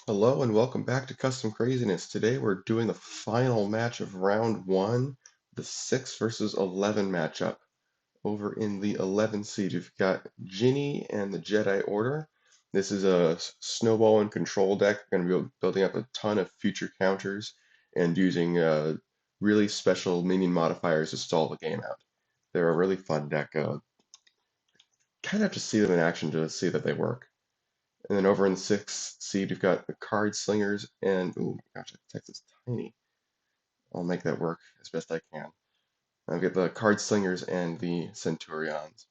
Hello and welcome back to Custom Craziness. Today we're doing the final match of round one, the 6 versus 11 matchup. Over in the 11 seed, we've got Djinni and the Jedi Order. This is a snowball and control deck. We're going to be building up a ton of future counters and using really special minion modifiers to stall the game out. They're a really fun deck. Kind of have to see them in action to see that they work. And then over in the sixth seed, we've got the Card Slingers and, oh my gosh, that text is tiny. I'll make that work as best I can. I've got the Card Slingers and the Centurions.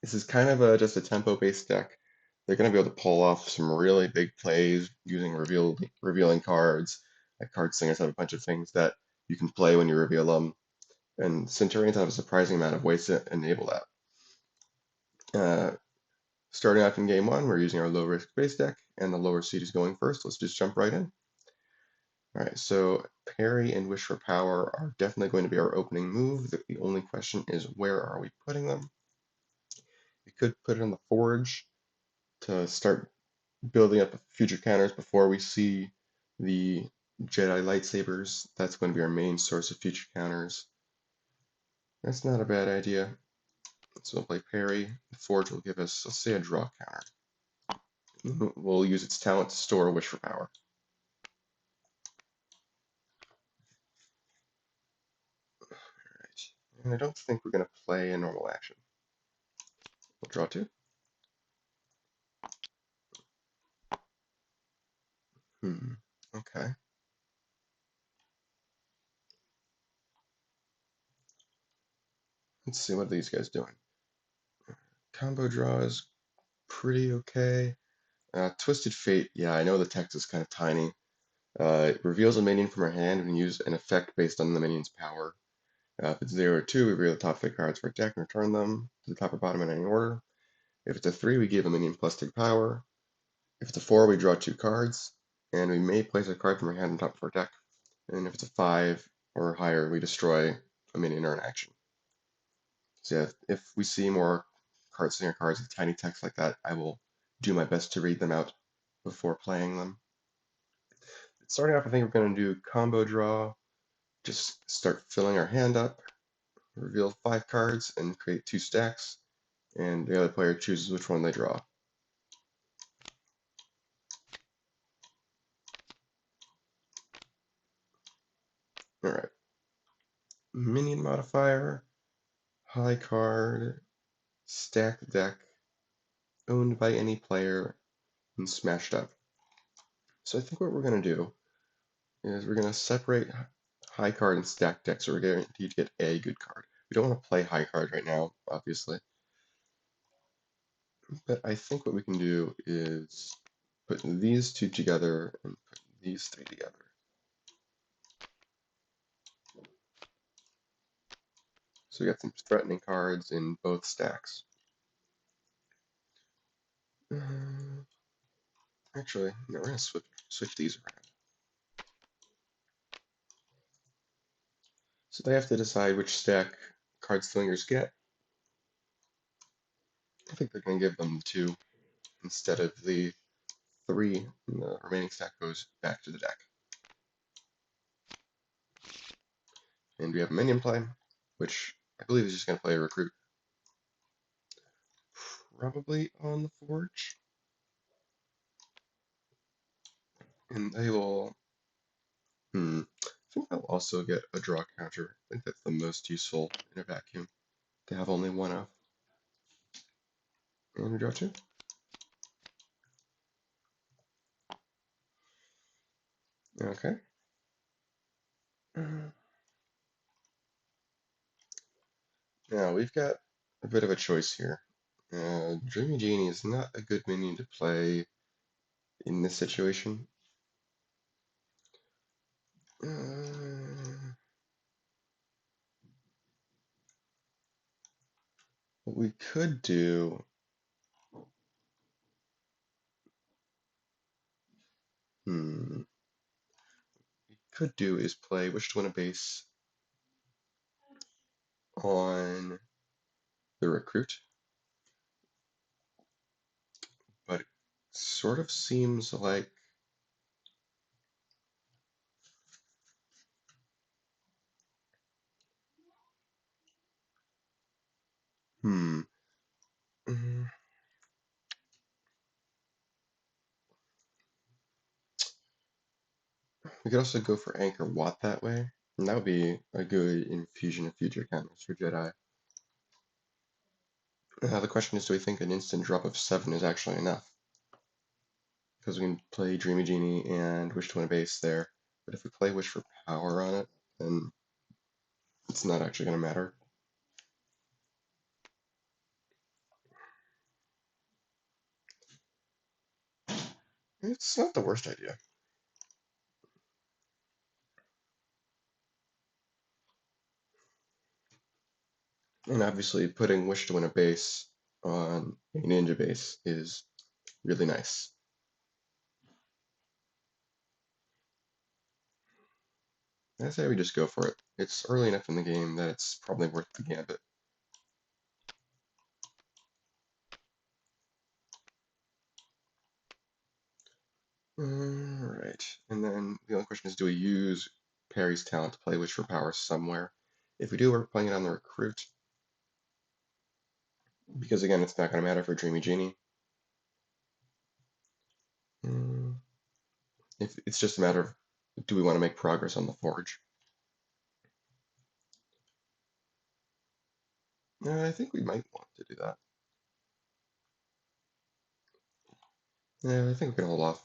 This is kind of just a tempo-based deck. They're going to be able to pull off some really big plays using revealing cards. Like Card Slingers have a bunch of things that you can play when you reveal them, and Centurions have a surprising amount of ways to enable that. Starting off in game one, we're using our low-risk base deck, and the lower seed is going first. Let's just jump right in. All right, so Parry and Wish for Power are definitely going to be our opening move. The only question is, where are we putting them? We could put it on the Forge to start building up future counters before we see the Jedi lightsabers. That's going to be our main source of future counters. That's not a bad idea. So we'll play Parry. The Forge will give us, let's say, a draw counter. We'll use its talent to store a Wish for Power. And I don't think we're going to play a normal action. We'll draw two. Okay. Let's see what these guys doing. Combo draw is pretty okay. Twisted Fate, yeah, I know the text is kind of tiny. It reveals a minion from our hand and use an effect based on the minion's power. If it's 0 or 2, we reveal the top 3 cards for our deck and return them to the top or bottom in any order. If it's a 3, we give a minion +2 power. If it's a 4, we draw 2 cards, and we may place a card from our hand on top of our deck. And if it's a 5 or higher, we destroy a minion or an action. So yeah, if we see more Card Slinger cards with tiny text like that, I will do my best to read them out before playing them. Starting off, I think we're going to do combo draw, just start filling our hand up, reveal 5 cards, and create 2 stacks, and the other player chooses which one they draw. Alright. Minion modifier, high card, stacked deck, owned by any player, and smashed up. So I think what we're going to do is we're going to separate high card and stacked deck, so we're guaranteed to get a good card. We don't want to play high card right now, obviously. But I think what we can do is put these two together and put these three together. So we got some threatening cards in both stacks. Actually, no, we're going to switch these around. So they have to decide which stack Card Slingers get. I think they're going to give them 2 instead of the 3, and the remaining stack goes back to the deck. And we have a minion play, which I believe is just going to play a recruit. Probably on the Forge. And they will, I think they'll also get a draw counter. I think that's the most useful in a vacuum, to have only one of. And we draw 2. Okay. Now we've got a bit of a choice here. Dreamy Genie is not a good minion to play in this situation. What we could do, is play Wish to Win a Base on the recruit, but it sort of seems like Hmm. Mm, We could also go for Anchor Watt that way, and that would be a good infusion of future counters for Jedi. The question is, do we think an instant drop of 7 is actually enough? Because we can play Dreamy Genie and Wish to Win a base there, but if we play Wish for Power on it, then it's not actually going to matter. It's not the worst idea. And obviously, putting Wish to Win a base on a Ninja base is really nice. I say we just go for it. It's early enough in the game that it's probably worth the gambit. Alright, and then the only question is, do we use Perry's talent to play Wish for Power somewhere? If we do, we're playing it on the Recruit, because again, it's not going to matter for Dreamy Genie. If it's just a matter of, do we want to make progress on the Forge? I think we might want to do that. Yeah, I think we can hold off.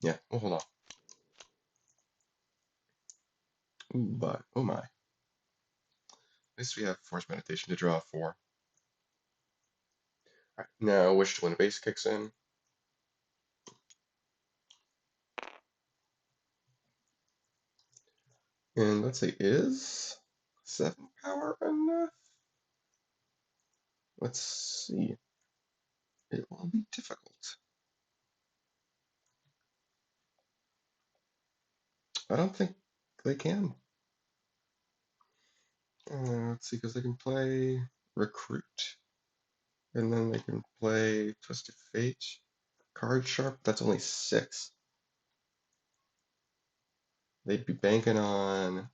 Yeah, we'll hold off. Ooh, but, oh my. At least we have Force Meditation to draw for. Alright, now Wish to Win a base kicks in. And let's say, is 7 power enough? Let's see. It will be difficult. I don't think they can. Let's see, because they can play Recruit, and then they can play Twisted Fate, Card Sharp. That's only 6. They'd be banking on.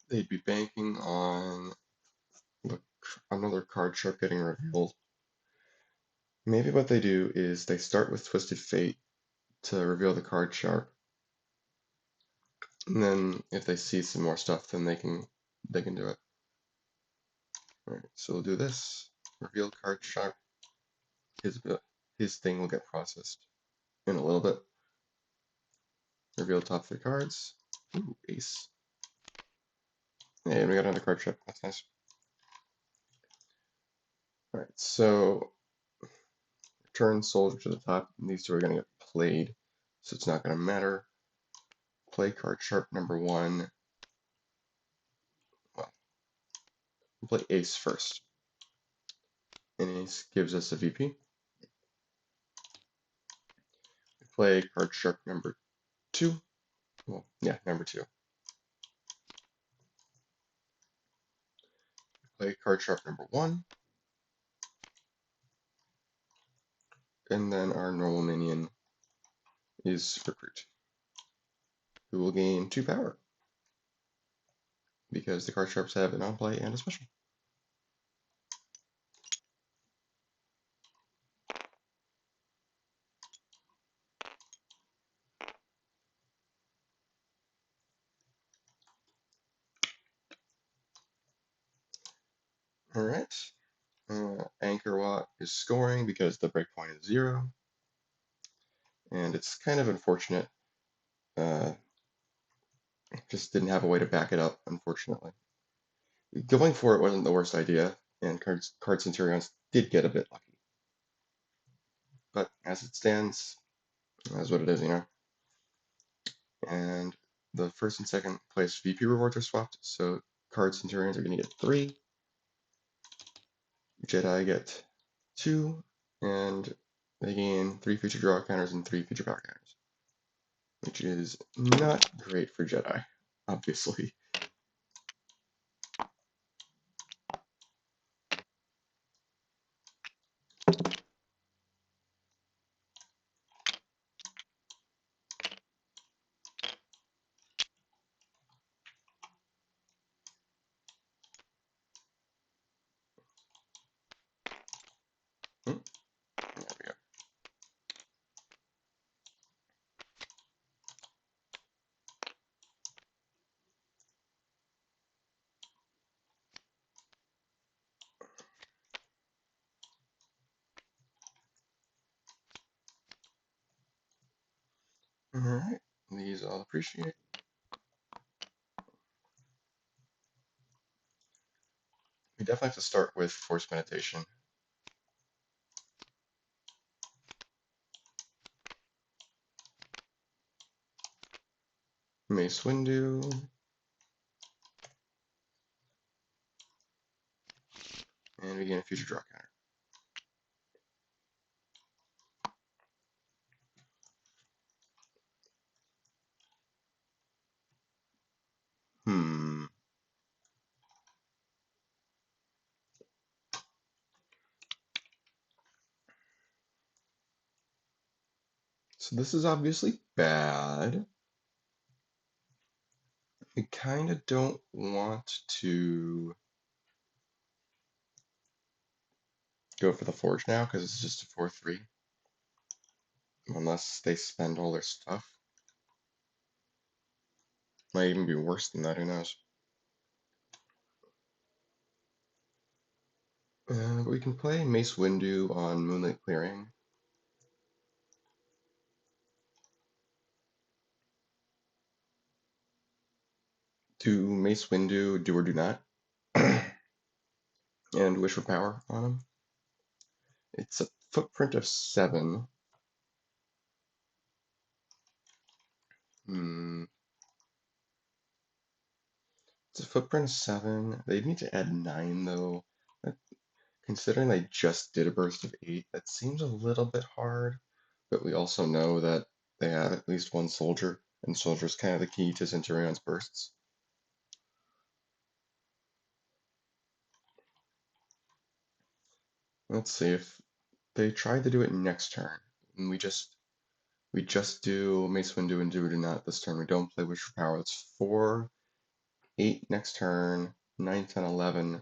They'd be banking on another Card Sharp getting revealed. Maybe what they do is they start with Twisted Fate to reveal the Card Sharp, and then if they see some more stuff, then they can do it. Alright, so we'll do this. Reveal Card Sharp. His thing will get processed in a little bit. Reveal top 3 cards. Ooh, ace. Hey, and we got another card trip. That's nice. Alright, so return soldier to the top. And these two are going to get played, so it's not going to matter. Play card sharp number 1. Well, we'll play ace first. And ace gives us a VP. Play card sharp number 2. Well, yeah, number 2. Play card sharp number 1. And then our normal minion is Recruit, who will gain 2 power, because the card sharps have an on-play and a special. Alright. Anchor Watt is scoring because the breakpoint is 0. And it's kind of unfortunate. Just didn't have a way to back it up, unfortunately. Going for it wasn't the worst idea, and Card Centurions did get a bit lucky. But as it stands, that's what it is, you know. And the first and second place VP rewards are swapped, so Card Centurions are going to get 3, Jedi get 2, and they gain 3 future draw counters and 3 future power counters, which is not great for Jedi, obviously. There we go. Alright, these I'll appreciate. We definitely have to start with Force Meditation. Mace Windu. And we gain a future draw counter. Hmm. So this is obviously bad. We kind of don't want to go for the Forge now because it's just a 4/3. Unless they spend all their stuff. Might even be worse than that, who knows. We can play Mace Windu on Moonlight Clearing. Do Mace Windu, do or do not. And Wish for Power on him. It's a footprint of 7. Hmm. It's a footprint of 7. They need to add 9 though. That, considering they just did a burst of 8, that seems a little bit hard. But we also know that they have at least one soldier, and soldier's kind of the key to Centurion's bursts. Let's see if they tried to do it next turn, and we just do Mace Windu and do or do not this turn. We don't play Wish for Power. It's 4, 8 next turn, 9, 10, 11.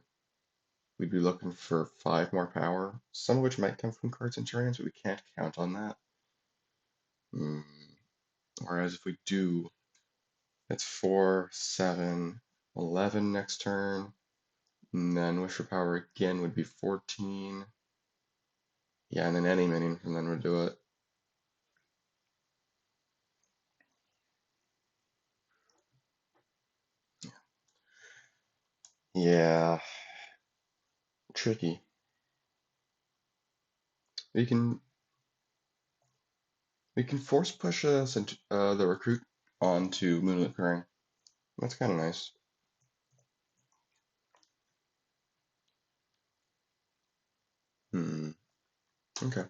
We'd be looking for 5 more power, some of which might come from Card Centurions, but we can't count on that. Whereas if we do, it's 4, 7, 11 next turn, and then Wish for Power again would be 14. Yeah, and then any minion from then would do it. Yeah, tricky. We can force push the recruit onto Moonlit Clearing. That's kind of nice. Okay.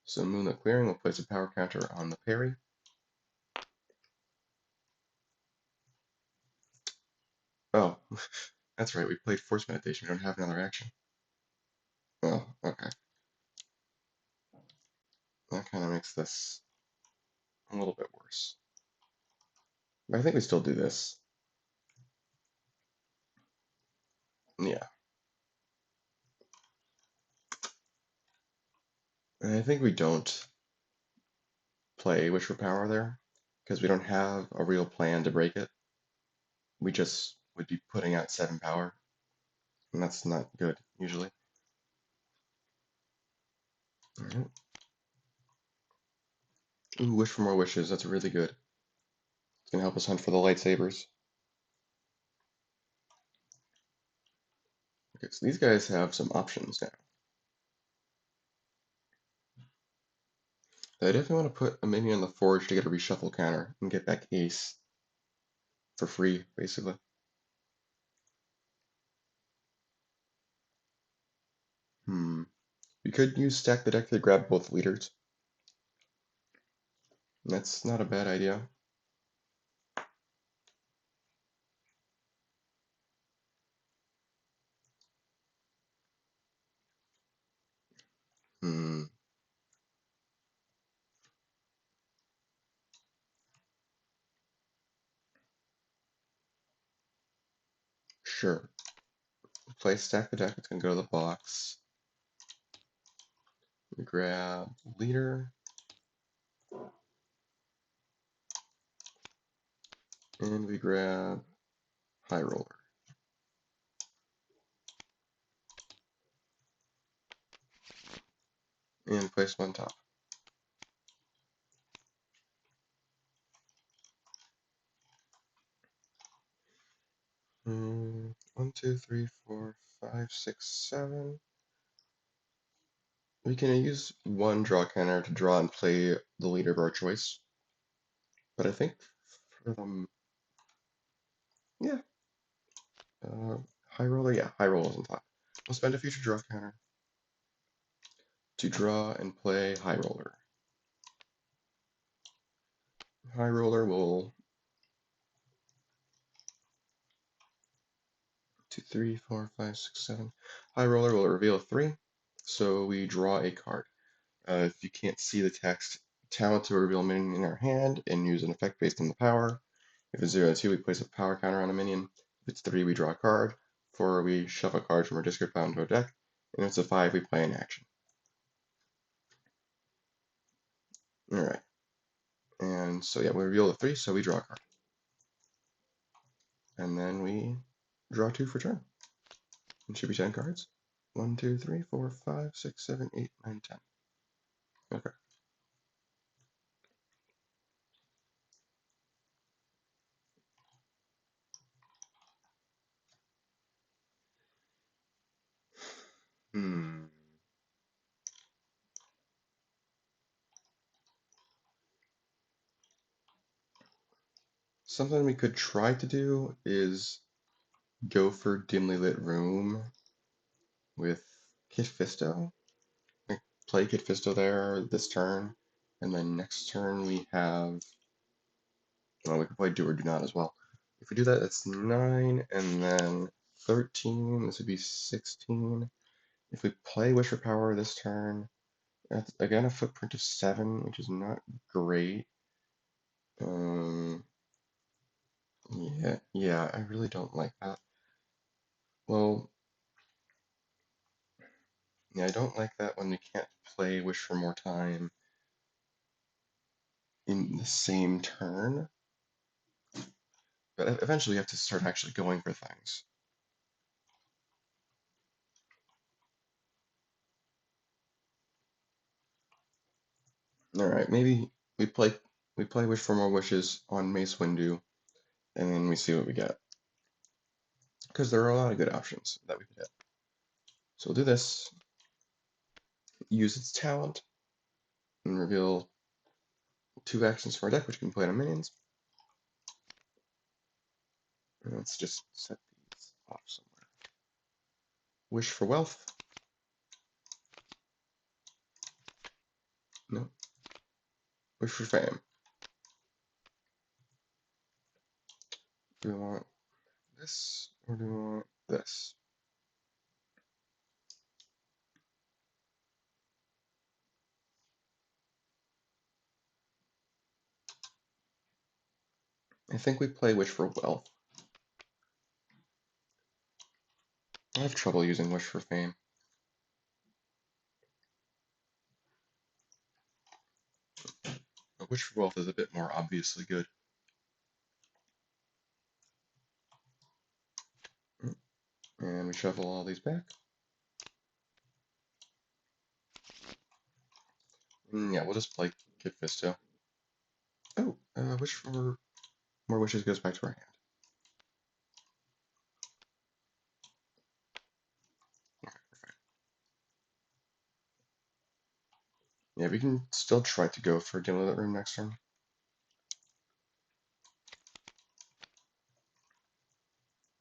So Moonlit Clearing will place a power counter on the parry. Oh, that's right. We played Force Meditation. We don't have another action. Oh, okay. That kind of makes this a little bit worse. But I think we still do this. Yeah. And I think we don't play Wish for Power there because we don't have a real plan to break it. We just would be putting out 7 power, and that's not good usually. All right. Ooh, Wish for More Wishes. That's really good. It's gonna help us hunt for the lightsabers. Okay, so these guys have some options now. I definitely want to put a minion on the forge to get a reshuffle counter and get back Ace for free, basically. We could use Stack the Deck to grab both leaders. That's not a bad idea. Hmm. Sure. play stack the deck. It's gonna go to the box. We grab leader. And we grab high roller. And place them on top. One, two, three, four, five, six, seven. We can use one draw counter to draw and play the leader of our choice. But I think for them, yeah. High roller, yeah, high roller is on top. We'll spend a future draw counter to draw and play high roller. High roller will 2, 3, 4, 5, 6, 7. High roller will reveal a 3, so we draw a card. If you can't see the text, talent to reveal a minion in our hand and use an effect based on the power. If it's 0 2, we place a power counter on a minion. If it's 3, we draw a card. 4, we shove a card from our discard pile into our deck. And if it's a 5, we play an action. Alright. And so yeah, we reveal a 3, so we draw a card. And then we draw 2 for turn. It should be 10 cards. 1, 2, 3, 4, 5, 6, 7, 8, 9, 10. Okay. Hmm. Something we could try to do is go for dimly lit room with Kit Fisto. Like play Kit Fisto there this turn, and then next turn we have. Well, we could play Do or Do Not as well. If we do that, that's 9, and then 13. This would be 16. If we play Wish for Power this turn, that's again a footprint of 7, which is not great. Um, yeah, I really don't like that. Well, yeah, I don't like that when we can't play Wish for More Time in the same turn. But eventually, you have to start actually going for things. All right, maybe we play Wish for More Wishes on Mace Windu, and then we see what we get. Because there are a lot of good options that we could hit. So we'll do this. Use its talent and reveal 2 actions from our deck, which can play on minions. And let's just set these off somewhere. Wish for Wealth. No. Wish for Fame. Do we want this or do we want this? I think we play Wish for Wealth. I have trouble using Wish for Fame. But Wish for Wealth is a bit more obviously good. And we shuffle all these back. And yeah, we'll just play Kid Fisto. Oh, Wish for More Wishes goes back to our hand. Okay, perfect. Yeah, we can still try to go for Dimly Lit Room next turn.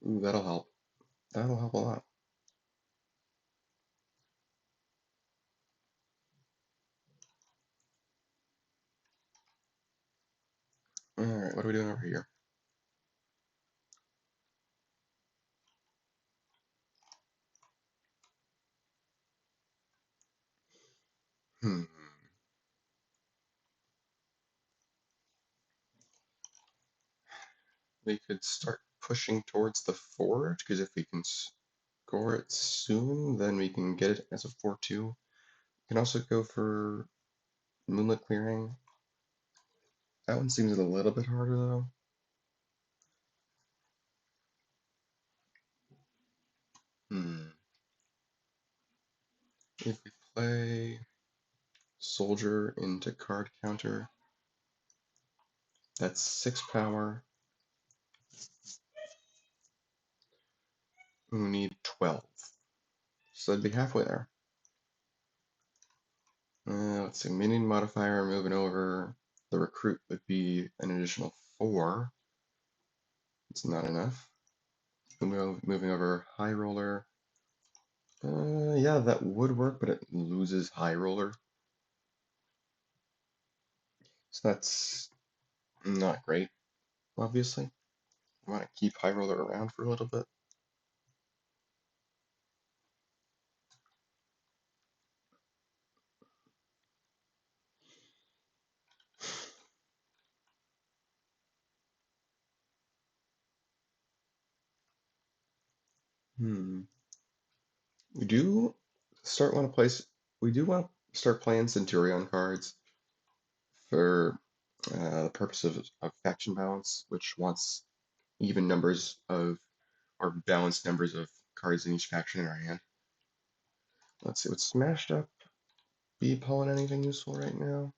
Ooh, that'll help. That'll help a lot. Alright, what are we doing over here? Hmm. We could start pushing towards the forge, because if we can score it soon, then we can get it as a 4-2. We can also go for Moonlit Clearing. That one seems a little bit harder though. If we play Soldier into card counter, that's 6 power. We need 12. So that'd be halfway there. Let's see, minion modifier moving over. The recruit would be an additional 4. It's not enough. Moving over high roller. Yeah, that would work, but it loses high roller. So that's not great, obviously. I want to keep high roller around for a little bit. We do start want to place. We do want to start playing Centurion cards for the purpose of faction balance, which wants even numbers of or balanced numbers of cards in each faction in our hand. Let's see what's smashed up. Be pulling anything useful right now?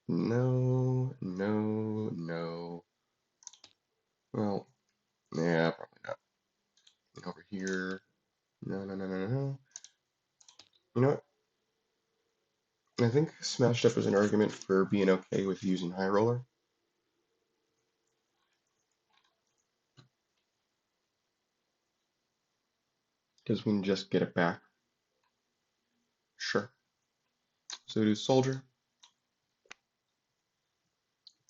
No, no, no. Well, yeah, probably not. And over here, no, no, no, no, no. You know what? I think smashed up is an argument for being okay with using high roller. Because we can just get it back. Sure. So we do soldier.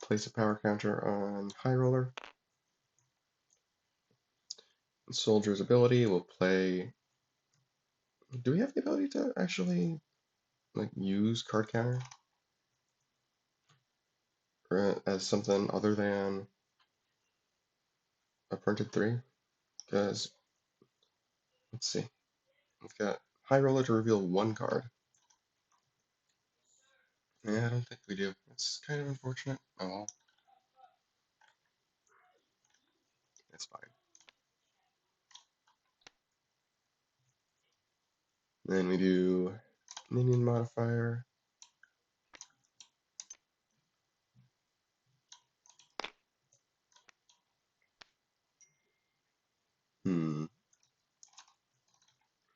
Place a power counter on high roller. Soldier's ability will play. Do we have the ability to actually like use card counter or as something other than a printed 3? Because let's see, we've got high roller to reveal 1 card. Yeah, I don't think we do. It's kind of unfortunate. Oh well, it's fine. Then we do minion modifier. Hmm.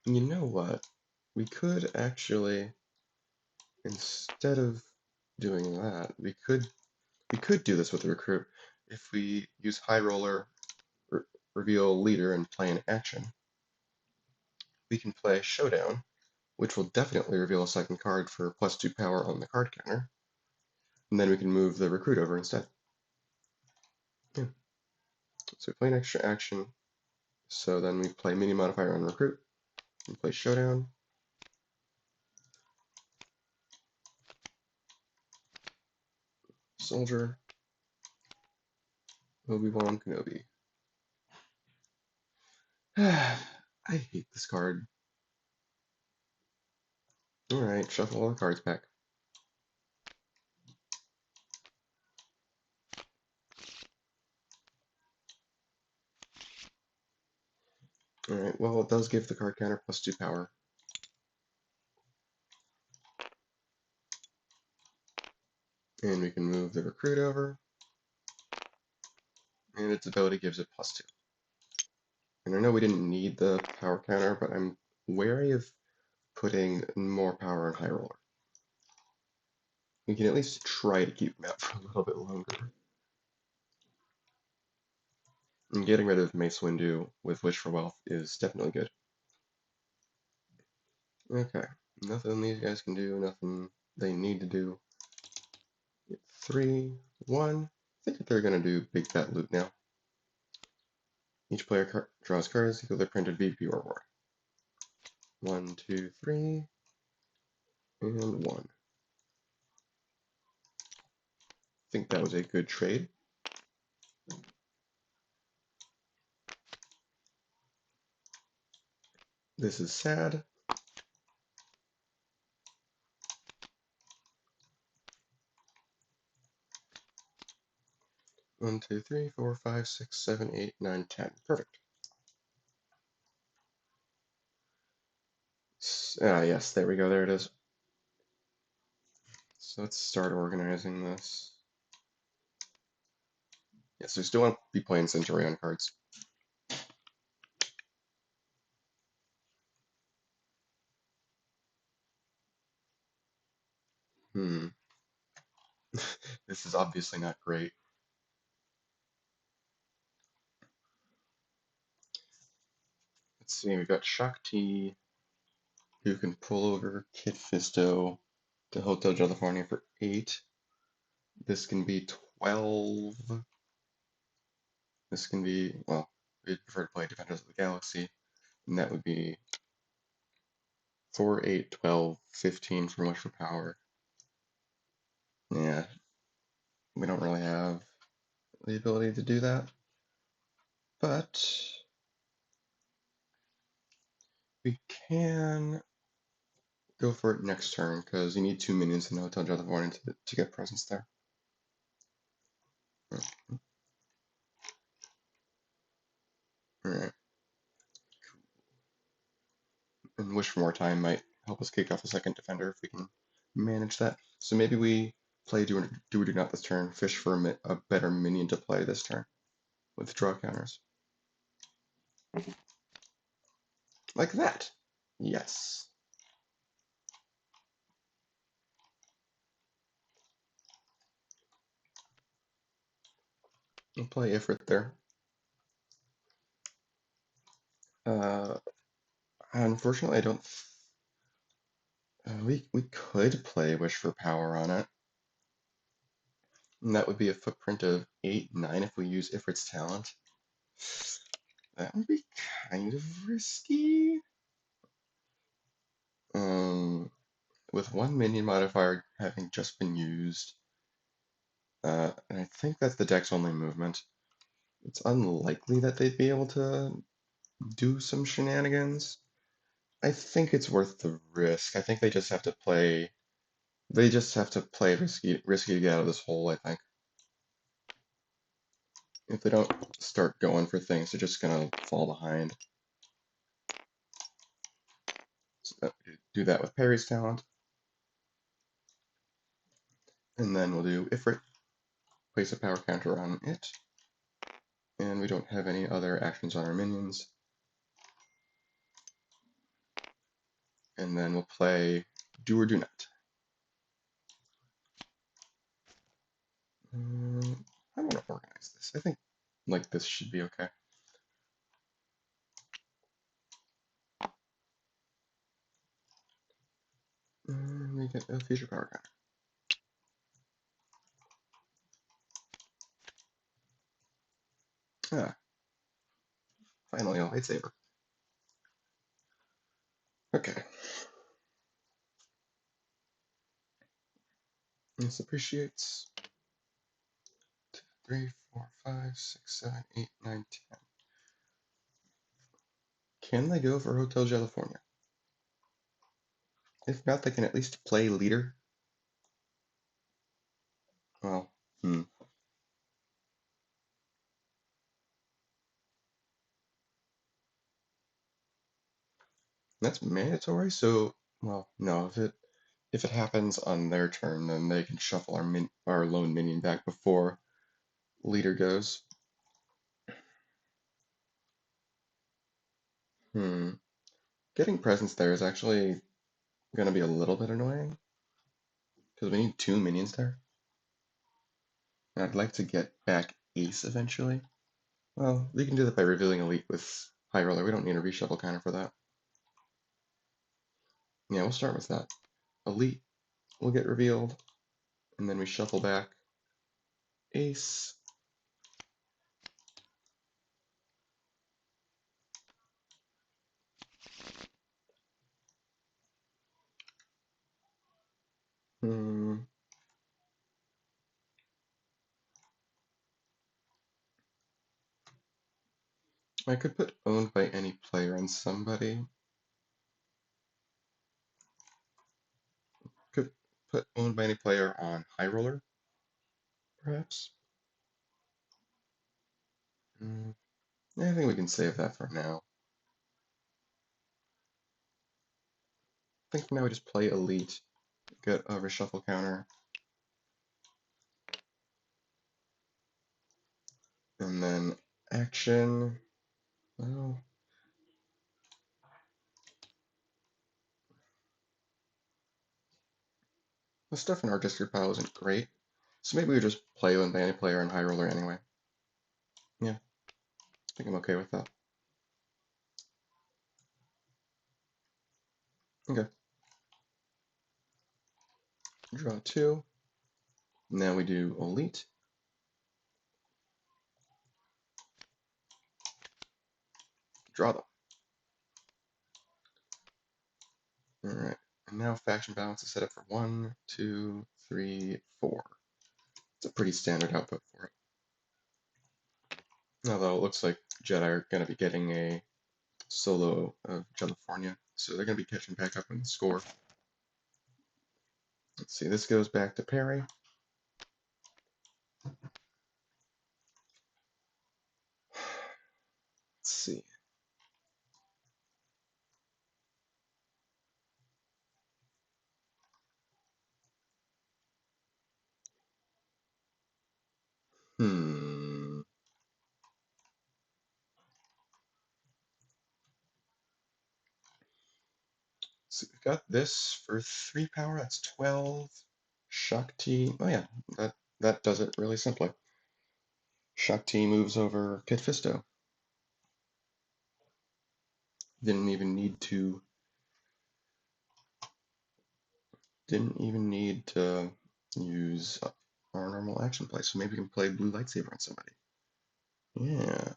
You know what? We could actually, instead of doing that, we could do this with the recruit. If we use high roller, re reveal leader, and play an action, we can play showdown, which will definitely reveal a second card for +2 power on the card counter, and then we can move the recruit over instead. Yeah. So we play an extra action. So then we play mini modifier on recruit and play showdown. Soldier, Obi-Wan Kenobi. I hate this card. Alright, shuffle all the cards back. Alright, well, it does give the card counter +2 power. And we can move the recruit over. And its ability gives it +2. And I know we didn't need the power counter, but I'm wary of putting more power on high roller. We can at least try to keep him out for a little bit longer. And getting rid of Mace Windu with Wish for Wealth is definitely good. Okay, nothing these guys can do, nothing they need to do. 3, 1. I think that they're going to do Big Fat Loot now. Each player draws cards equal to their printed VP reward. 1, 2, 3, and 1. I think that was a good trade. This is sad. One, two, three, four, five, six, seven, eight, nine, 10. Perfect. Yes, there we go. There it is. So let's start organizing this. Yes, we still want to be playing Centurion cards. Hmm. This is obviously not great. Let's see, we've got Shakti, who can pull over Kit Fisto to Hotel California for 8. This can be 12. This can be, well, we'd prefer to play Defenders of the Galaxy, and that would be 4, 8, 12, 15 for Wish for Power. Yeah, we don't really have the ability to do that, but we can go for it next turn, because you need 2 minions in Hotel California to get presence there. Alright, and Wish for More Time might help us kick off a second defender if we can manage that. So maybe we play Do or Do Not this turn, fish for a better minion to play this turn with draw counters. Like that. Yes. We'll play Ifrit there. Unfortunately, I don't. We could play Wish for Power on it. And that would be a footprint of 8, 9 if we use Ifrit's talent. That would be kind of risky. With one minion modifier having just been used, and I think that's the deck's only movement, it's unlikely that they'd be able to do some shenanigans. I think it's worth the risk. I think they just have to play. They just have to play risky to get out of this hole. I think if they don't start going for things, they're just gonna fall behind. So do that with Perry's talent, and then we'll do Ifrit, place a power counter on it, and we don't have any other actions on our minions. And then we'll play Do or Do Not. I want to organize this. I think like this should be okay. And we get a future power counter. Ah, finally a lightsaber. Okay. This appreciates 2, 3, 4, 5, 6, 7, 8, 9, 10. Can they go for Hotel California? If not, they can at least play leader. Well, that's mandatory. So, well, no. If it happens on their turn, then they can shuffle our lone minion back before leader goes. Getting presence there is actually going to be a little bit annoying because we need 2 minions there. And I'd like to get back Ace eventually. Well, we can do that by revealing Elite with High Roller. We don't need a reshuffle counter for that. Yeah, we'll start with that. Elite will get revealed, and then we shuffle back Ace. I could put Owned by Any Player on somebody. put owned by any player on high roller, perhaps. Yeah, I think we can save that for now. I think for now we just play elite, get a reshuffle counter, and then action. Well, the stuff in our discard pile isn't great, so maybe we just play owned by any player on high roller anyway. Yeah, I think I'm okay with that. Okay. Draw two. Now we do elite. Draw them. Alright. And now faction balance is set up for 1, 2, 3, 4. It's a pretty standard output for it. Although it looks like Jedi are going to be getting a solo of California, so they're going to be catching back up in the score. Let's see, this goes back to Perry. Let's see. Hmm. So we've got this for 3 power, that's 12. Shakti, oh yeah, that does it really simply. Shakti moves over Kit Fisto. Didn't even need to use our normal action play, so maybe we can play blue lightsaber on somebody. Yeah.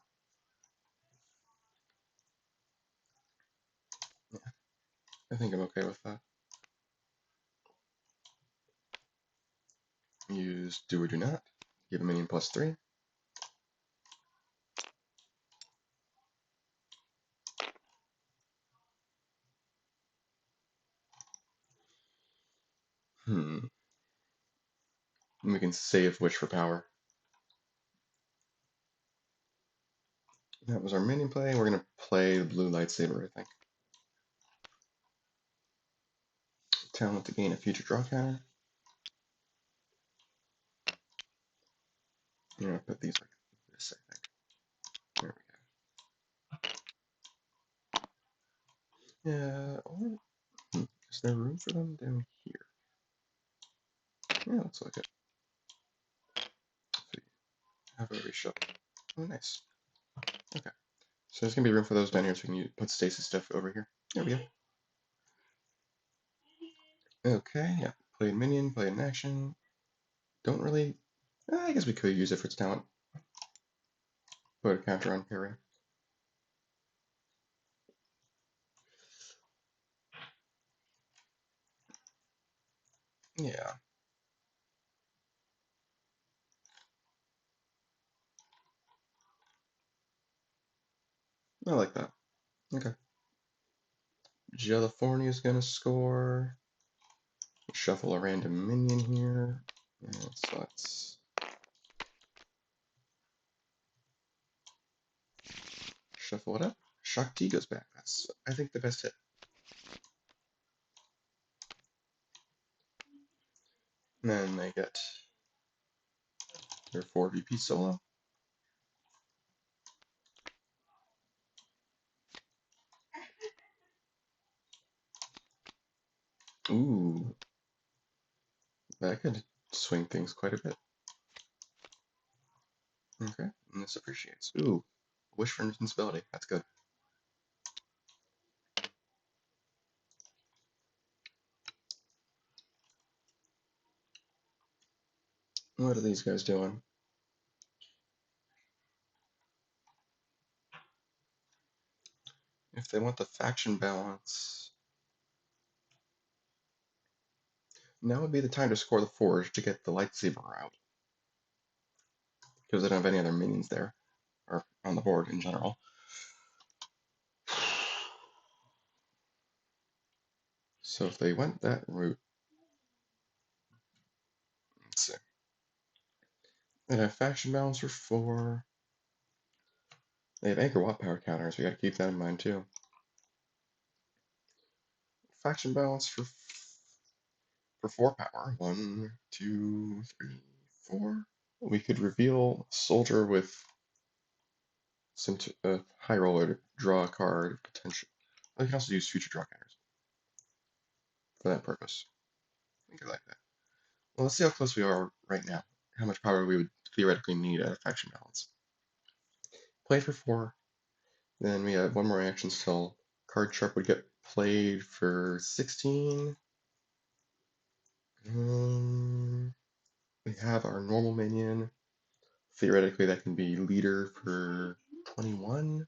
I think I'm okay with that. Use do or do not. Give a minion +3. And we can save Wish for power. That was our minion play. We're gonna play the blue lightsaber, I think. Talent to gain a future draw counter. I'm gonna put these like this, I think. There we go. Yeah, is there room for them down here? Yeah, looks like it. How about we show? Oh, nice. Okay. So there's gonna be room for those down here, so we can put stasis stuff over here. There we go. Okay, yeah. Played minion, played an action. Don't really. I guess we could use it for its talent. Put a counter on Perry. Yeah. I like that. Okay. California is gonna score. Shuffle a random minion here. And so let's shuffle it up. Shakti goes back. That's, I think, the best hit. And then they get their 4 VP solo. Ooh. That could swing things quite a bit. Okay, and this appreciates. Ooh. Wish for invincibility. That's good. What are these guys doing? If they want the faction balance, now would be the time to score the Forge to get the lightsaber out. Because they don't have any other minions there, or on the board in general. So if they went that route, And a faction balance for 4. They have anchor watt power counters. We got to keep that in mind too. Faction balance for 4 power. 1, 2, 3, 4. We could reveal soldier with some high roller to draw a card potential. We can also use future draw counters for that purpose. I think I like that. Well, let's see how close we are right now. How much power we would theoretically need at a faction balance. Play for 4. Then we have one more action still. Card Sharp would get played for 16. We have our normal minion. Theoretically, that can be leader for 21,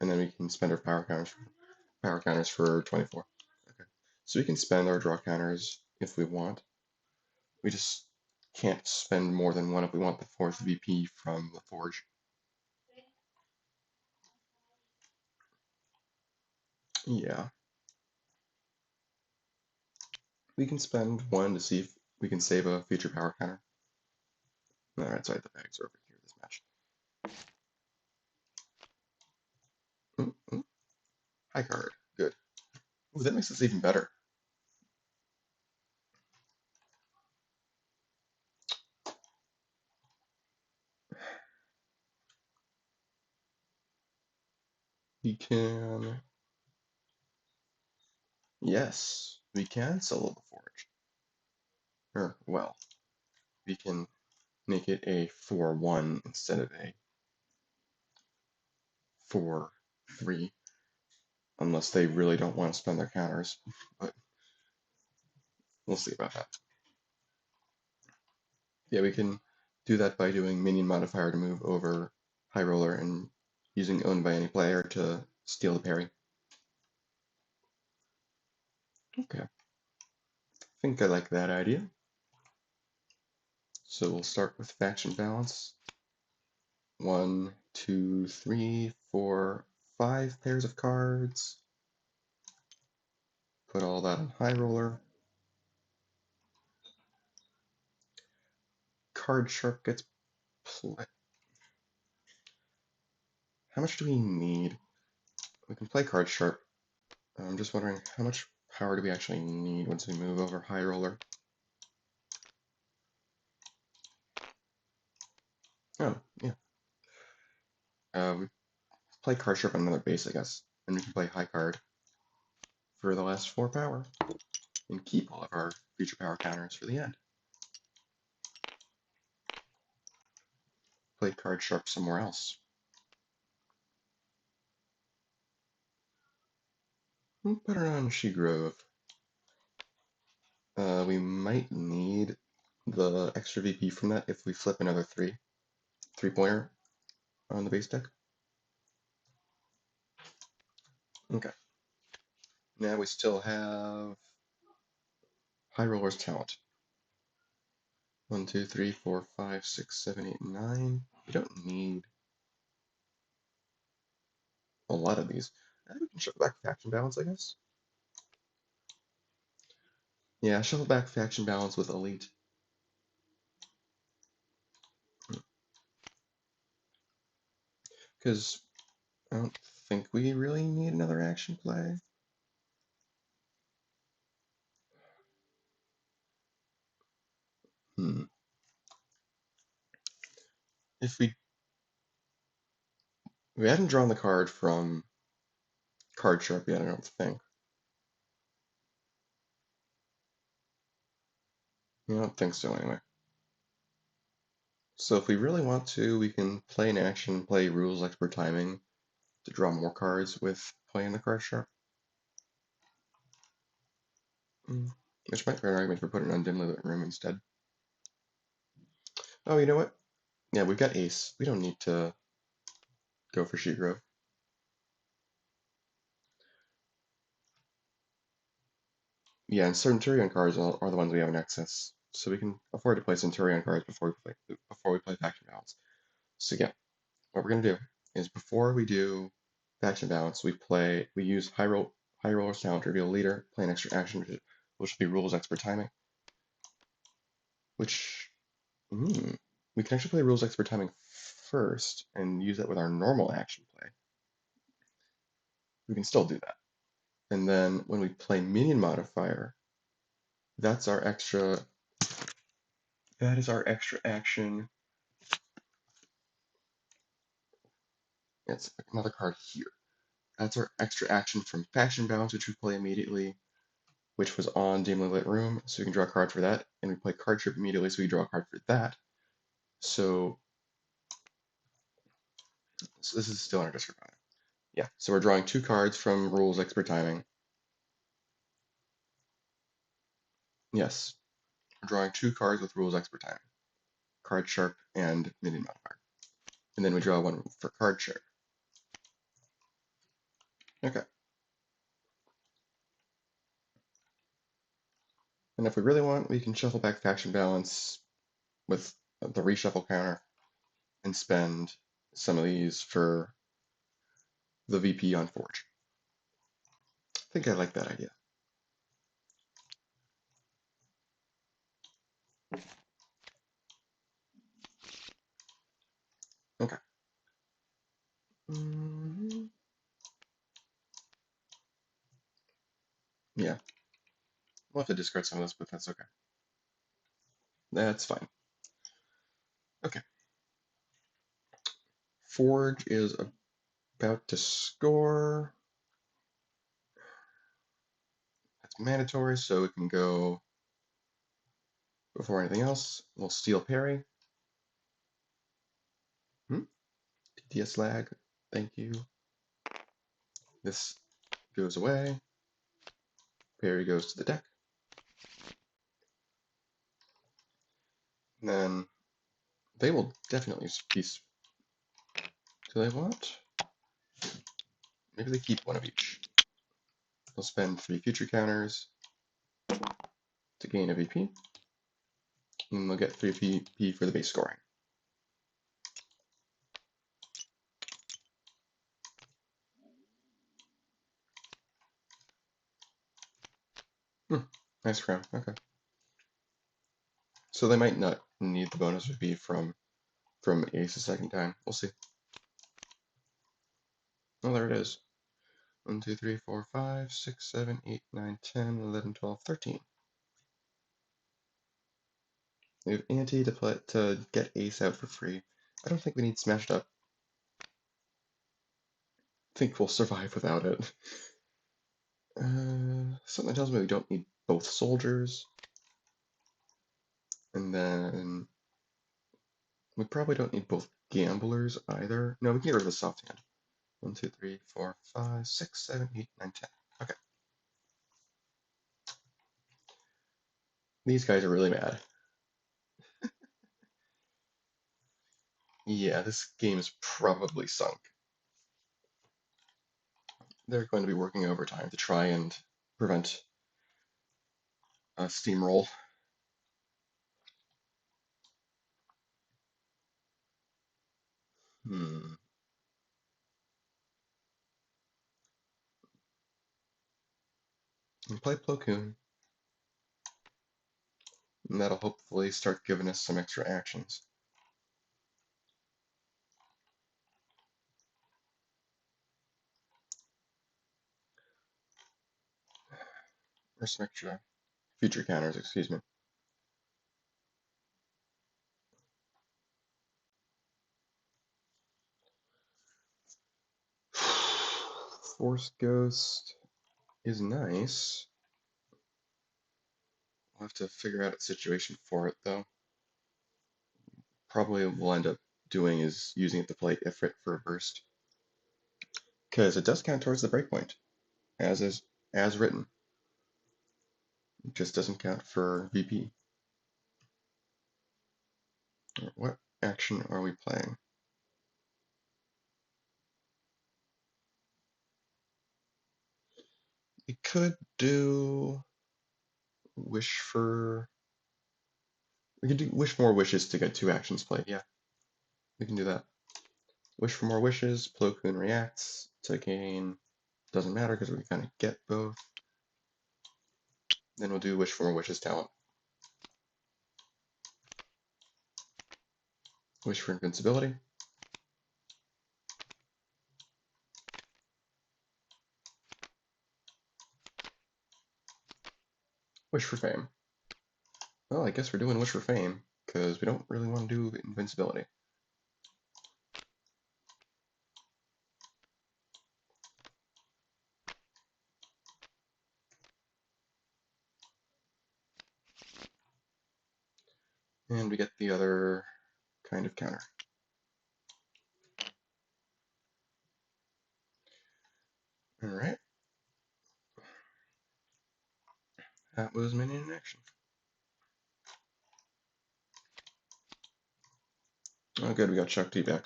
and then we can spend our power counters for 24. Okay, so we can spend our draw counters if we want. We just can't spend more than one if we want the 4th VP from the Forge. Yeah, we can spend 1 to see if we can save a future power counter. Alright, sorry, the bags are over here this match. High card, good. Ooh, that makes this even better. We can, yes, we can solo the Forge. Or, well, we can make it a 4-1 instead of a 4-3, unless they really don't want to spend their counters, but we'll see about that. Yeah, we can do that by doing minion modifier to move over high roller and using owned by any player to steal the parry. Okay, I think I like that idea. So we'll start with faction balance. 1, 2, 3, 4, 5 pairs of cards. Put all that on high roller. Card Sharp gets play. How much do we need? We can play Card Sharp. I'm just wondering how much power do we actually need once we move over high roller? Oh, yeah. We play Card Sharp on another base, I guess. And we can play high card for the last 4 power and keep all of our future power counters for the end. Play Card Sharp somewhere else. Put it on She-Grove. We might need the extra VP from that if we flip another 3-pointer on the base deck. Okay. Now we still have High Roller's Talent. 1, 2, 3, 4, 5, 6, 7, 8, 9. We don't need a lot of these. We can shuffle back faction balance, I guess. Yeah, shuffle back faction balance with elite. Because I don't think we really need another action play. If we hadn't drawn the card from Card Sharp yet, I don't think. I don't think so anyway. So if we really want to, we can play an action, play Rules Expert Timing to draw more cards with playing the Card Sharp. Which might be an argument for putting it on Dimly Lit Room instead. Oh, you know what? Yeah, we've got Ace. We don't need to go for She-Grove. Yeah, and Centurion cards are the ones we have in excess, so we can afford to play Centurion cards before we play Faction Balance. So yeah, what we're gonna do is before we do Faction Balance, we use High Roller's Talent to reveal leader, play an extra action, which will be Rules Expert Timing. Which, We can actually play rules expert timing first and use that with our normal action play. We can still do that. And then when we play minion modifier, that's our extra, that is our extra action. It's another card here. That's our extra action from Faction Balance, which we play immediately, which was on Dimly Lit Room, so we can draw a card for that. And we play Card Trip immediately, so we draw a card for that. So this is still in our discard pile. Yeah, so we're drawing 2 cards from Rules Expert Timing. Yes, we're drawing 2 cards with Rules Expert Timing. Card Sharp and Minion Modifier. And then we draw 1 for Card Sharp. Okay. And if we really want, we can shuffle back Faction Balance with the reshuffle counter and spend some of these for the VP on Forge. I think I like that idea. Okay. Yeah. We'll have to discard some of this, but that's okay. That's fine. Okay. Forge is about to score. That's mandatory, so it can go before anything else. We'll steal parry. TTS lag. Thank you. This goes away. Parry goes to the deck. And then they will definitely be. Do they want? Maybe they keep 1 of each. They'll spend 3 future counters to gain a VP. And they'll get 3 VP for the base scoring. Nice crown. Okay. So they might not need the bonus VP from Ace a second time. We'll see. Oh, there it is. 1, 2, 3, 4, 5, 6, 7, 8, 9, 10, 11, 12, 13. We have ante to get Ace out for free. I don't think we need Smashed Up. I think we'll survive without it. Something tells me we don't need both soldiers. And then we probably don't need both gamblers either. No, we can get rid of the soft hand. 1, 2, 3, 4, 5, 6, 7, 8, 9, 10. Okay. These guys are really mad. Yeah, this game is probably sunk. They're going to be working overtime to try and prevent a steamroll. We play Plo Koon, and that'll hopefully start giving us some extra actions. Or some extra future counters, excuse me. Force Ghost is nice. We'll have to figure out a situation for it, though. Probably what we'll end up doing is using it to play Ifrit for a burst. Because it does count towards the breakpoint, as written. It just doesn't count for VP. What action are we playing? We could do wish for. We could do wish more wishes to get 2 actions played. Yeah, we can do that. Wish for more wishes. Plo Koon reacts to gain. Doesn't matter because we kind of get both. Then we'll do wish for more wishes talent. Wish for invincibility. Wish for fame. Well, I guess we're doing wish for fame, because we don't really want to do invincibility. And we get the other kind of counter. Alright. That was minion in action. Oh good, we got Chuck T back.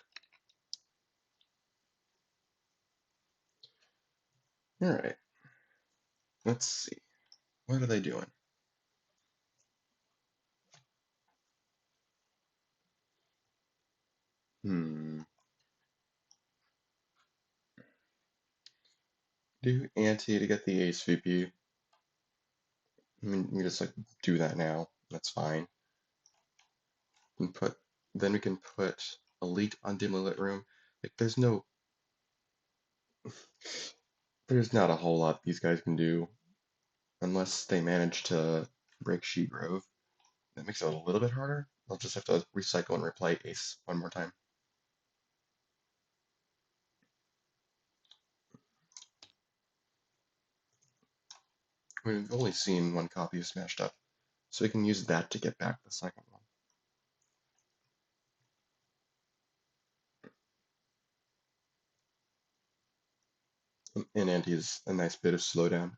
Alright. Let's see. What are they doing? Do ante to get the ace VP. I mean, we just like do that now. That's fine. And then we can put elite on dimly lit room. Like there's not a whole lot these guys can do unless they manage to break She Grove. That makes it a little bit harder. I'll just have to recycle and replay ace one more time. We've only seen one copy of Smashed Up, so we can use that to get back the second one. And ante is a nice bit of slowdown.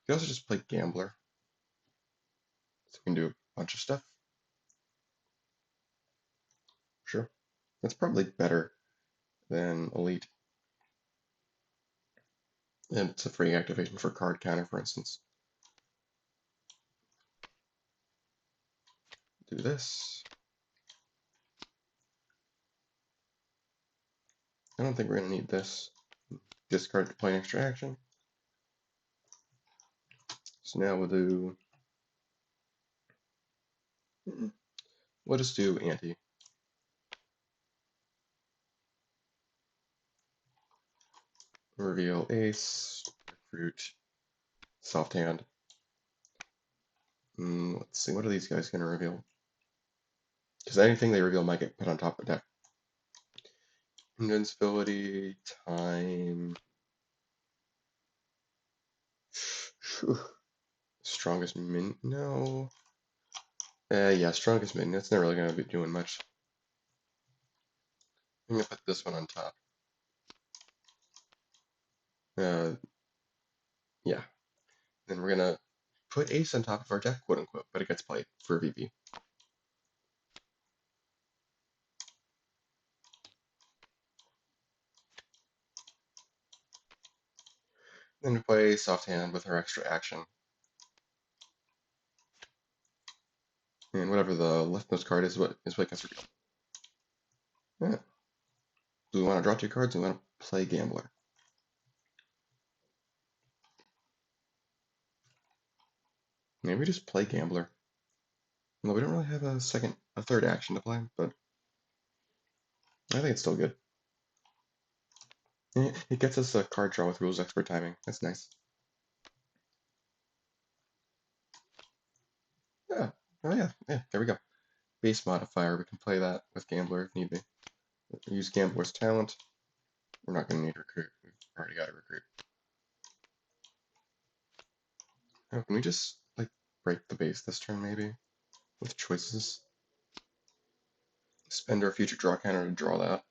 You can also just play Gambler, so we can do a bunch of stuff. Sure. That's probably better than Elite. And it's a free activation for card counter, for instance. Do this. I don't think we're going to need this. Discard to play an extra action. So now we'll do... We'll just do ante. Reveal ace, recruit, soft hand. Let's see, what are these guys going to reveal? Because anything they reveal might get put on top of deck. Invincibility, time. Strongest min? No. Yeah, strongest min. That's not really going to be doing much. I'm going to put this one on top. Yeah. Then we're going to put ace on top of our deck, quote unquote, but it gets played for VP. Then we play soft hand with our extra action. And whatever the leftmost card is what gets revealed. Yeah. Do we want to draw 2 cards? Do we want to play Gambler? Maybe we just play Gambler. Well, we don't really have a third action to play, but I think it's still good. It gets us a card draw with rules expert timing. That's nice. Yeah. Oh yeah. Yeah. There we go. Base modifier. We can play that with Gambler if need be. Use Gambler's talent. We're not going to need recruit. We've already got a recruit. Oh, can we just like break the base this turn maybe with choices? Spend our future draw counter to draw that.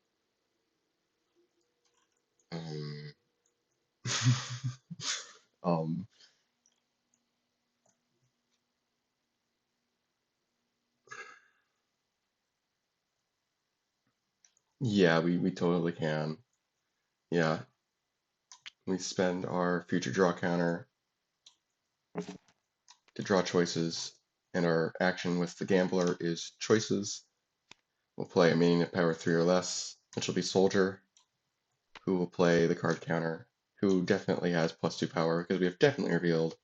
um, yeah, we totally can. Yeah, we spend our future draw counter to draw choices, and our action with the Gambler is choices. We'll play a minion at power 3 or less, which will be Soldier, who will play the card counter, who definitely has +2 power, because we have definitely revealed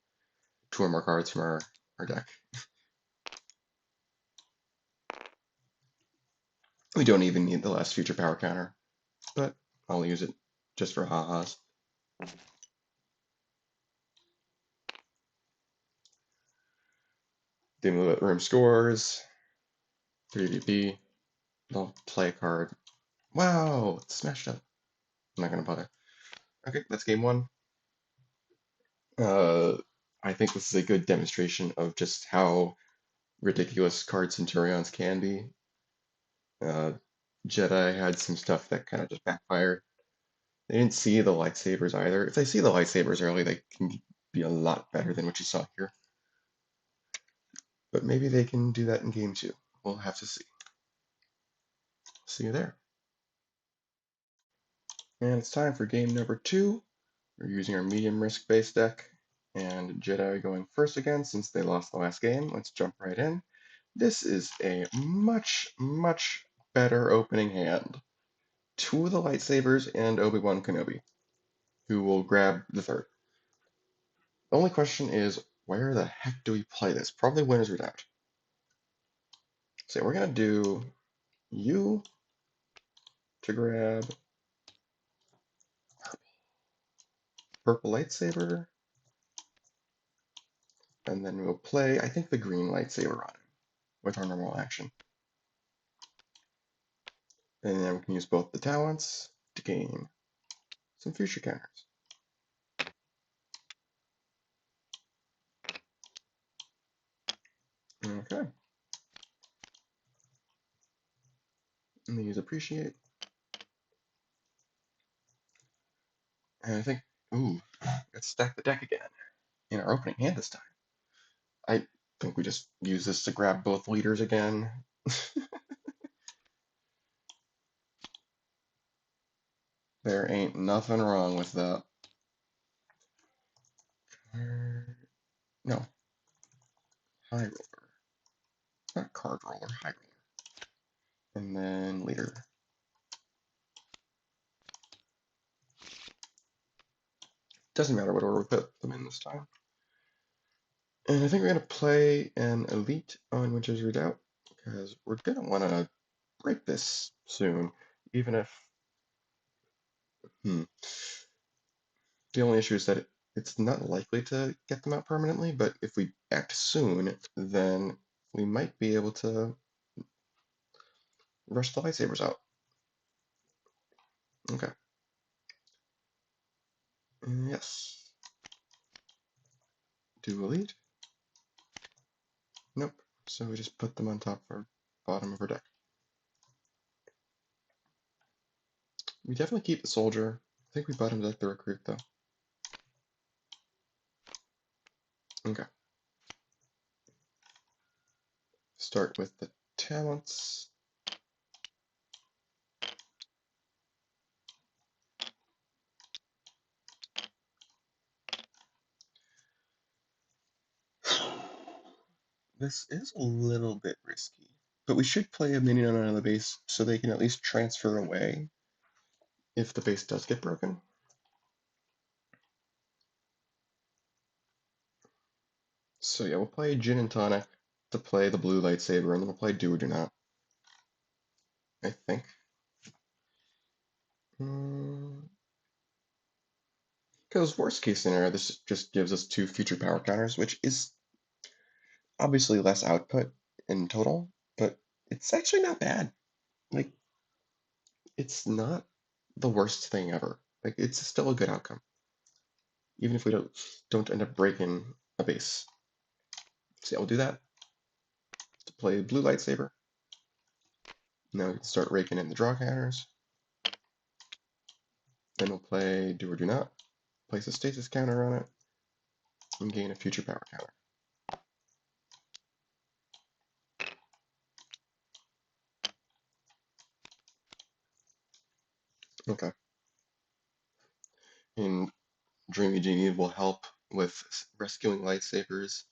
2 or more cards from our deck. We don't even need the last future power counter, but I'll use it just for ha-has. Dim room scores, 3VP, they'll play a card. Wow, it's smashed up. I'm not gonna bother. Okay, that's game one. I think this is a good demonstration of just how ridiculous Card Centurions can be. Uh, Jedi had some stuff that kind of just backfired. They didn't see the lightsabers either. If they see the lightsabers early, they can be a lot better than what you saw here. But maybe they can do that in game two. We'll have to see. See you there. And it's time for game number two. We're using our medium risk base deck, and Jedi going first again since they lost the last game. Let's jump right in. This is a much, much better opening hand. Two of the lightsabers and Obi-Wan Kenobi, who will grab the third. The only question is, where the heck do we play this? Probably winners or doubt. So we're gonna do you to grab purple lightsaber, and then we'll play, I think, the green lightsaber on him with our normal action. And then we can use both the talents to gain some future counters. Okay. And use appreciate. And I think, ooh, let's stack the deck again in our opening hand this time. I think we just use this to grab both leaders again. There ain't nothing wrong with that. No. High roller. Not card roller, high roller. And then leader. Doesn't matter what order we put them in this time. And I think we're going to play an elite on Winter's Redoubt, because we're going to want to break this soon, even if... The only issue is that it's not likely to get them out permanently, but if we act soon, then we might be able to rush the lightsabers out. Okay. Yes. Do elite? Nope. So we just put them on top of our bottom of our deck. We definitely keep the soldier. I think we bottom deck the recruit though. Okay. Start with the talents. This is a little bit risky, but we should play a minion on the base so they can at least transfer away if the base does get broken. So yeah, we'll play Gin and Tonic to play the blue lightsaber, and then we'll play Do or Do Not, I think. Because worst case scenario, this just gives us two future power counters, which is obviously less output in total, but it's actually not bad. Like, it's not the worst thing ever. Like, it's still a good outcome, even if we don't end up breaking a base. So yeah, we'll do that to play blue lightsaber. Now we can start raking in the draw counters. Then we'll play Do or Do Not, place a stasis counter on it, and gain a future power counter. Okay. And Dreamy Genie will help with rescuing lightsabers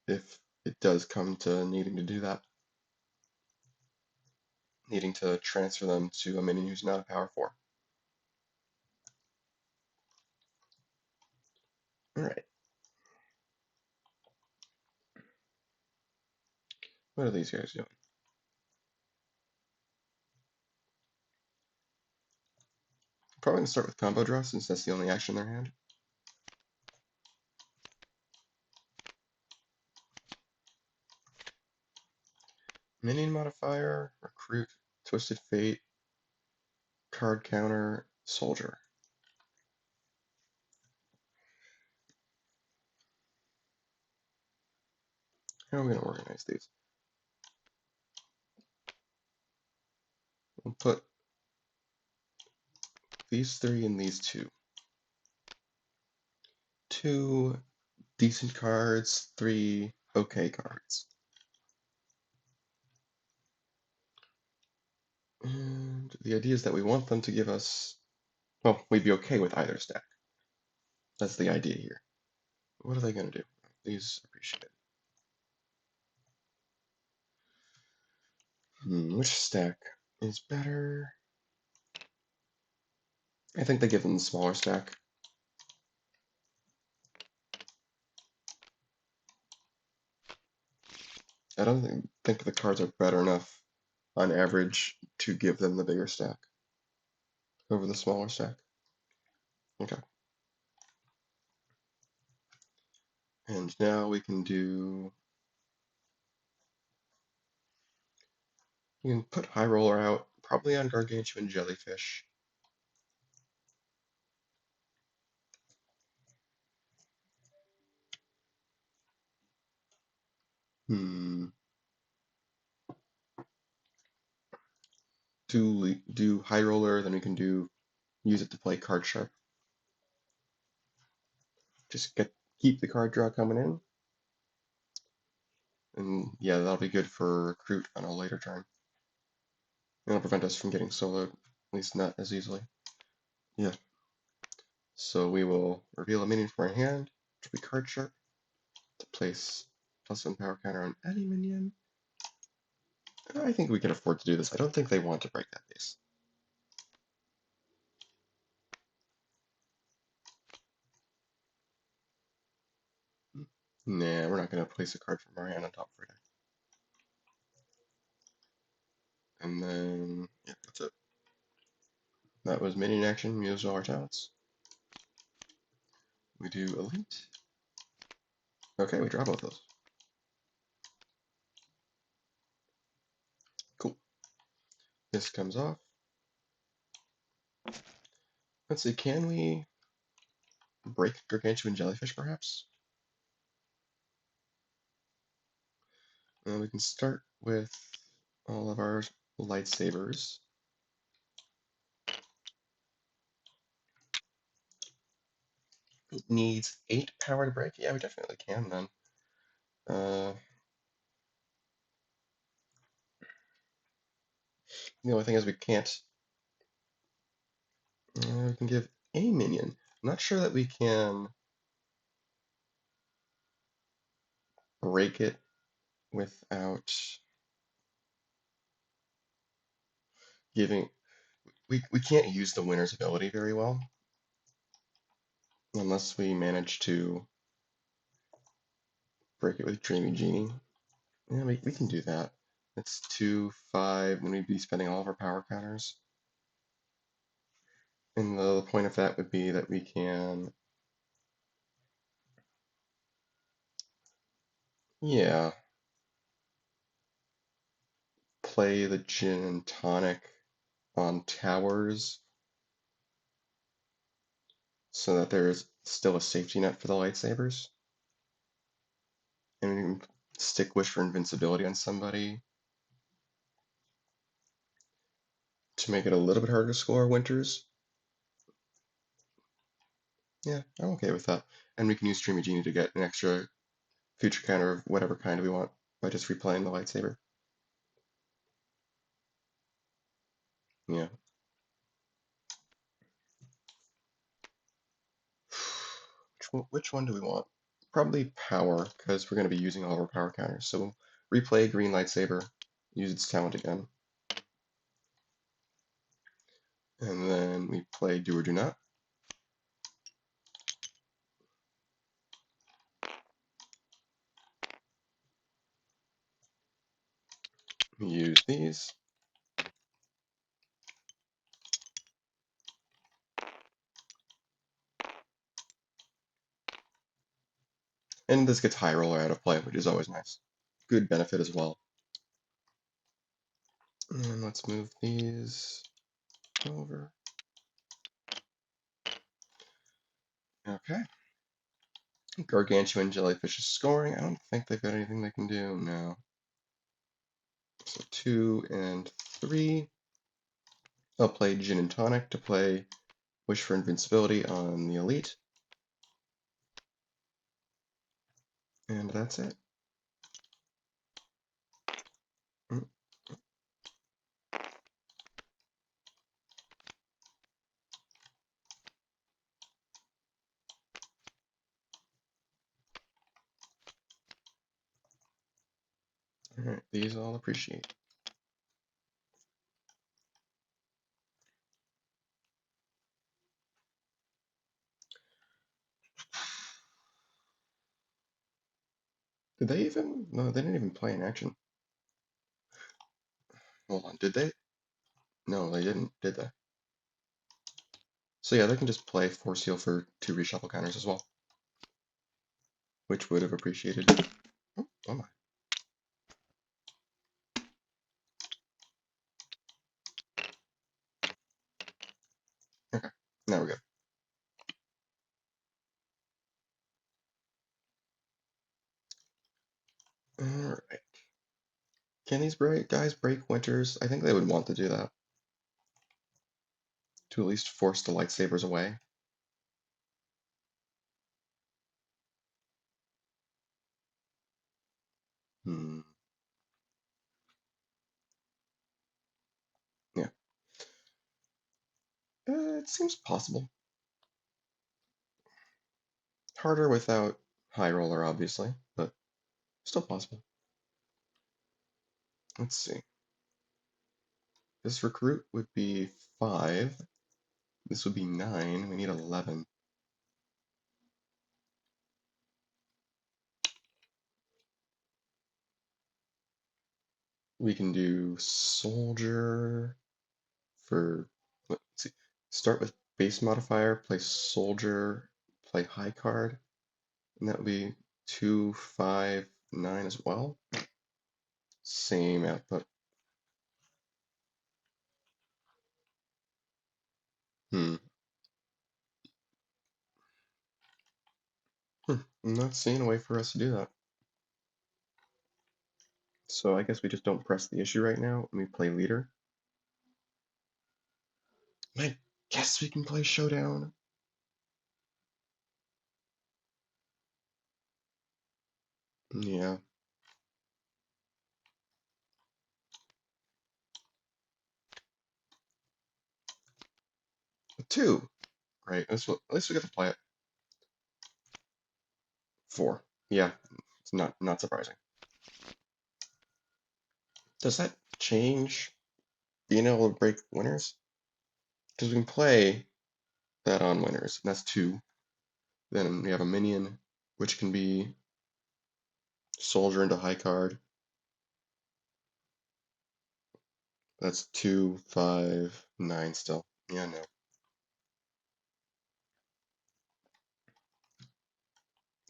if it does come to needing to do that. Needing to transfer them to a minion who's not a power 4. Alright. What are these guys doing? Probably going to start with combo draw since that's the only action in their hand. Minion modifier, recruit, twisted fate, card counter, soldier. How are we going to organize these? We'll put these three and these two. Two decent cards, three okay cards. And the idea is that we want them to give us, well, we'd be okay with either stack. That's the idea here. What are they going to do? These appreciate it. Which stack is better? I think they give them the smaller stack. I don't think the cards are better enough on average to give them the bigger stack over the smaller stack. Okay. And now we can put High Roller out, probably on Gargantuan Jellyfish. Do High Roller, then we can use it to play Card Sharp. Just keep the card draw coming in. And yeah, that'll be good for Recruit on a later turn. It'll prevent us from getting soloed, at least not as easily. Yeah. So we will reveal a minion from our hand, which will be Card Sharp, to place +1 power counter on any minion. I think we can afford to do this. I don't think they want to break that base. Nah, we're not going to place a card from our hand on top for it. And then, yeah, that's it. That was minion action. We used all our talents. We do Elite. Okay, we draw both those. Cool. This comes off. Let's see, can we break Gargantuan Jellyfish, perhaps? We can start with all of our lightsabers. It needs 8 power to break. Yeah, we definitely can then. The only thing is we can't. We can give a minion. I'm not sure that we can break it without giving. We can't use the winner's ability very well unless we manage to break it with Dreamy Genie. Yeah, we can do that. It's 2, 5, and we'd be spending all of our power counters. And the point of that would be that we can, yeah, play the Gin and Tonic on towers so that there's still a safety net for the lightsabers. And we can stick Wish for Invincibility on somebody to make it a little bit harder to score Winters. Yeah, I'm okay with that. And we can use Dreamy Genie to get an extra future counter of whatever kind we want by just replaying the lightsaber. Yeah. Which one do we want? Probably power, because we're going to be using all of our power counters. So we'll replay green lightsaber, use its talent again. And then we play do or do not. We use these. And this gets high roller out of play, which is always nice. Good benefit as well. And let's move these over. Okay. Gargantuan Jellyfish is scoring. I don't think they've got anything they can do. No. So 2 and 3. I'll play Gin and Tonic to play Wish for Invincibility on the Elite. And that's it. Mm. Alright, these I'll appreciate. Did they even? No, they didn't even play in action. Hold on, did they? No, they didn't, did they? So yeah, they can just play Force Heal for 2 reshuffle counters as well, which would have appreciated. Oh my. Okay, now we're good. Alright. Can these guys break Winters? I think they would want to do that. To at least force the lightsabers away. Hmm. Yeah. It seems possible. Harder without High Roller, obviously, but still possible. Let's see. This recruit would be 5. This would be 9. We need 11. We can do Soldier for, let's see, start with base modifier, play Soldier, play High card, and that would be 2, 5, 9 as well. Same output. Hmm. I'm not seeing a way for us to do that. So I guess we just don't press the issue right now and we play leader. I guess we can play showdown. Yeah. 2. Right. At least we get to play it. 4. Yeah. It's not surprising. Does that change being able to break winners? Because we can play that on winners. And that's 2. Then we have a minion, which can be soldier into high card. That's 2, 5, 9 still. Yeah, no.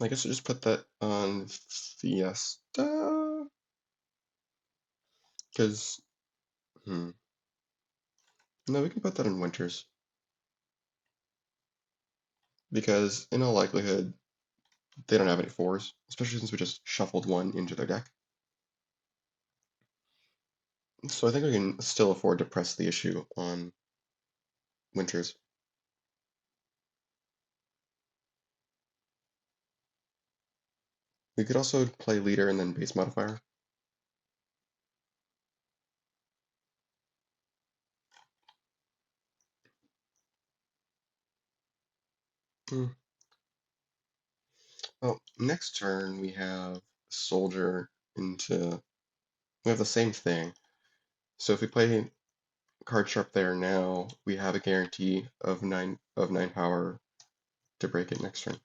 I guess we'll just put that on Fiesta. Because, no, we can put that in Winters. Because in all likelihood, they don't have any 4s, especially since we just shuffled 1 into their deck. So I think we can still afford to press the issue on Winters. We could also play leader and then base modifier. Hmm. Well, next turn we have soldier into. We have the same thing. So if we play card sharp there now, we have a guarantee of 9 power to break it next turn.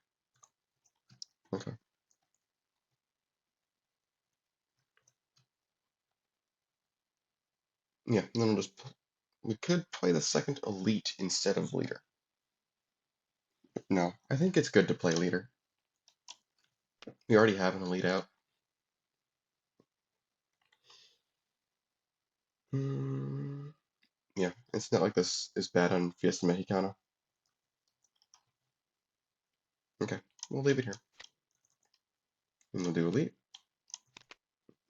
Okay. Yeah, and then we'll just we could play the second elite instead of leader. No, I think it's good to play leader. We already have an elite out. Yeah, it's not like this is bad on Fiesta Mexicana. Okay, we'll leave it here. And we'll do elite.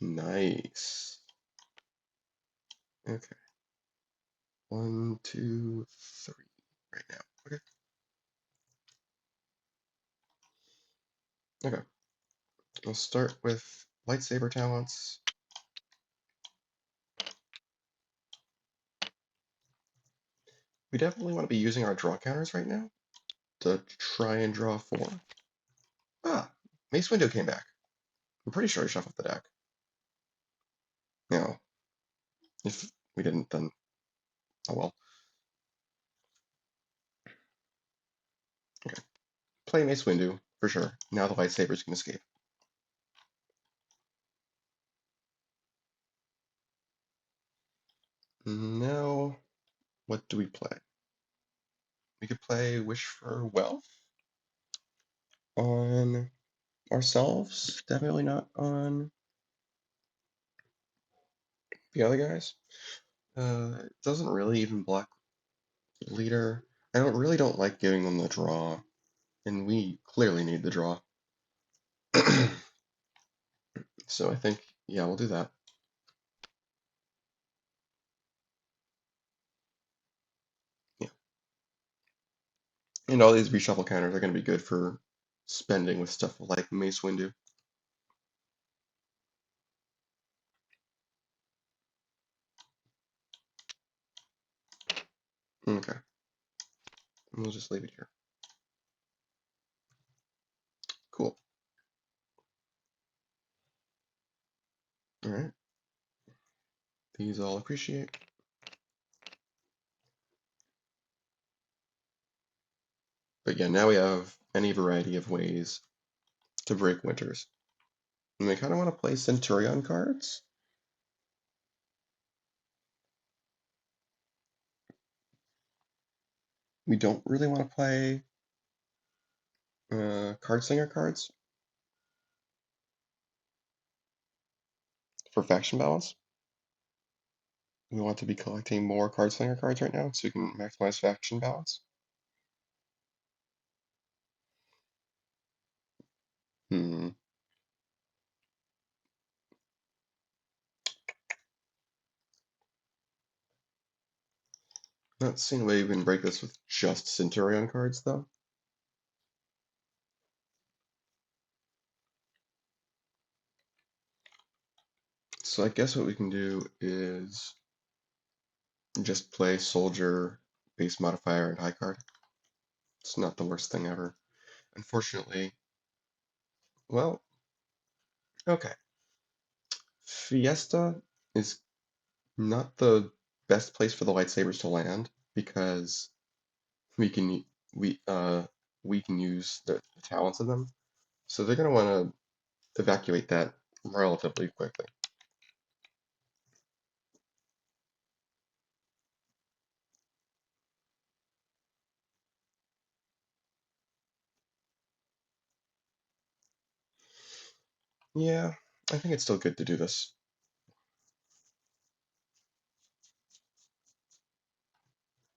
Nice. Okay. 1, 2, 3 right now. Okay. Okay. We'll start with lightsaber talents. We definitely want to be using our draw counters right now to try and draw 4. Ah, Mace Windu came back. I'm pretty sure I shuffled the deck. Now, if we didn't, then oh well. Okay. Play Mace Windu, for sure. Now the lightsabers can escape. Now, what do we play? We could play Wish for Wealth on ourselves. Definitely not on the other guys. It doesn't really even block leader. I don't like giving them the draw, and we clearly need the draw. So I think, yeah, we'll do that. Yeah. And all these reshuffle counters are going to be good for spending with stuff like Mace Windu. Okay. We'll just leave it here. Cool. All right. These all appreciate. But yeah, now we have any variety of ways to break winters. And we kind of want to play Centurion cards. We don't really want to play Card Slinger cards for faction balance. We want to be collecting more Card Slinger cards right now so we can maximize faction balance. Hmm. Not seeing a way we can break this with just Centurion cards, though. So I guess what we can do is just play Soldier, Base Modifier, and High Card. It's not the worst thing ever. Unfortunately, well, okay. Fiesta is not the best place for the lightsabers to land because we can we uh we can use the talents of them. So they're gonna want to evacuate that relatively quickly. Yeah, I think it's still good to do this.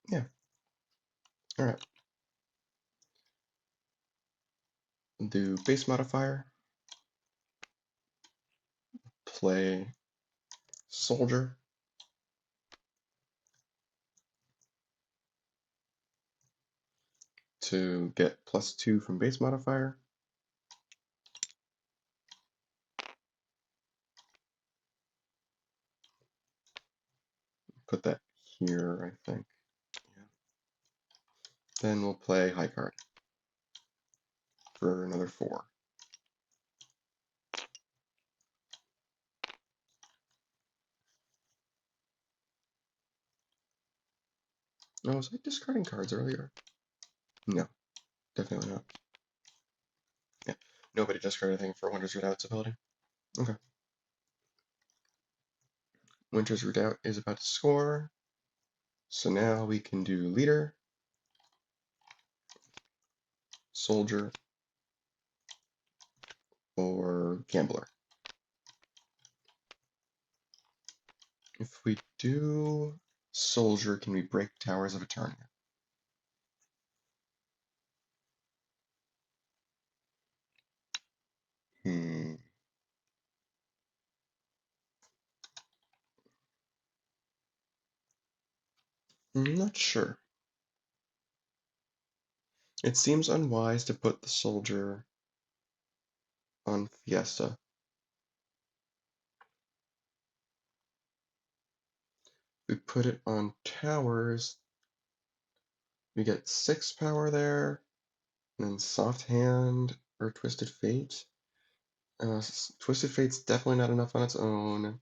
Yeah, all right. Do base modifier, play soldier, to get +2 from base modifier. Put that here, I think. Yeah. Then we'll play high card for another 4. Oh, was I discarding cards earlier? No, definitely not. Yeah, nobody discarded anything for Winter's Redoubt's ability. Okay. Winter's Redoubt is about to score, so now we can do leader, soldier, or gambler. If we do soldier, can we break Towers of Eternia? Hmm. I'm not sure. It seems unwise to put the soldier on Fiesta. We put it on Towers, we get 6 power there, and then Soft Hand or Twisted Fate. Twisted Fate's definitely not enough on its own.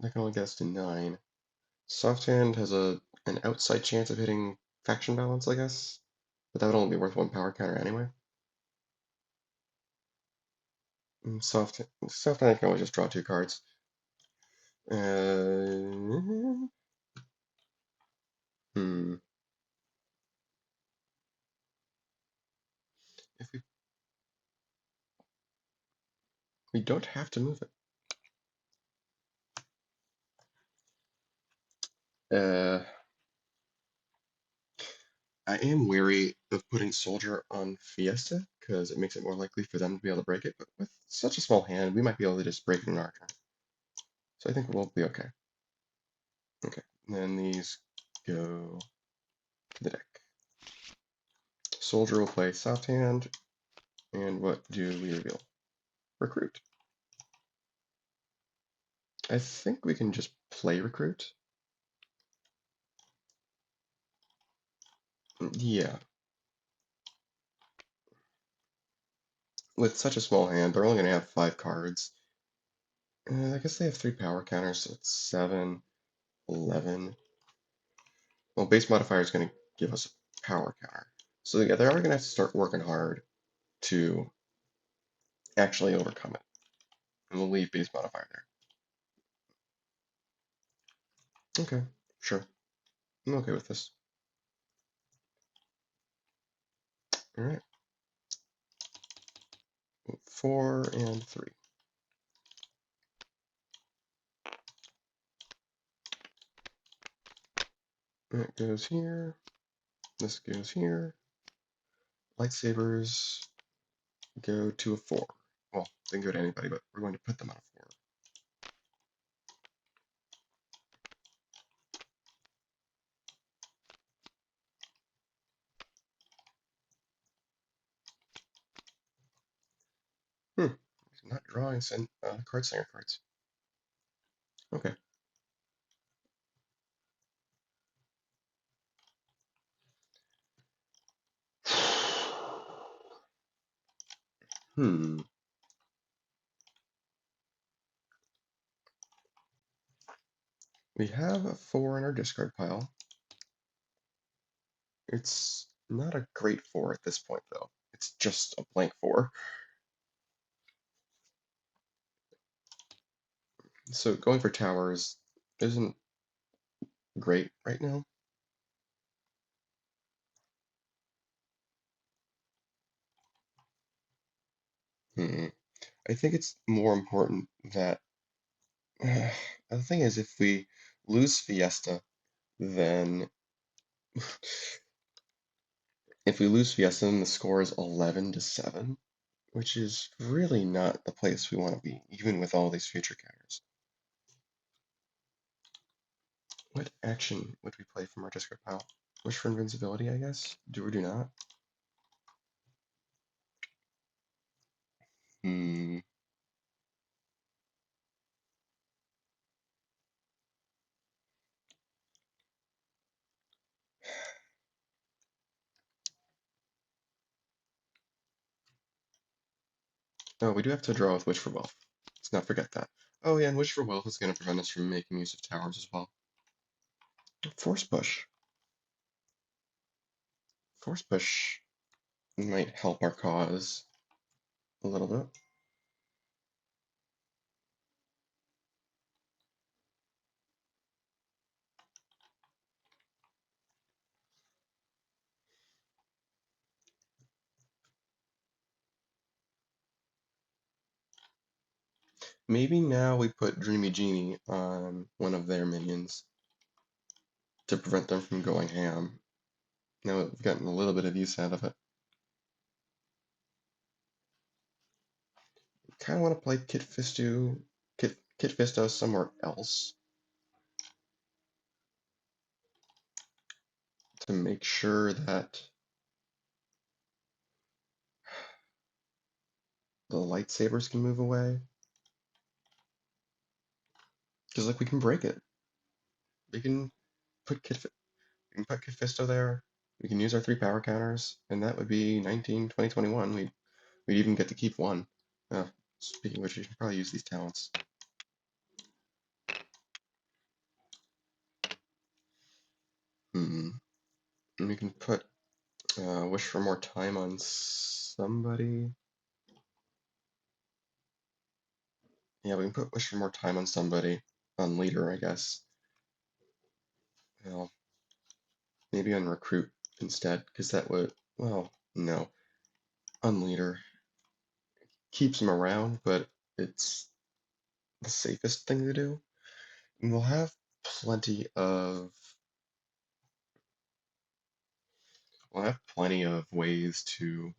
That can only get us to 9. Soft Hand has an outside chance of hitting Faction Balance, I guess, but that would only be worth 1 power counter anyway. Soft Hand can always just draw 2 cards. Uh, hmm. If we don't have to move it. I am wary of putting Soldier on Fiesta because it makes it more likely for them to be able to break it. But with such a small hand, we might be able to just break it in our turn. So I think we'll be okay. Okay, and then these go to the deck. Soldier will play Soft Hand, and what do we reveal? Recruit. I think we can just play Recruit. Yeah. With such a small hand, they're only going to have 5 cards. I guess they have 3 power counters, so it's 7, 11. Well, base modifier is going to give us a power counter. So yeah, they are going to have to start working hard to actually overcome it. And we'll leave base modifier there. Okay, sure. I'm okay with this. Alright. 4 and 3. That goes here. This goes here. Lightsabers go to a 4. Well, they can go to anybody, but we're going to put them on a 4. Hmm. Not drawing Card Slinger cards. Okay. Hmm. We have a 4 in our discard pile. It's not a great 4 at this point, though. It's just a blank 4. So going for towers isn't great right now. Hmm. I think it's more important that the thing is, if we lose Fiesta, then then the score is 11-7, which is really not the place we want to be, even with all these future counters. What action would we play from our discard pile? Wish for invincibility, I guess? Do or do not? Hmm. Oh, we do have to draw with Wish for Wealth. Let's not forget that. Oh yeah, and Wish for Wealth is going to prevent us from making use of towers as well. Force Push. Force Push might help our cause a little bit. Maybe now we put Dreamy Genie on one of their minions to prevent them from going ham. Now we've gotten a little bit of use out of it. Kind of want to play Kit Fisto somewhere else to make sure that the lightsabers can move away. Because like we can break it. We can put Kit Fisto there. We can use our 3 power counters, and that would be 19, 20, 21. We'd even get to keep one. Speaking of which, we should probably use these talents. And we can put wish for more time on somebody. Yeah, we can put wish for more time on somebody. On leader, I guess. Well, maybe on recruit instead, because that would, well, no. On leader. Keeps him around, but it's the safest thing to do. And we'll have plenty of ways to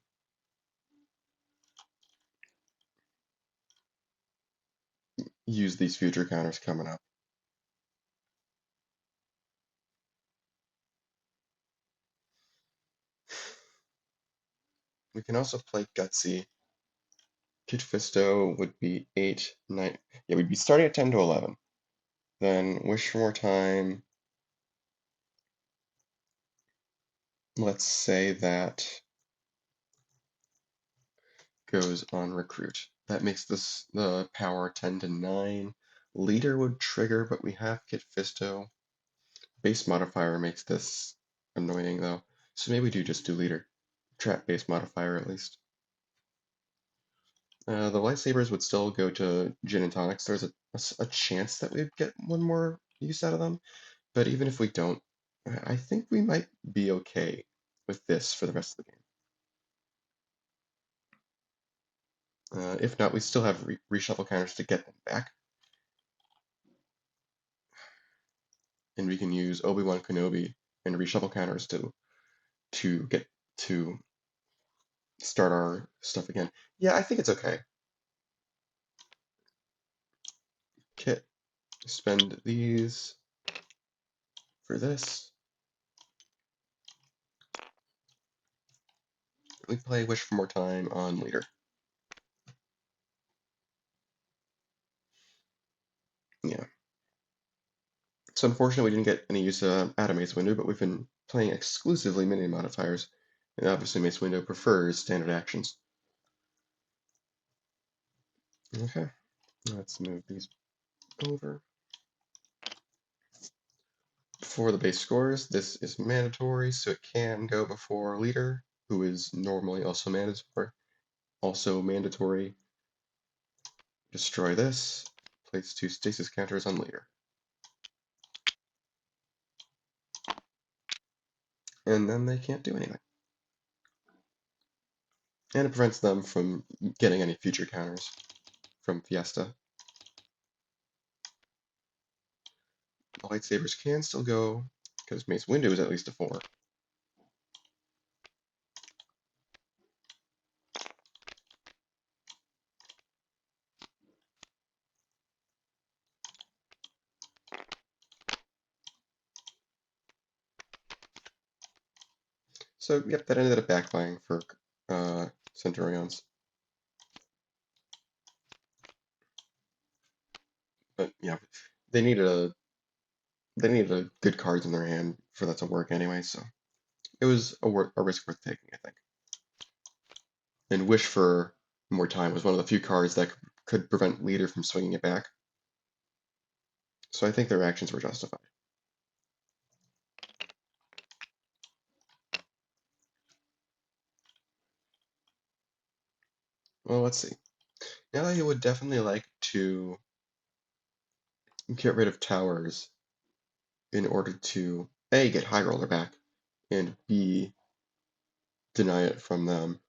use these future counters coming up. We can also play Gutsy. Kit Fisto would be 8, 9. Yeah, we'd be starting at 10 to 11. Then Wish for More Time. Let's say that goes on Recruit. That makes the power 10 to 9. Leader would trigger, but we have Kit Fisto. Base modifier makes this annoying though. So maybe we do just do Leader. Trap base modifier at least. The lightsabers would still go to Gin and Tonics. There's a chance that we'd get one more use out of them, but even if we don't, I think we might be okay with this for the rest of the game. If not, we still have reshuffle counters to get them back, and we can use Obi-Wan Kenobi and reshuffle counters to get to start our stuff again. Yeah, I think it's okay. Kit, spend these for this. We play Wish for More Time on Leader. Yeah. It's unfortunate we didn't get any use out of Mace Window, but we've been playing exclusively mini modifiers, and obviously Mace Window prefers standard actions. Okay, let's move these over. For the base scores, this is mandatory, so it can go before Leader, who is normally also mandatory. Also mandatory, destroy this, place 2 stasis counters on Leader. And then they can't do anything. And it prevents them from getting any future counters from Fiesta. The lightsabers can still go, because Mace Window is at least a 4. So, yep, that ended up backfiring for Centurions. But yeah, they needed a good cards in their hand for that to work anyway, so it was a risk worth taking, I think. And Wish for More Time was one of the few cards that could prevent Leader from swinging it back. So I think their actions were justified. Well, let's see. Now I would definitely like to get rid of towers in order to A, get High Roller back, and B, deny it from them.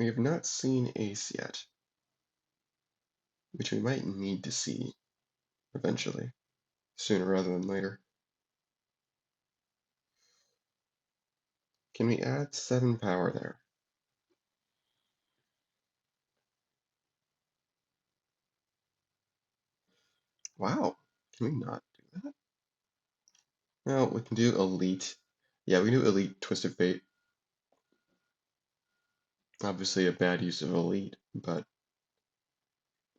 We have not seen Ace yet, which we might need to see eventually, sooner rather than later. Can we add 7 power there? Wow, can we not do that? No, we can do Elite. Yeah, we can do Elite Twisted Fate. Obviously a bad use of Elite, but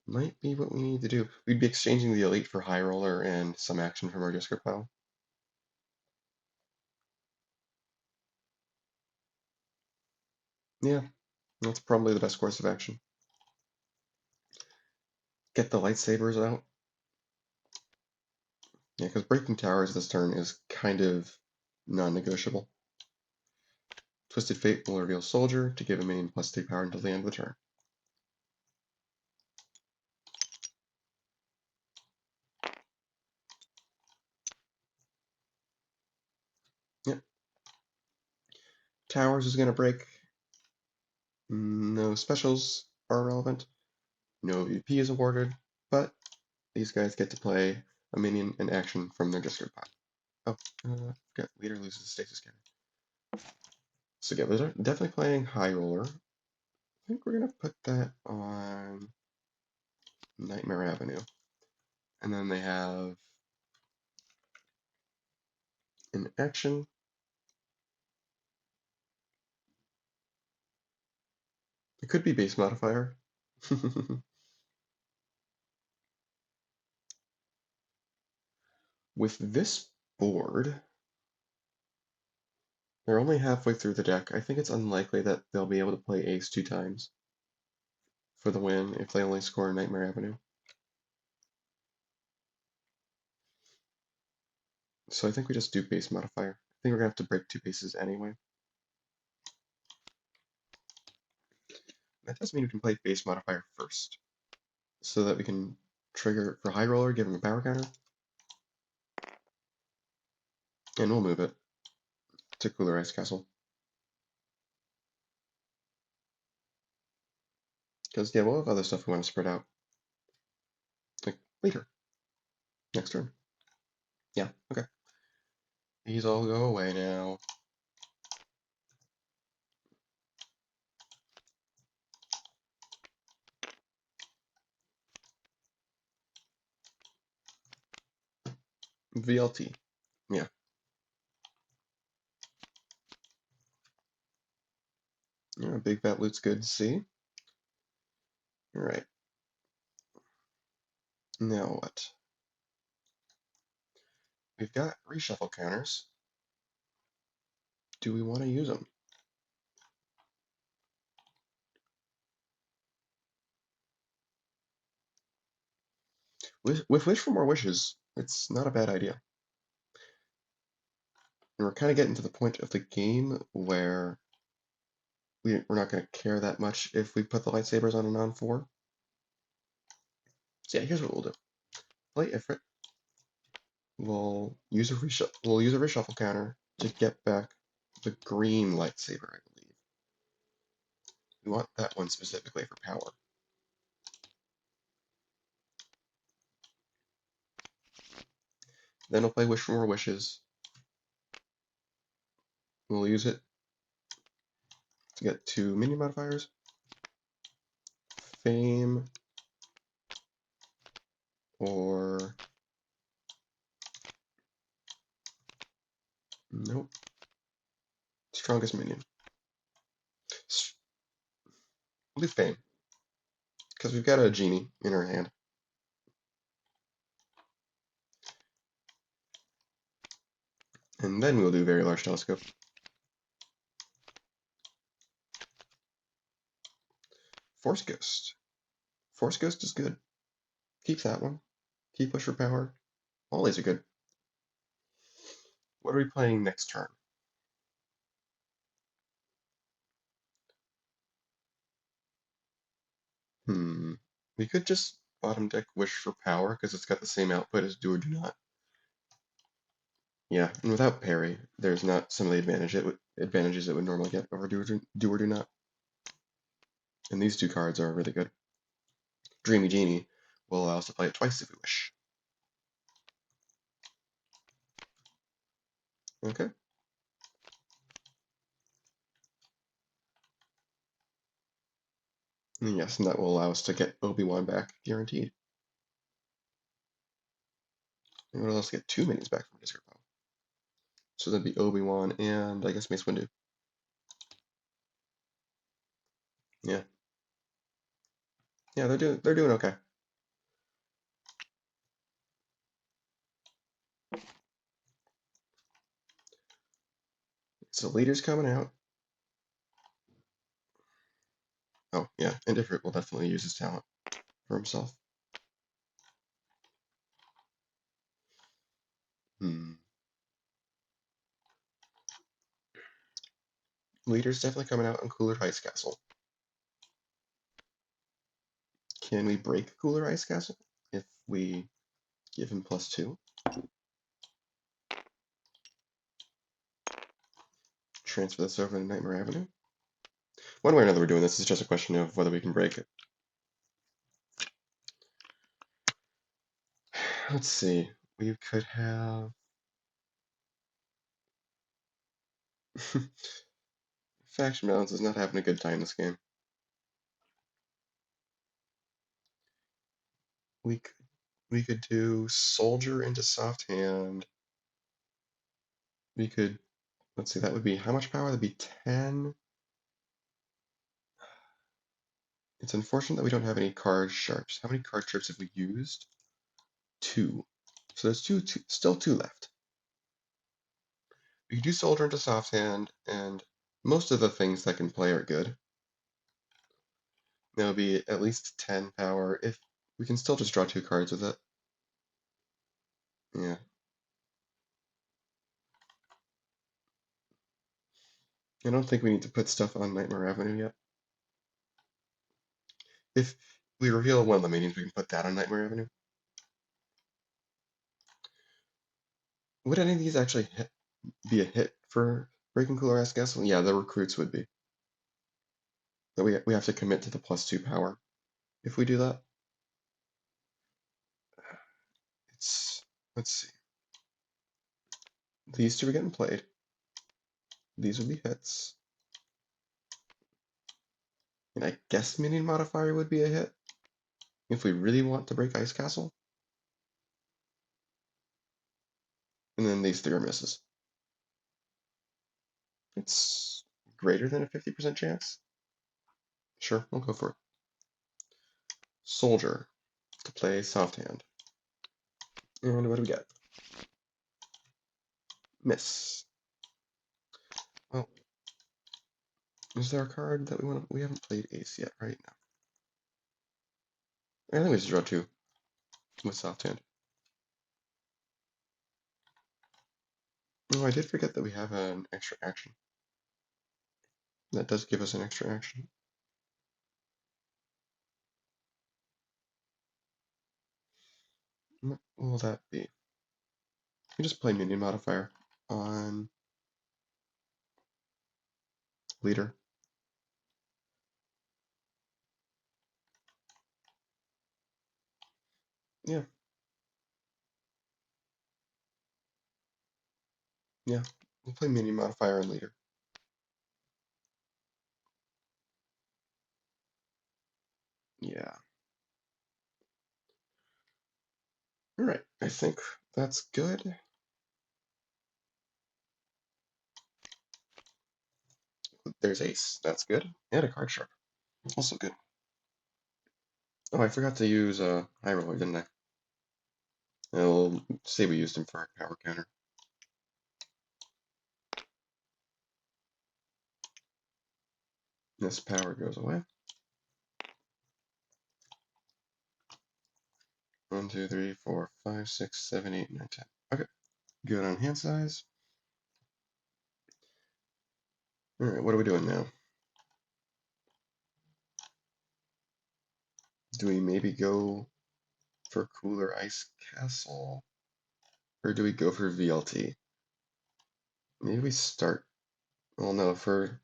might be what we need to do. We'd be exchanging the Elite for High Roller and some action from our discard pile. Yeah, that's probably the best course of action. Get the lightsabers out. Yeah, because breaking towers this turn is kind of non-negotiable. Twisted Fate will reveal Soldier to give a minion +3 power until the end of the turn. Yep. Towers is going to break. No specials are relevant. No VP is awarded, but these guys get to play a minion and action from their discard pile. Oh, forgot leader loses stasis cannon. So yeah, they're definitely playing High Roller. I think we're gonna put that on Nightmare Avenue. And then they have an action. It could be base modifier. With this board, they're only halfway through the deck. I think it's unlikely that they'll be able to play Ace 2 times for the win if they only score Nightmare Avenue. So I think we just do base modifier. I think we're gonna have to break 2 bases anyway. That does mean we can play base modifier first, so that we can trigger for High Roller, give him a power counter, and we'll move it to Cooler Ice Castle. Because, yeah, we'll have other stuff we want to spread out. Like, later. Next turn. Yeah, okay. These all go away now. VLT. Yeah. Yeah, big fat loot's good to see. Alright. Now what? We've got reshuffle counters. Do we want to use them? With Wish for More Wishes, it's not a bad idea. And we're kind of getting to the point of the game where we're not going to care that much if we put the lightsabers on a non-4. So yeah, here's what we'll do. Play Ifrit. We'll use a reshuffle counter to get back the green lightsaber, I believe. We want that one specifically for power. Then we'll play Wish for More Wishes. We'll use it to get 2 minion modifiers. Fame or nope. Strongest minion. We'll do Fame. Because we've got a Djinni in our hand. And then we'll do Very Large Telescope. Force Ghost. Force Ghost is good. Keep that one. Keep Wish for Power. All these are good. What are we playing next turn? We could just bottom deck Wish for Power because it's got the same output as Do or Do Not. Yeah, and without parry, there's not some of the advantages it would normally get over Do or Do Not. And these two cards are really good. Dreamy Genie will allow us to play it twice if we wish. Okay. And yes, and that will allow us to get Obi-Wan back, guaranteed. And it'll also get 2 minis back from discard pile. So that'd be Obi-Wan and I guess Mace Windu. Yeah. Yeah, they're doing okay. So leader's coming out. Oh yeah, Indifferent will definitely use his talent for himself. Leader's definitely coming out on Cooler Ice Castle. Can we break Cooler Ice Castle if we give him +2? Transfer this over to Nightmare Avenue. One way or another we're doing this, it's just a question of whether we can break it. Let's see. We could have... Faction Balance is not having a good time this game. We could do Soldier into Soft Hand. We could... Let's see, that would be... How much power? That'd be 10. It's unfortunate that we don't have any card sharps. How many card sharps have we used? 2. So there's still 2 left. We can do Soldier into Soft Hand, and most of the things that can play are good. There'll be at least 10 power. If we can still just draw 2 cards with it. Yeah. I don't think we need to put stuff on Nightmare Avenue yet. If we reveal one of the minions, we can put that on Nightmare Avenue. Would any of these actually be a hit for Breaking Cooler Ice Castle? Yeah, the recruits would be. But we have to commit to the +2 power. If we do that, let's see. These 2 are getting played. These would be hits. And I guess Minion Modifier would be a hit if we really want to break Ice Castle. And then these 3 are misses. It's greater than a 50% chance. Sure, we'll go for it. Soldier to play Soft Hand. And what do we get? Miss. Well, is there a card that we haven't played Ace yet, right? No. I think we just draw 2 with Soft Hand. Oh, I did forget that we have an extra action. That does give us an extra action. What will that be? We just play Minion Modifier on Leader. Yeah. Yeah. We'll play Minion Modifier on Leader. Yeah. Alright, I think that's good. There's Ace. That's good. And a card sharp. Also good. Oh, I forgot to use High Roller, didn't I? And we'll say we used him for a power counter. This power goes away. 1, 2, 3, 4, 5, 6, 7, 8, 9, 10. Okay. Good on hand size. Alright, what are we doing now? Do we maybe go for Cooler Ice Castle? Or do we go for VLT? Maybe we start... Well, no, for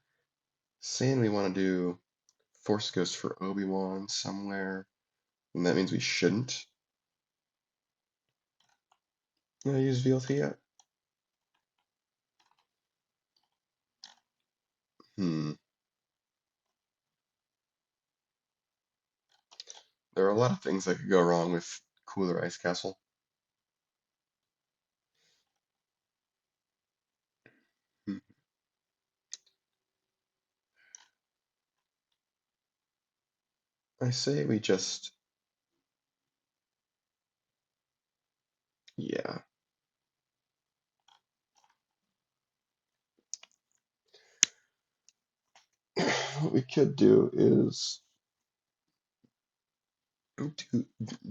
saying we want to do Force Ghost for Obi-Wan somewhere, and that means we shouldn't use VLT yet. There are a lot of things that could go wrong with Cooler Ice Castle. Hmm. I say we just, yeah. What we could do is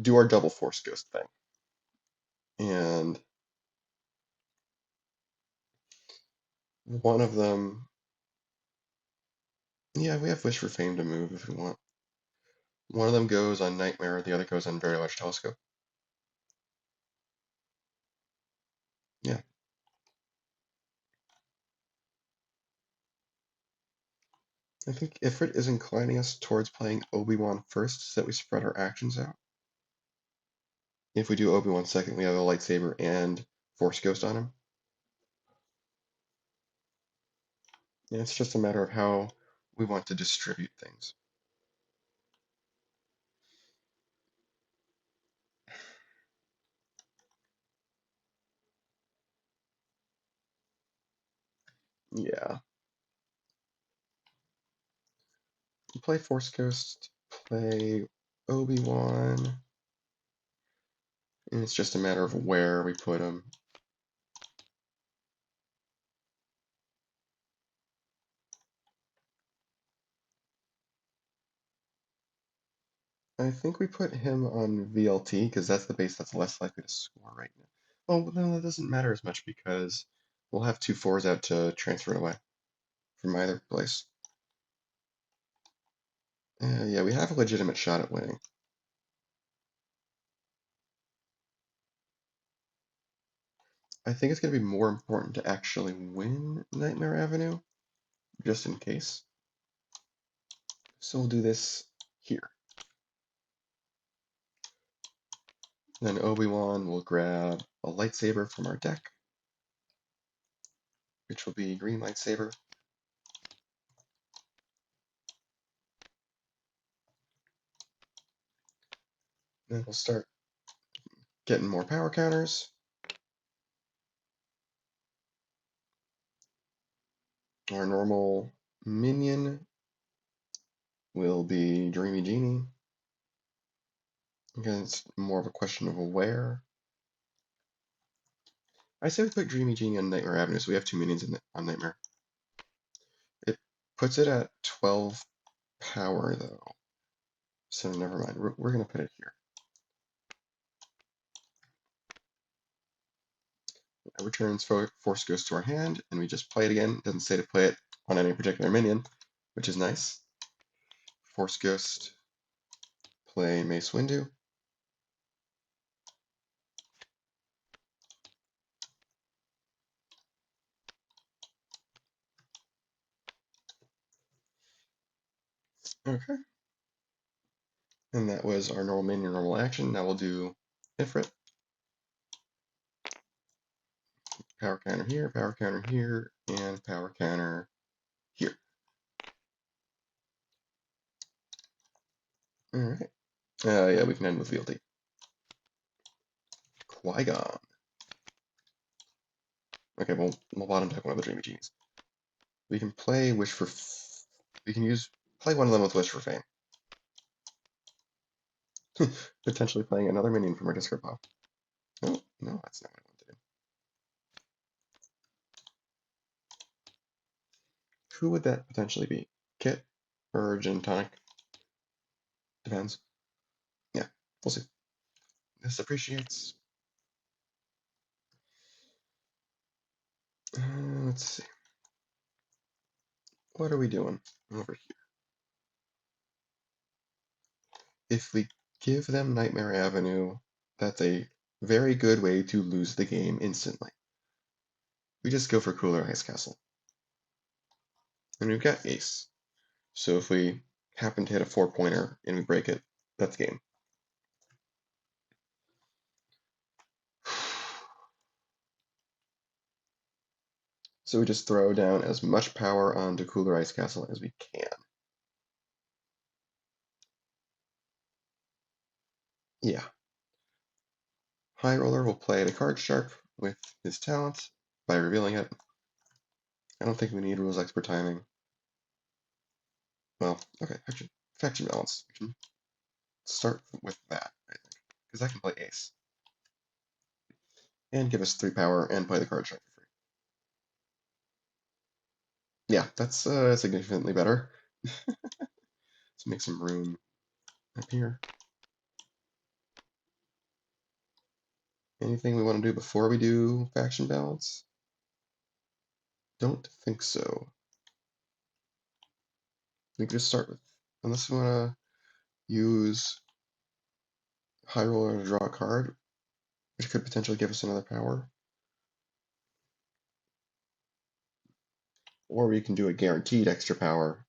do our double Force Ghost thing. And one of them, yeah, we have Wish for Fame to move if we want. One of them goes on Nightmare, the other goes on Very Large Telescope. Yeah. I think Ifrit is inclining us towards playing Obi-Wan first so that we spread our actions out. If we do Obi-Wan second, we have a lightsaber and Force Ghost on him. Yeah, it's just a matter of how we want to distribute things. Yeah. Play Force Ghost, play Obi-Wan, and it's just a matter of where we put him. I think we put him on VLT because that's the base that's less likely to score right now. Oh, no, that doesn't matter as much because we'll have 2 4s out to transfer it away from either place. Yeah, we have a legitimate shot at winning. I think it's going to be more important to actually win Nightmare Avenue, just in case. So we'll do this here. Then Obi-Wan will grab a lightsaber from our deck, which will be green lightsaber. Then we'll start getting more power counters. Our normal minion will be Dreamy Genie. Again, it's more of a question of where. I say we put Dreamy Genie on Nightmare Avenue, so we have 2 minions on Nightmare. It puts it at 12 power, though. So never mind. We're going to put it here. It returns Force Ghost to our hand, and we just play it again. It doesn't say to play it on any particular minion, which is nice. Force Ghost, play Mace Windu. Okay. And that was our normal minion, normal action. Now we'll do Ifrit. Power counter here, and power counter here. Alright. Yeah, we can end with VLT. Qui-Gon. Okay, we'll bottom deck one of the Dreamy Genies. We can play Wish for... We can play one of them with Wish for Fame. Potentially playing another minion from our discard pile. Oh, no, that's not what I want to do. Who would that potentially be? Kit or Gin Tonic? Depends. Yeah, we'll see. This appreciates. Let's see. What are we doing over here? If we give them Nightmare Avenue, that's a very good way to lose the game instantly. We just go for Cooler Ice Castle. And we've got Ace. So if we happen to hit a 4-pointer and we break it, that's game. So we just throw down as much power onto Cooler Ice Castle as we can. Yeah. High Roller will play the card sharp with his talent by revealing it. I don't think we need rules expert timing. Well, okay, faction balance. We can start with that, I think, because I can play ace. And give us 3 power and play the card sharp for free. Yeah, that's significantly better. Let's make some room up here. Anything we want to do before we do faction balance? Don't think so. We can just start with, unless we want to use High Roller to draw a card, which could potentially give us another power. Or we can do a guaranteed extra power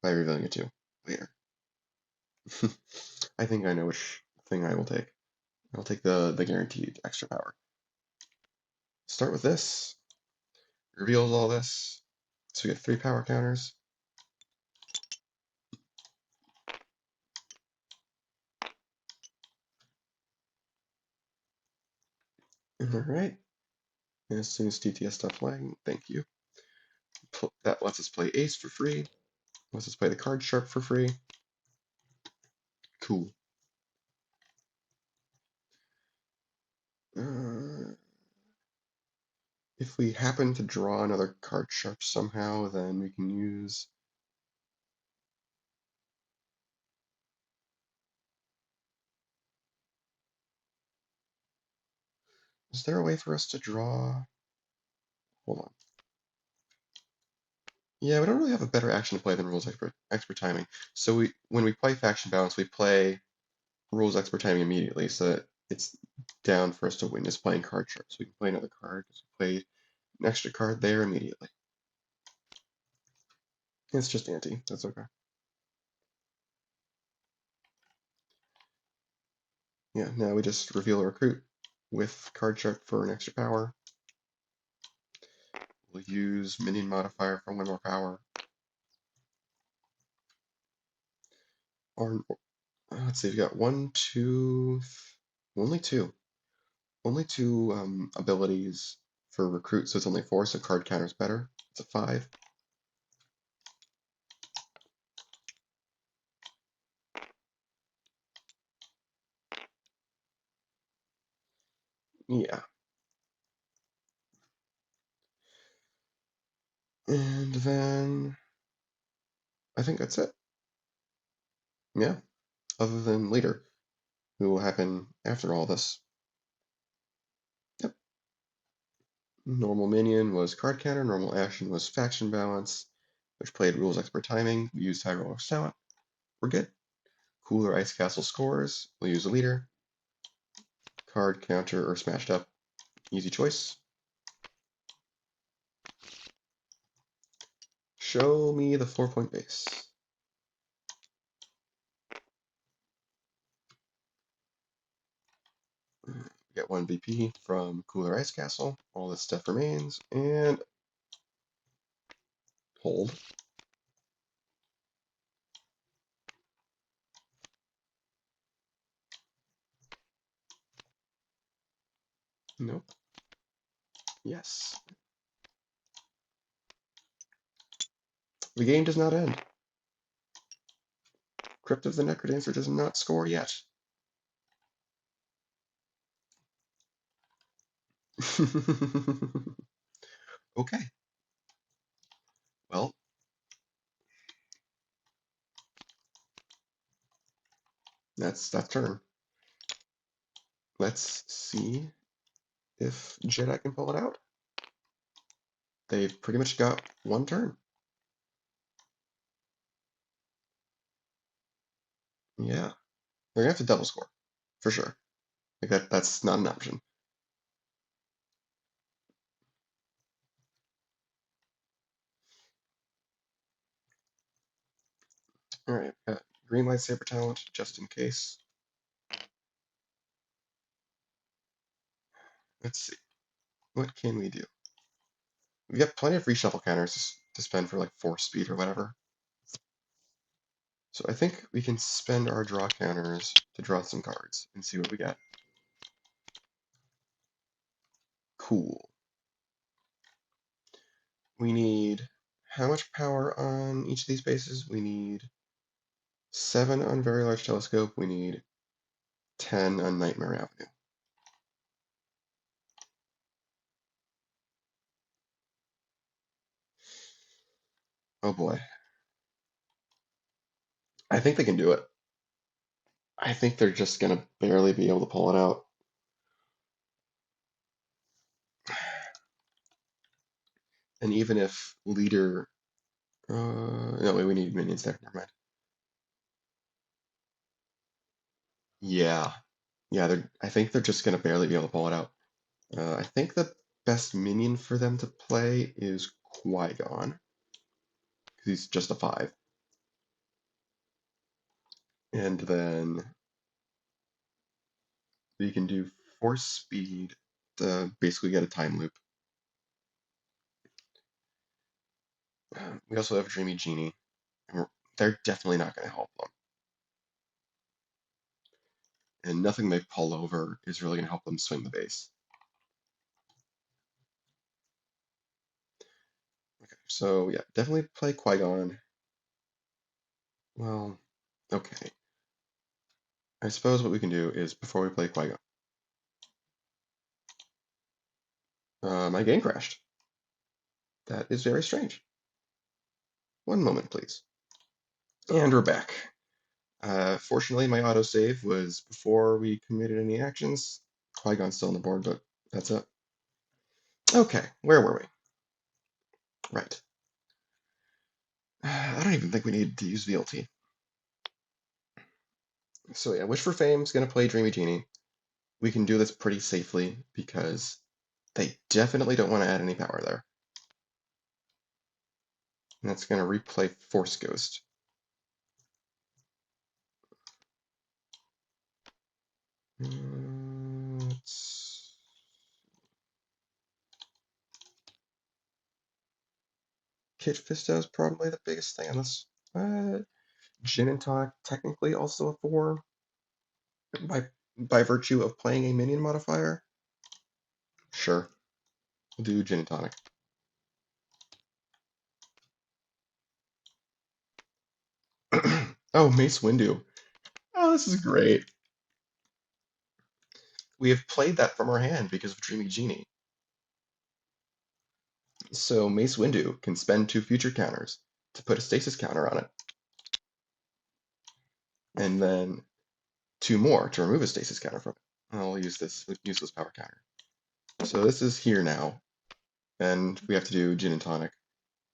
by revealing it to later. I think I know which thing I will take. I'll take the guaranteed extra power. Start with this. Reveals all this. So we get 3 power counters. Alright. As soon as TTS stops lagging, thank you. That lets us play ace for free. Lets us play the card sharp for free. Cool. If we happen to draw another card sharp somehow, then we can use... Is there a way for us to draw... Hold on. Yeah, we don't really have a better action to play than rules expert timing. So when we play faction balance, we play rules expert timing immediately, so that it's down for us to win just playing card sharp. So we can play another card, so we play an extra card there immediately. It's just anti, that's okay. Yeah, now we just reveal a recruit with card sharp for an extra power. We'll use minion modifier for 1 more power. Or let's see, we've got only two. Only two abilities for recruit, so it's only 4, so card counter's better. It's a 5. Yeah. And then I think that's it. Yeah. Other than later, who will happen after all this. Yep. Normal minion was card counter, normal action was faction balance, which played rules expert timing, we used high roller talent. We're good. Cooler ice castle scores, we'll use a leader. Card counter or smashed up, easy choice. Show me the 4-point base. Get 1 VP from Cooler Ice Castle. All this stuff remains, and hold. Nope. Yes. The game does not end. Crypt of the Necrodancer does not score yet. Okay. Well, that's that turn. Let's see if Jedi can pull it out. They've pretty much got 1 turn. Yeah. They're gonna have to double score, for sure. Like that's not an option. Alright, got green lightsaber talent, just in case. Let's see. What can we do? We got plenty of reshuffle counters to spend for like force speed or whatever. So I think we can spend our draw counters to draw some cards and see what we get. Cool. We need how much power on each of these bases? We need 7 on Very Large Telescope. We need 10 on Nightmare Avenue. Oh boy. I think they can do it. I think they're just going to barely be able to pull it out. And even if leader... no, wait, we need minions there. Never mind. Yeah. Yeah, I think they're just going to barely be able to pull it out. I think the best minion for them to play is Qui-Gon, because he's just a 5. And then we can do force speed to basically get a time loop. We also have Dreamy Genie, and they're definitely not going to help them. And nothing they pull over is really going to help them swing the base. Okay, so yeah, definitely play Qui-Gon. Well, okay. I suppose what we can do is, before we play Qui-Gon, my game crashed. That is very strange. One moment, please. And we're back. Fortunately, my autosave was before we committed any actions. Qui-Gon's still on the board, but that's it. Okay, where were we? Right. I don't even think we need to use VLT. So yeah, Wish for Fame's going to play Dreamy Genie. We can do this pretty safely because they definitely don't want to add any power there. And that's going to replay Force Ghost. Kit Fisto is probably the biggest thing on this. Gin and Tonic, technically also a 4 by virtue of playing a minion modifier. Sure, we'll do Gin and Tonic. Oh, Mace Windu. Oh, this is great. We have played that from our hand because of Dreamy Genie. So Mace Windu can spend 2 future counters to put a stasis counter on it. And then 2 more to remove a stasis counter from it. I'll use this useless power counter. So this is here now. And we have to do Gin and Tonic,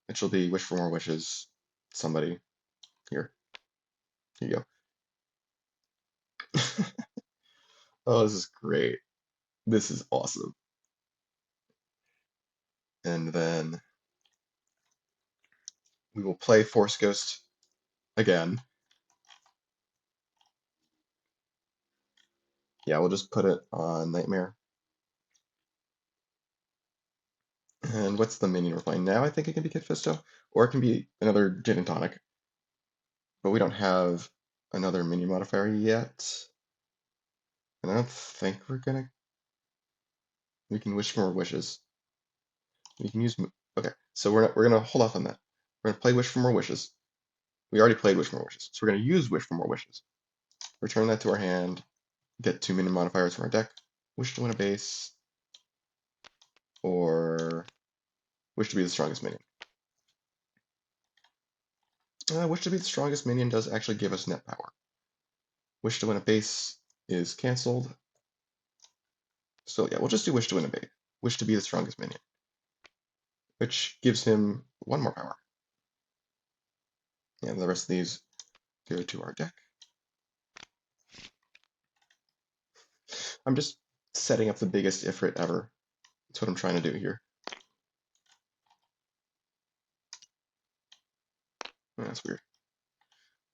which will be Wish for More Wishes. Somebody. Here. Here you go. Oh, this is great. This is awesome. And then we will play Force Ghost again. Yeah, we'll just put it on Nightmare. And what's the minion we're playing now? I think it can be Kit Fisto, or it can be another Gin and Tonic. But we don't have another minion modifier yet. And I don't think we're gonna... We can wish for more wishes. We can use... Okay, so we're gonna hold off on that. We're gonna play Wish for More Wishes. We already played Wish for More Wishes, so we're gonna use Wish for More Wishes. Return that to our hand. Get 2 minion modifiers from our deck. Wish to win a base, or wish to be the strongest minion. Wish to be the strongest minion does actually give us net power. Wish to win a base is cancelled. So yeah, we'll just do wish to win a base. Wish to be the strongest minion, which gives him 1 more power. And the rest of these go to our deck. I'm just setting up the biggest Ifrit ever. That's what I'm trying to do here. Oh, that's weird.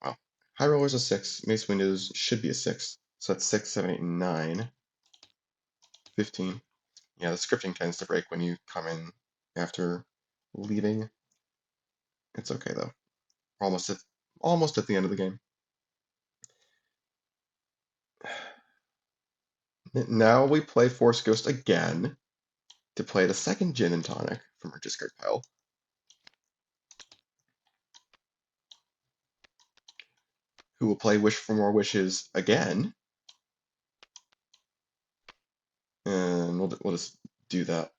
Wow. High roller's a 6. Mace windows should be a 6. So that's 6, 7, 8, 9, 15. Yeah, the scripting tends to break when you come in after leaving. It's okay though. We're almost at the end of the game. Now we play Force Ghost again to play the second Gin and Tonic from our discard pile. Who will play Wish for More Wishes again. And we'll just do that.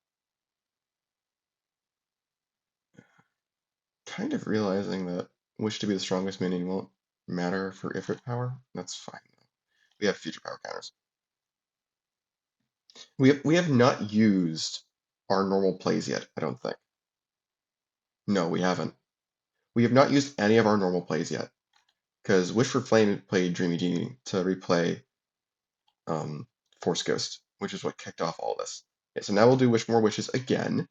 Kind of realizing that Wish to be the strongest minion won't matter for Ifrit power. That's fine. We have future power counters. We have not used our normal plays yet, I don't think. No, we haven't. We have not used any of our normal plays yet. Because Wish for Flame played Dreamy Genie to replay Force Ghost, which is what kicked off all this. Okay, so now we'll do Wish More Wishes again.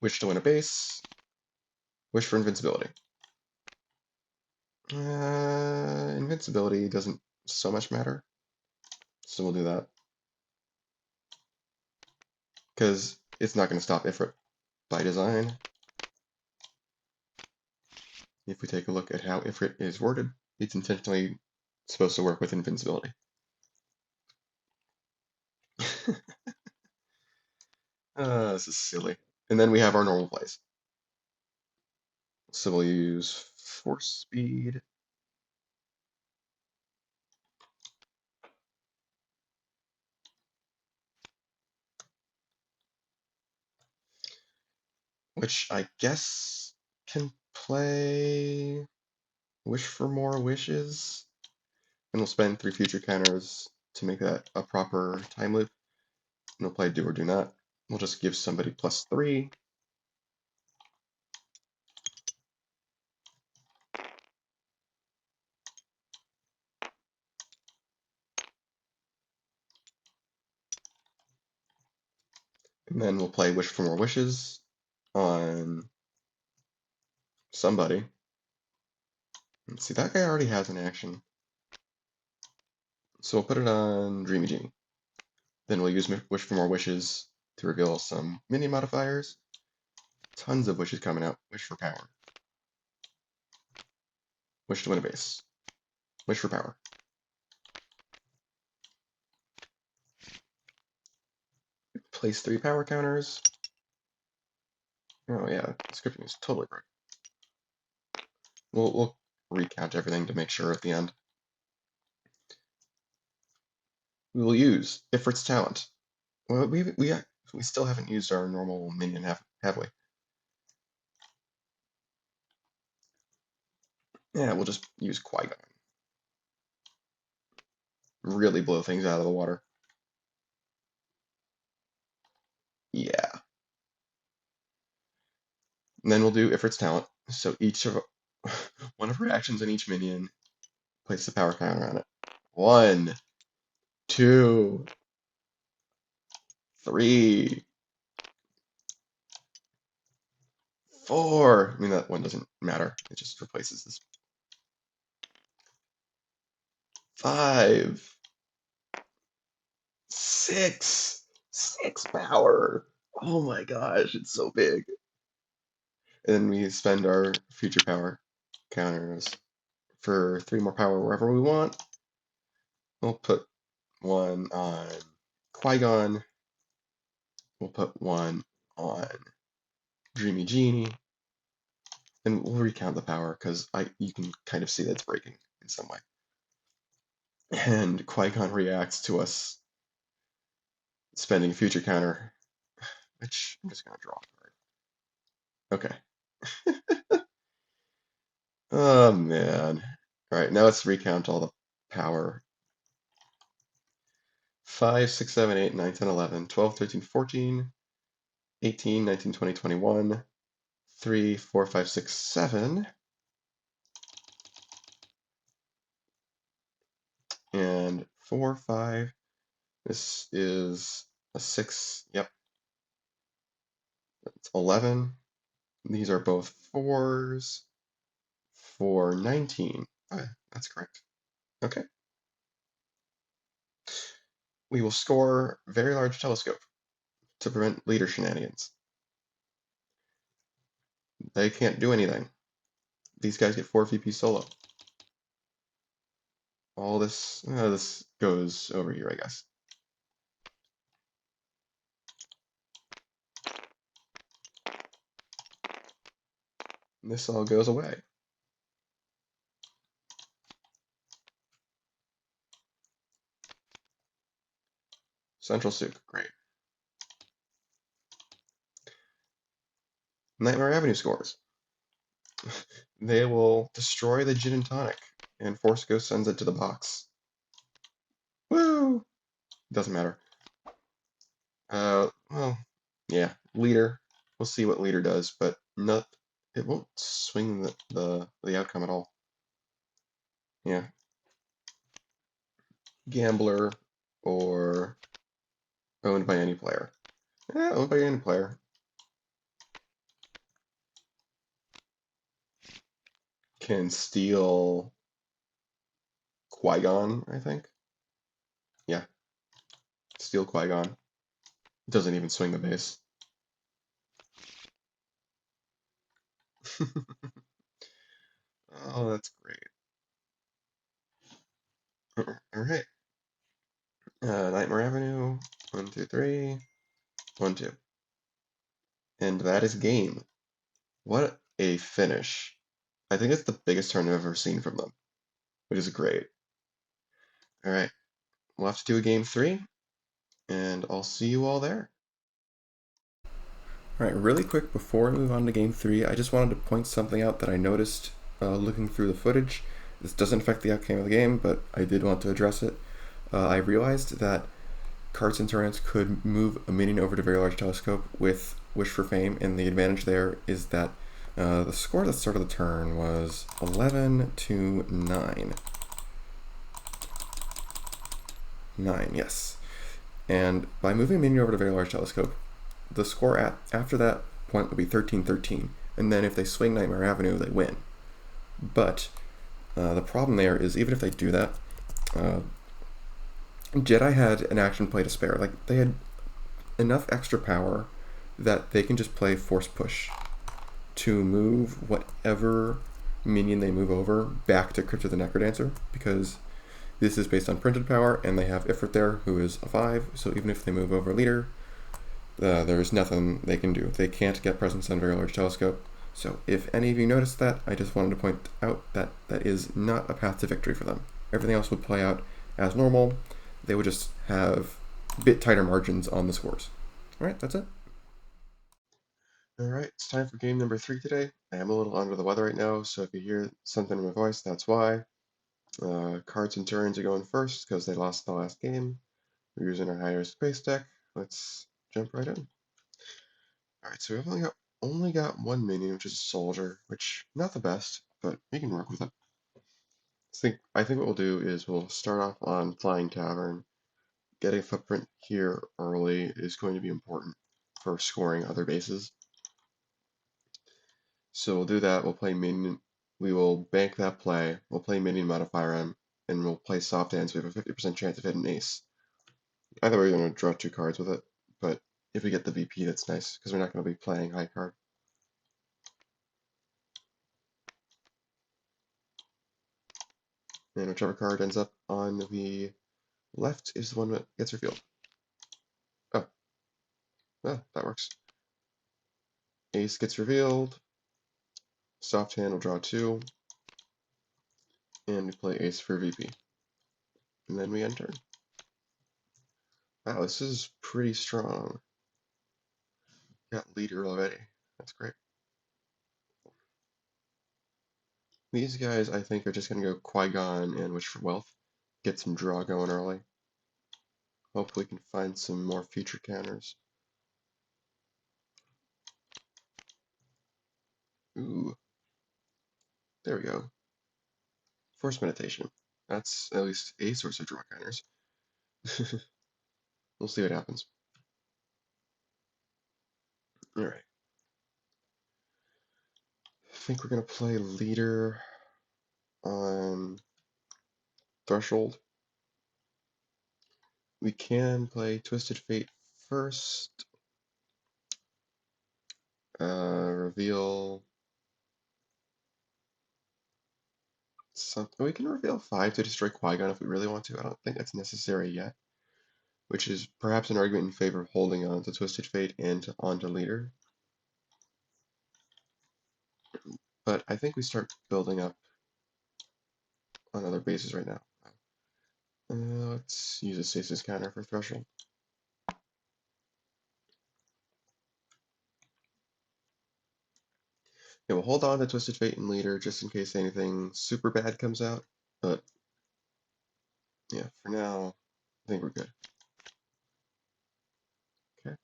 Wish to win a base. Wish for invincibility. Invincibility doesn't so much matter. So we'll do that. Because it's not going to stop Ifrit by design. If we take a look at how Ifrit is worded, it's intentionally supposed to work with invincibility. This is silly. And then we have our normal plays. So we'll use Force Speed. Which I guess can play Wish for More Wishes. And we'll spend 3 future counters to make that a proper time loop. And we'll play Do or Do Not. We'll just give somebody +3. And then we'll play Wish for More Wishes on somebody. Let's see, that guy already has an action. So we'll put it on Dreamy Genie. Then we'll use Wish for More Wishes to reveal some mini modifiers. Tons of wishes coming out. Wish for power. Wish to win a base. Wish for power. Place 3 power counters. Oh yeah, scripting is totally broken. We'll recount everything to make sure at the end. We will use Ifrit's talent. Well, we still haven't used our normal minion, have we? Yeah, we'll just use Qui-Gon. Really blow things out of the water. Yeah. And then we'll do Ifrit's talent. So each of one of her actions on each minion, place the power counter on it. 1, 2, 3, 4. I mean, that one doesn't matter. It just replaces this. 5, 6. 6 power. Oh my gosh, it's so big. And then we spend our future power counters for 3 more power wherever we want. We'll put one on Qui-Gon. We'll put one on Dreamy Genie. And we'll recount the power because you can kind of see that it's breaking in some way. And Qui-Gon reacts to us spending a future counter, which I'm just going to draw a card. Okay. Oh, man. All right, now let's recount all the power. 5, 6, 7, 8, 9, 10, 11, 12, 13, 14, 18, 19, 20, 21, 3, 4, 5, 6, 7. And 4, 5. This is a 6. Yep. It's 11. These are both 4s for 19. Okay, that's correct. Okay. We will score very large telescope to prevent leader shenanigans. They can't do anything. These guys get 4 VP solo. All this goes over here, I guess. This all goes away. Central Souk, great. Nightmare Avenue scores. They will destroy the Gin and Tonic, and Force Ghost sends it to the box. Woo! Doesn't matter. Well, yeah, leader. We'll see what leader does, but not. It won't swing the outcome at all. Yeah, gambler or owned by any player. Yeah, owned by any player. Can steal Qui-Gon, I think. Yeah, steal Qui-Gon. Doesn't even swing the base. Oh, that's great. All right. Nightmare Avenue. 1, 2, 3. 1, 2. And that is game. What a finish. I think it's the biggest turn I've ever seen from them, which is great. All right. We'll have to do a game 3, and I'll see you all there. All right, really quick before we move on to game 3, I just wanted to point something out that I noticed looking through the footage. This doesn't affect the outcome of the game, but I did want to address it. I realized that Card Centurions could move a minion over to Very Large Telescope with Wish for Fame, and the advantage there is that the score at the start of the turn was 11 to 9. 9, yes. And by moving a minion over to Very Large Telescope, the score after that point would be 13-13. And then if they swing Nightmare Avenue, they win. But the problem there is even if they do that, Jedi had an action play to spare. Like, they had enough extra power that they can just play Force Push to move whatever minion they move over back to Crypt of the Necrodancer, because this is based on printed power, and they have Ifrit there, who is a 5, so even if they move over leader, there's nothing they can do. They can't get presence on Very Large Telescope. So if any of you noticed that, I just wanted to point out that that is not a path to victory for them. Everything else would play out as normal. They would just have a bit tighter margins on the scores. All right, that's it. All right, it's time for game number 3 today. I am a little under the weather right now, so if you hear something in my voice, that's why. Card Centurions are going first because they lost the last game. We're using our higher space deck. Let's jump right in. All right, so we've only got one minion, which is a soldier, which not the best, but we can work with it. I think what we'll do is we'll start off on Flying Tavern. Getting a footprint here early is going to be important for scoring other bases. So we'll do that. We'll play minion. We will bank that play. We'll play minion modifier M, and we'll play soft hand, so we have a 50% chance of hitting ace. Either way, we're going to draw 2 cards with it, but if we get the VP, that's nice, because we're not going to be playing high card. And whichever card ends up on the left is the one that gets revealed. Oh, well, that works. Ace gets revealed. Soft hand will draw 2. And we play ace for VP. And then we end turn. Wow, this is pretty strong. Got leader already. That's great. These guys, I think, are just going to go Qui-Gon and Wish for Wealth. Get some draw going early. Hopefully we can find some more future counters. Ooh. There we go. Force Meditation. That's at least a source of draw counters. We'll see what happens. Alright. think we're gonna play leader on threshold. We can play Twisted Fate first. Reveal something. We can reveal 5 to destroy Qui-Gon if we really want to. I don't think that's necessary yet, which is perhaps an argument in favor of holding on to Twisted Fate and onto leader. But I think we start building up on other bases right now. Let's use a stasis counter for threshold. Yeah, we'll hold on to Twisted Fate and leader just in case anything super bad comes out. But yeah, for now, I think we're good. Okay.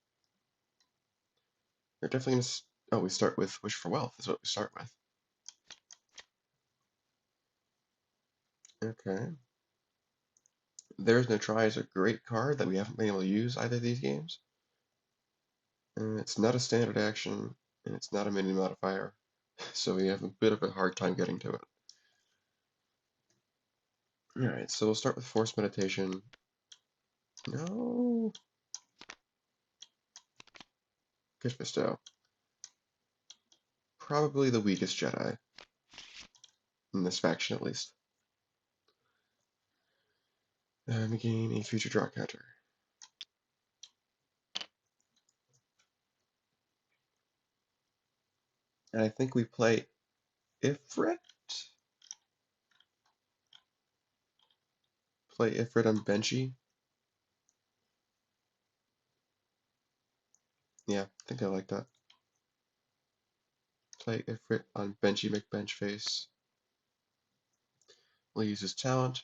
We're definitely gonna. Oh, we start with Wish for Wealth. Is what we start with. Okay. There's No Try is a great card that we haven't been able to use either of these games. It's not a standard action, and it's not a mini modifier, so we have a bit of a hard time getting to it. Alright, so we'll start with Force Meditation. No. Good Fisto. Probably the weakest Jedi, in this faction at least. And we gain a future draw counter. And I think we play Ifrit? Play Ifrit on Benchy? Yeah, I think I like that. Play Ifrit on Benchy McBenchface. We'll use his talent.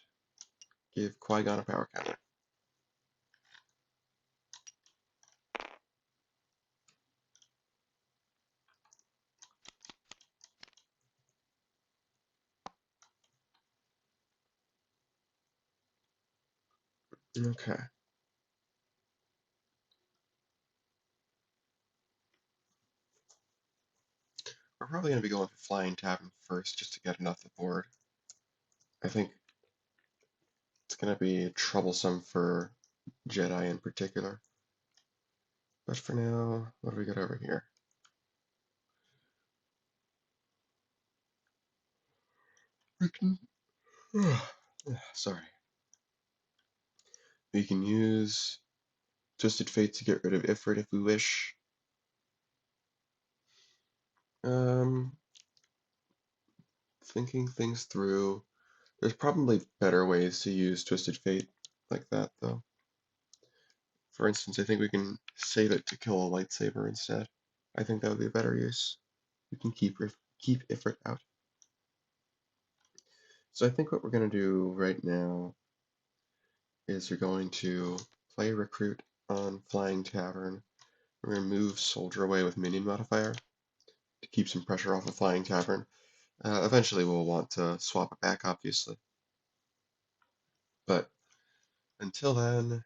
Give Qui-Gon a power counter. Okay. We're probably going to be going for Flying Tavern first just to get it off the board. I think it's going to be troublesome for Jedi in particular. But for now, what do we got over here? We can... Sorry. We can use Twisted Fate to get rid of Ifrit if we wish. Thinking things through. There's probably better ways to use Twisted Fate like that, though. For instance, I think we can save it to kill a lightsaber instead. I think that would be a better use. We can keep Ifrit out. So I think what we're going to do right now is we're going to play Recruit on Flying Tavern. We're going to move Soldier away with Minion Modifier to keep some pressure off of Flying Tavern. Eventually we'll want to swap it back, obviously. But until then,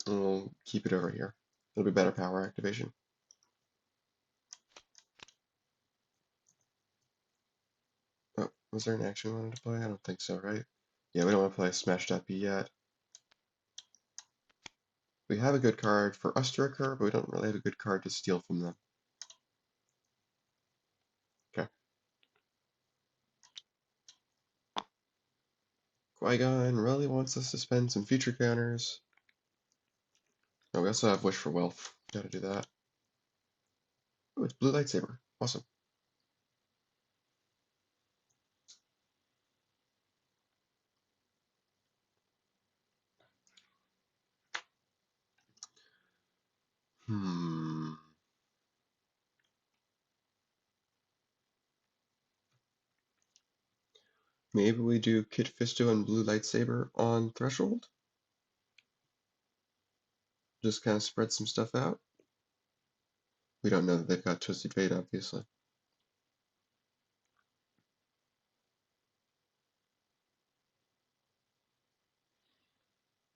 we'll keep it over here. It'll be better power activation. Oh, was there an action we wanted to play? I don't think so, right? Yeah, we don't want to play Smashed Up yet. We have a good card for us to recur, but we don't really have a good card to steal from them. Okay. Qui-Gon really wants us to spend some future counters. Oh, we also have Wish for Wealth. Gotta do that. Oh, it's Blue Lightsaber. Awesome. Hmm. Maybe we do Kit Fisto and Blue Lightsaber on Threshold? Just kind of spread some stuff out? We don't know that they've got Twisted Fate, obviously.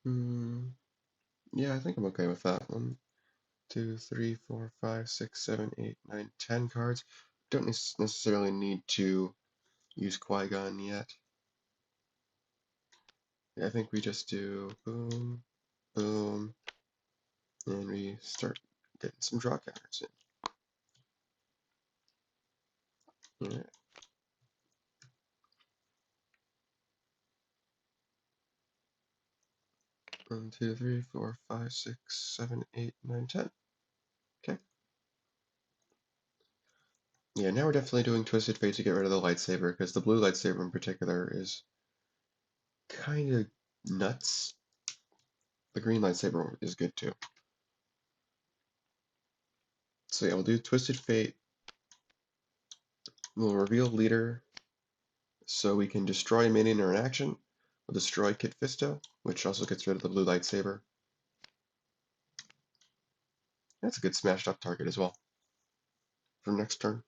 Hmm. Yeah, I think I'm okay with that. 1, 2, 3, 4, 5, 6, 7, 8, 9, 10 cards. don't necessarily need to use Qui-Gon yet. I think we just do boom, boom, and we start getting some draw counters in. Alright. 1, 2, 3, 4, 5, 6, 7, 8, 9, 10. Okay. Yeah, now we're definitely doing Twisted Fate to get rid of the lightsaber, because the blue lightsaber in particular is kind of nuts. The green lightsaber is good too. So yeah, we'll do Twisted Fate. We'll reveal leader so we can destroy a minion or an action. We'll destroy Kit Fisto, which also gets rid of the blue lightsaber. That's a good smashed up target as well for next turn.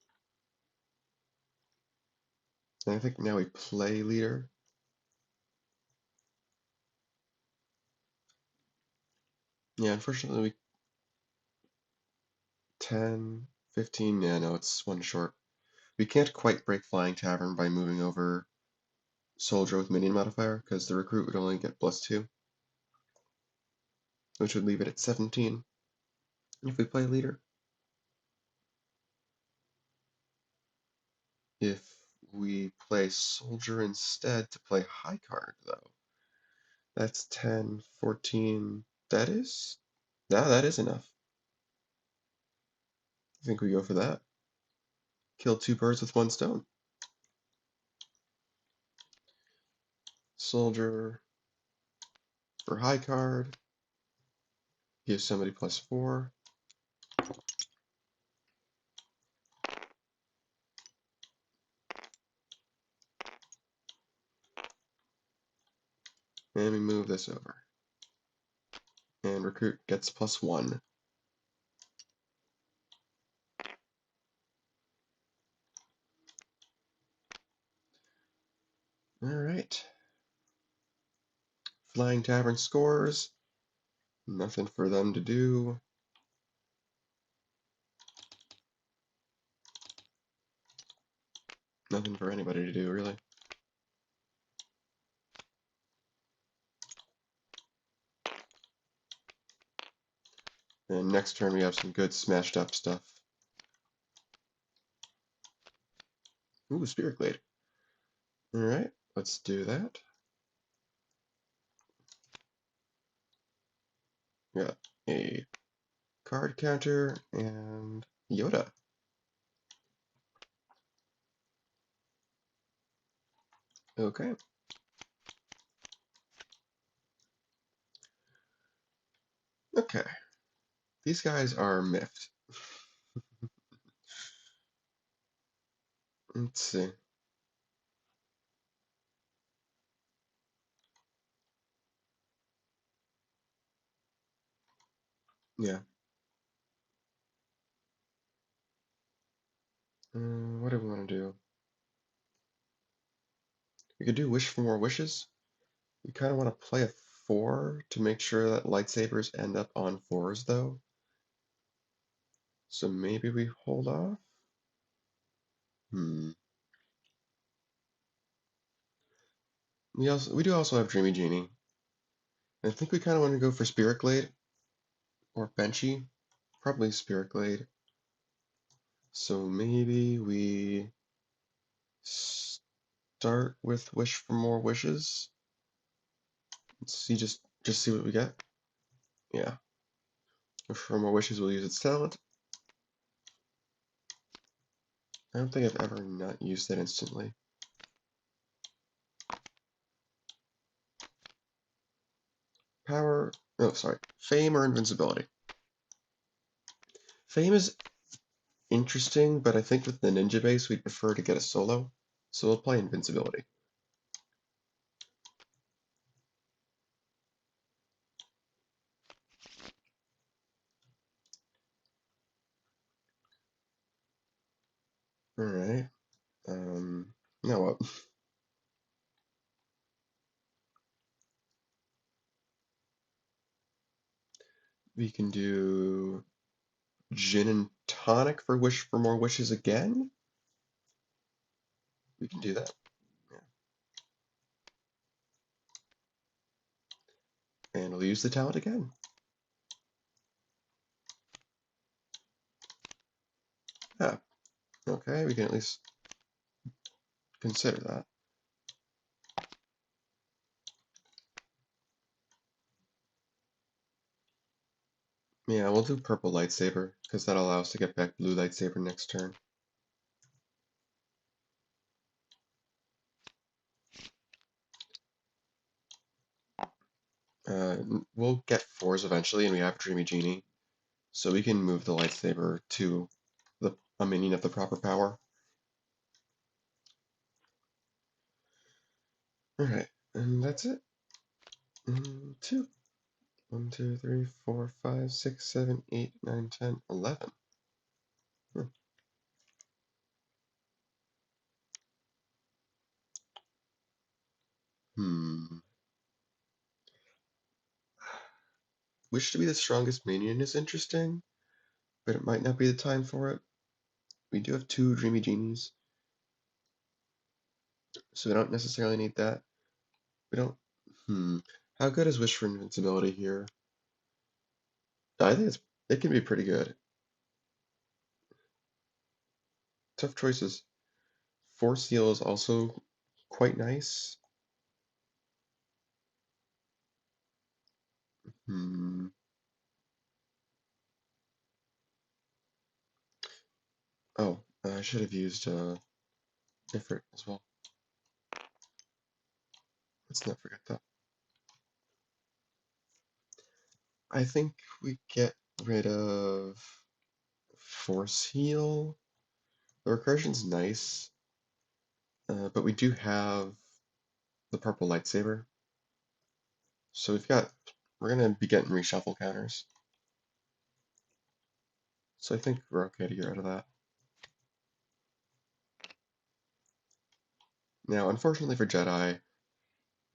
And I think now we play leader. Yeah, unfortunately we 10, 15, yeah, no, it's one short. We can't quite break Flying Tavern by moving over Soldier with minion modifier, because the recruit would only get +2, which would leave it at 17. If we play leader, if we play Soldier instead to play high card, though, that's 10, 14. That is, yeah, that is enough. I think we go for that. Kill 2 birds with 1 stone. Soldier for high card, give somebody +4. And we move this over. And recruit gets +1. Alright. Flying Tavern scores. Nothing for them to do. Nothing for anybody to do, really. And next turn we have some good smashed up stuff. Ooh, Spirit Glade. Alright, let's do that. We got a card counter and Yoda. Okay. Okay. These guys are miffed. Let's see. Yeah. What do we want to do? We could do Wish for More Wishes. We kind of want to play a 4 to make sure that lightsabers end up on 4s, though. So maybe we hold off? We do also have Dreamy Genie. I think we kind of want to go for Spirit Glade or Benchy. Probably Spirit Glade. So maybe we start with Wish for More Wishes. Let's see, just see what we get. Yeah. Wish for More Wishes, we'll use its talent. I don't think I've ever not used that instantly. Power, oh sorry, Fame or Invincibility. Fame is interesting, but I think with the ninja base we'd prefer to get a solo, so we'll play Invincibility. Alright. Now what? We can do Gin and Tonic for Wish for More Wishes again? we can do that. Yeah. And we'll use the talent again. Yeah, okay, we can at least consider that. Yeah, we'll do purple lightsaber, because that'll allow us to get back blue lightsaber next turn. We'll get fours eventually, and we have Dreamy Genie, so we can move the lightsaber to a minion of the proper power. Alright, and that's it. 2. 1, 2, 3, 4, 5, 6, 7, 8, 9, 10, 11. Hmm. Wish to be the strongest minion is interesting, but it might not be the time for it. We do have 2 Dreamy Genies, so we don't necessarily need that. We don't. How good is Wish for Invincibility here? I think it can be pretty good. Tough choices. Force Heal is also quite nice. Hmm. Oh, I should have used Ifrit as well. Let's not forget that. I think we get rid of Force Heal. The recursion's nice, but we do have the purple lightsaber. So we're gonna be getting reshuffle counters. So I think we're okay to get rid of that. Now, unfortunately for Jedi,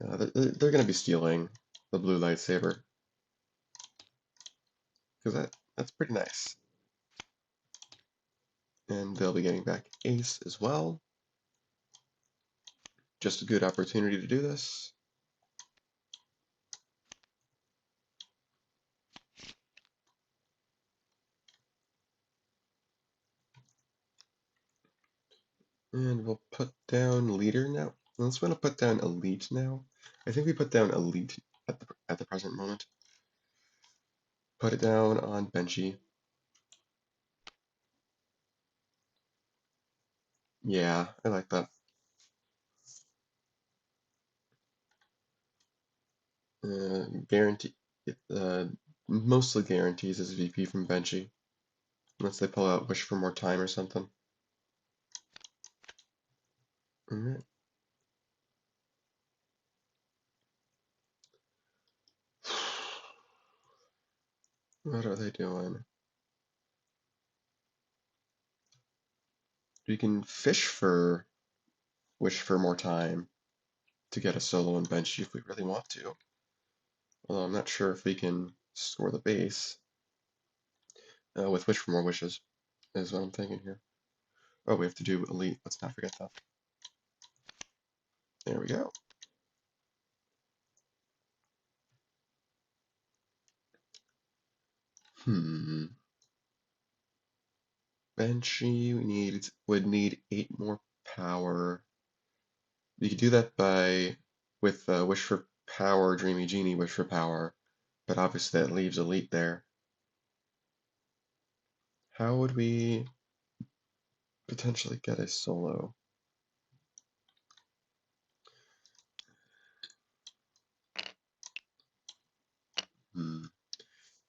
they're gonna be stealing the blue lightsaber, because that's pretty nice. And they'll be getting back Ace as well. Just a good opportunity to do this. And we'll put down leader now. Let's want to put down elite now. I think we put down elite at the present moment. Put it down on Benchy. Yeah, I like that. Guarantee, uh, mostly guarantees his VP from Benchy, unless they pull out Wish for More Time or something. Alright. What are they doing? We can fish for Wish for More Time to get a solo and Benchy if we really want to. Although I'm not sure if we can score the base with Wish for More Wishes, is what I'm thinking here. Oh, we have to do Elite. Let's not forget that. There we go. Benchy would need 8 more power. You could do that with Wish for Power, Dreamy Genie, Wish for Power, but obviously that leaves Elite there. How would we potentially get a solo?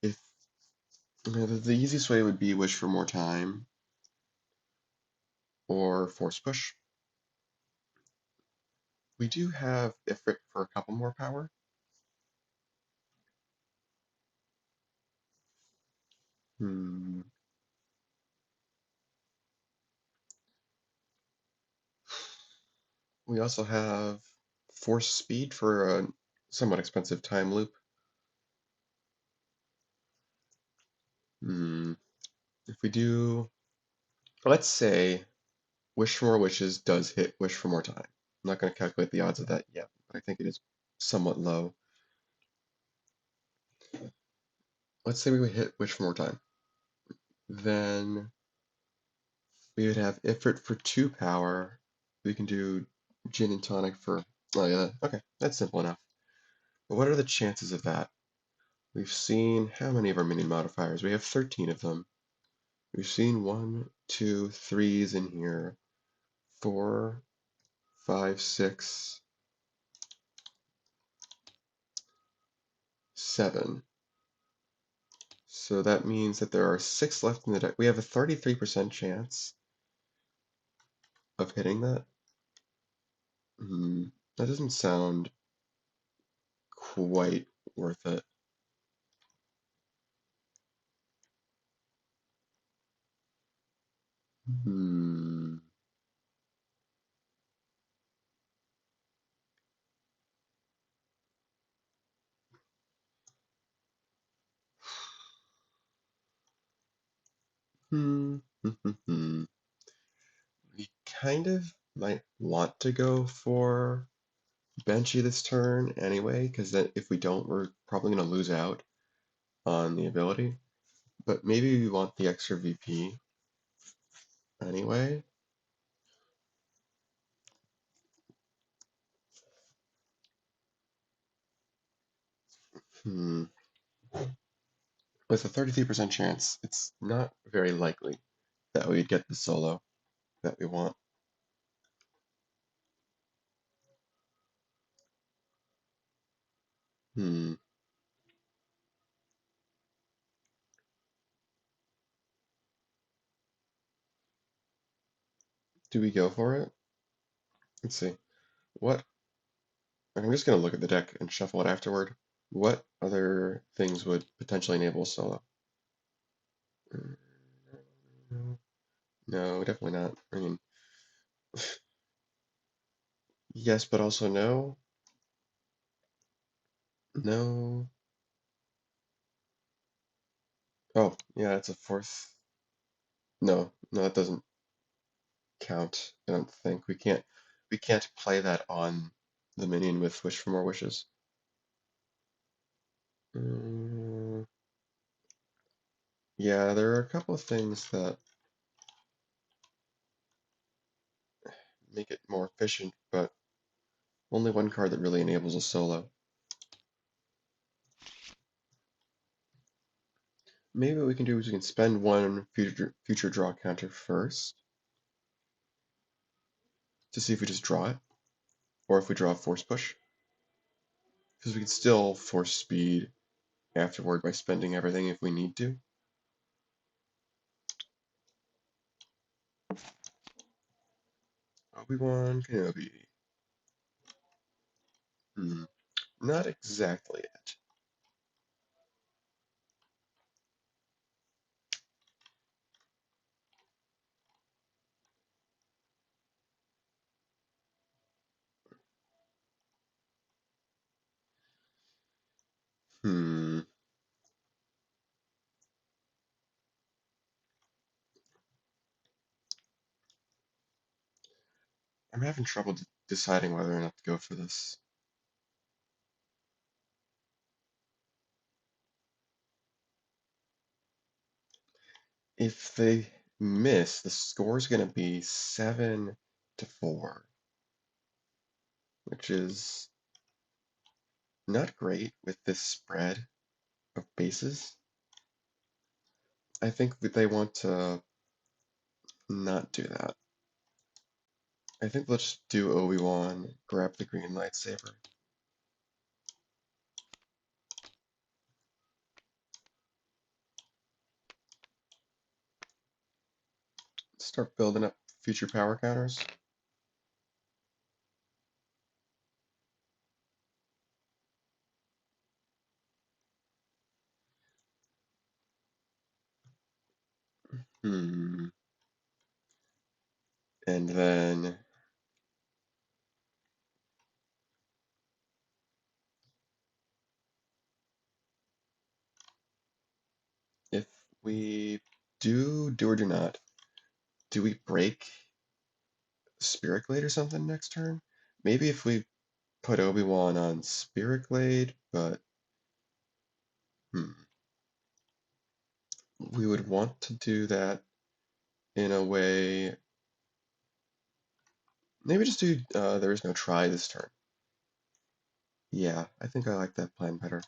If the easiest way would be Wish for More Time or Force Push. We do have Ifrit for a couple more power. Hmm. We also have Force Speed for a somewhat expensive time loop. If we do, let's say Wish for More Wishes does hit Wish for More Time. I'm not going to calculate the odds of that yet, but I think it is somewhat low. Let's say we would hit Wish for More Time. Then we would have Ifrit for 2 power. We can do Gin and Tonic for... Oh yeah, okay, that's simple enough. But what are the chances of that? We've seen how many of our minion modifiers? We have 13 of them. We've seen 1, 2, 3s in here. 4, 5, 6, 7. So that means that there are 6 left in the deck. We have a 33% chance of hitting that. That doesn't sound quite worth it. Hmm. Hmm. We kind of might want to go for Benchy this turn anyway, because then if we don't, we're probably going to lose out on the ability. But maybe we want the extra VP anyway. Hmm. With a 33% chance, it's not very likely that we'd get the solo that we want. Hmm. Do we go for it? Let's see. What? I'm just going to look at the deck and shuffle it afterward. What other things would potentially enable solo? No, definitely not. I mean, yes, but also no. No. Oh, yeah, it's a fourth. No, no, that doesn't count. I don't think we can't play that on the minion with Wish for More Wishes. Mm, yeah, there are a couple of things that make it more efficient, but only one card that really enables a solo. Maybe what we can do is we can spend one future draw counter first to see if we just draw it, or if we draw a force push, because we can still force speed afterward by spending everything if we need to. Obi-Wan Kenobi. Not exactly it. Hmm. I'm having trouble deciding whether or not to go for this. If they miss, the score is going to be 7-4, which is not great with this spread of bases. I think that they want to not do that. I think let's just do Obi-Wan, grab the green lightsaber. Start building up future power counters. Hmm. And then if we do or do not, do we break Spirit Glade or something next turn. Maybe if we put Obi-Wan on Spirit Glade, but we would want to do that in a way. Maybe just do there is no try this turn. Yeah, I think I like that plan better.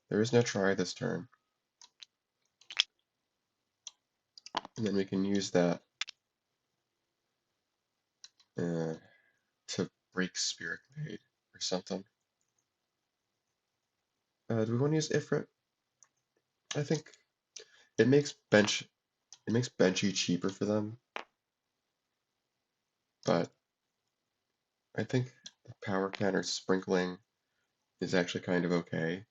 There is no try this turn. And then we can use that to break Spirit Glade or something. Do we want to use Ifrit? I think it makes Benchy cheaper for them, but I think the power counter sprinkling is actually kind of okay.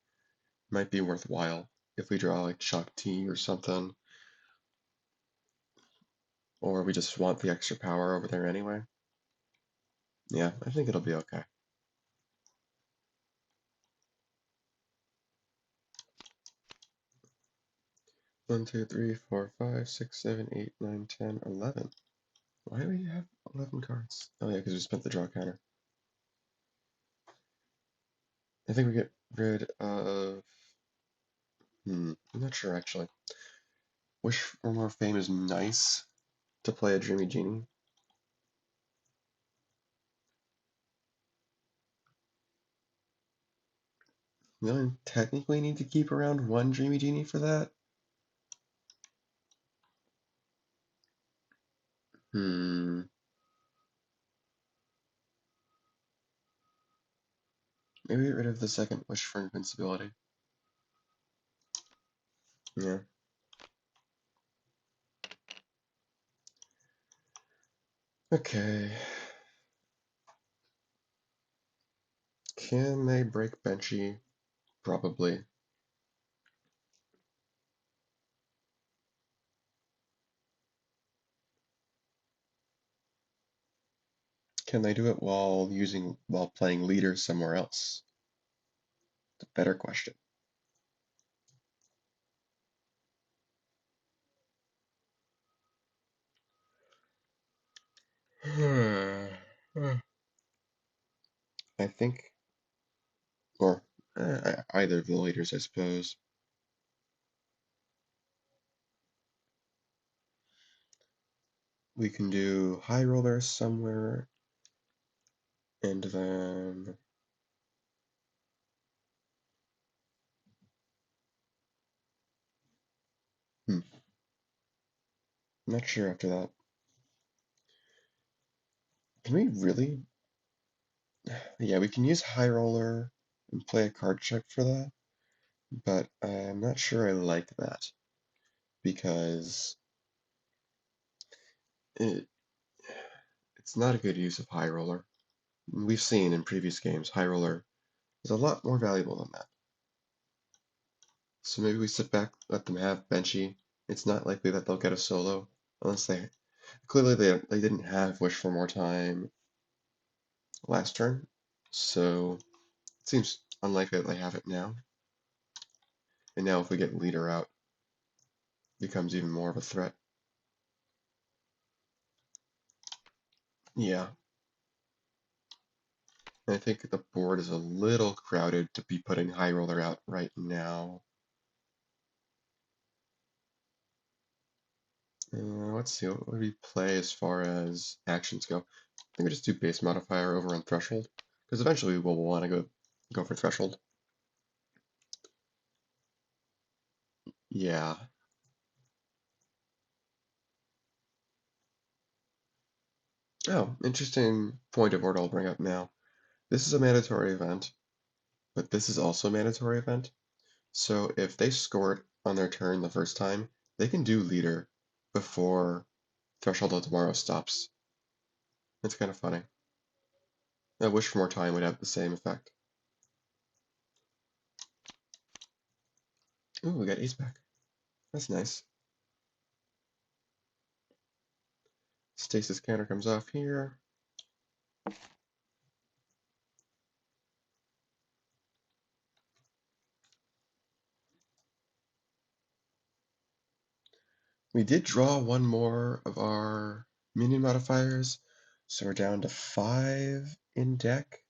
Might be worthwhile if we draw like Shock T or something, or we just want the extra power over there anyway. Yeah, I think it'll be okay. One, two, three, four, five, six, seven, 8, 9, 10, 11. Why do we have 11 cards? Oh yeah, because we spent the draw counter. I think we get rid of... I'm not sure actually. Wish for More Fame is nice to play a Djinni Jedi. We only technically need to keep around one Djinni Jedi for that. Maybe get rid of the second wish for invincibility. Yeah. Okay. Can they break Benchy? Probably. Can they do it while playing leader somewhere else? It's a better question. I think, or either of the leaders, I suppose. We can do high roller somewhere, and then I'm not sure after that. Can we really? Yeah, we can use high roller and play a card check for that, but I'm not sure I like that because it, it's not a good use of high roller. We've seen in previous games, high roller is a lot more valuable than that. So maybe we sit back, let them have Benchy. It's not likely that they'll get a solo unless clearly they didn't have Wish for More Time last turn, so it seems unlikely that they have it now. And now if we get leader out, it becomes even more of a threat. Yeah. I think the board is a little crowded to be putting High Roller out right now. Let's see, what would we play as far as actions go? I think we just do base modifier over on threshold, because eventually we'll want to go for threshold. Yeah. Oh, interesting point of order I'll bring up now. This is a mandatory event, but this is also a mandatory event. So if they score it on their turn the first time, they can do leader before Threshold of Tomorrow stops. It's kind of funny. I wish for more time would have the same effect. Ooh, we got Ace back. That's nice. Stasis counter comes off here. We did draw one more of our minion modifiers, So we're down to 5 in deck.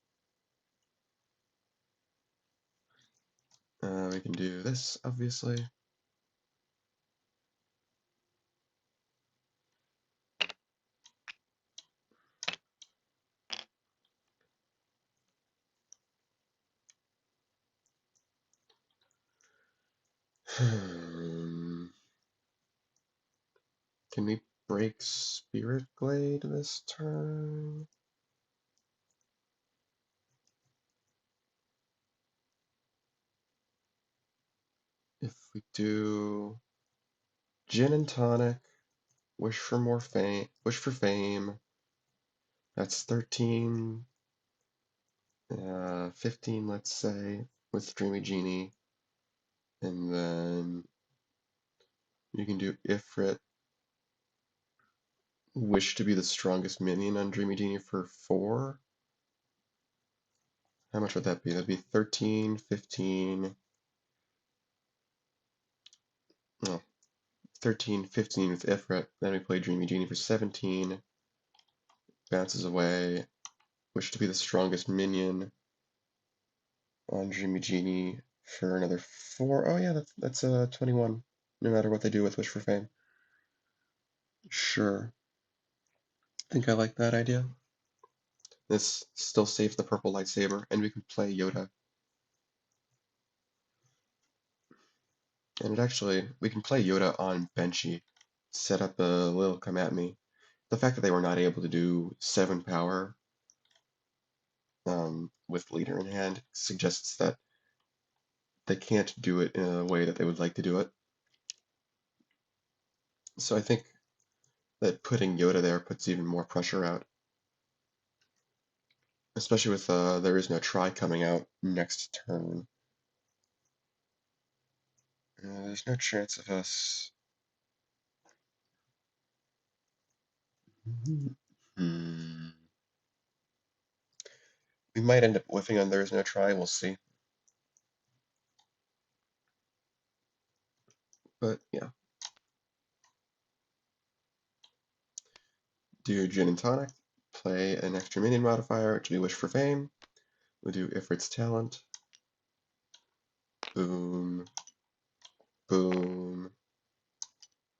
We can do this, obviously. Can we break Spirit Glade this turn? If we do Gin and Tonic, Wish for more fame, Wish for Fame, that's 13, 15, let's say, with Dreamy Genie, and then you can do Ifrit, Wish to be the strongest minion on Dreamy Genie for 4. How much would that be? That'd be 13, 15, no, 13, 15 with Ifrit. Then we play Dreamy Genie for 17, bounces away, Wish to be the strongest minion on Djinni Jedi for another 4. Oh yeah, that's 21. No matter what they do with Wish for Fame. Sure. I think I like that idea. This still saves the purple lightsaber, and we can play Yoda. And we can play Yoda on Benchy. Set up a little come at me. The fact that they were not able to do 7 power with leader in hand suggests that they can't do it in a way that they would like to do it. So I think that putting Yoda there puts even more pressure out. Especially with There Is No Try coming out next turn. There's no chance of us. Hmm. We might end up whiffing on There Is No Try, we'll see. But yeah. Do Gin and Tonic, play an extra minion modifier, which will be Wish for Fame. We'll do Ifrit's Talent. Boom. Boom.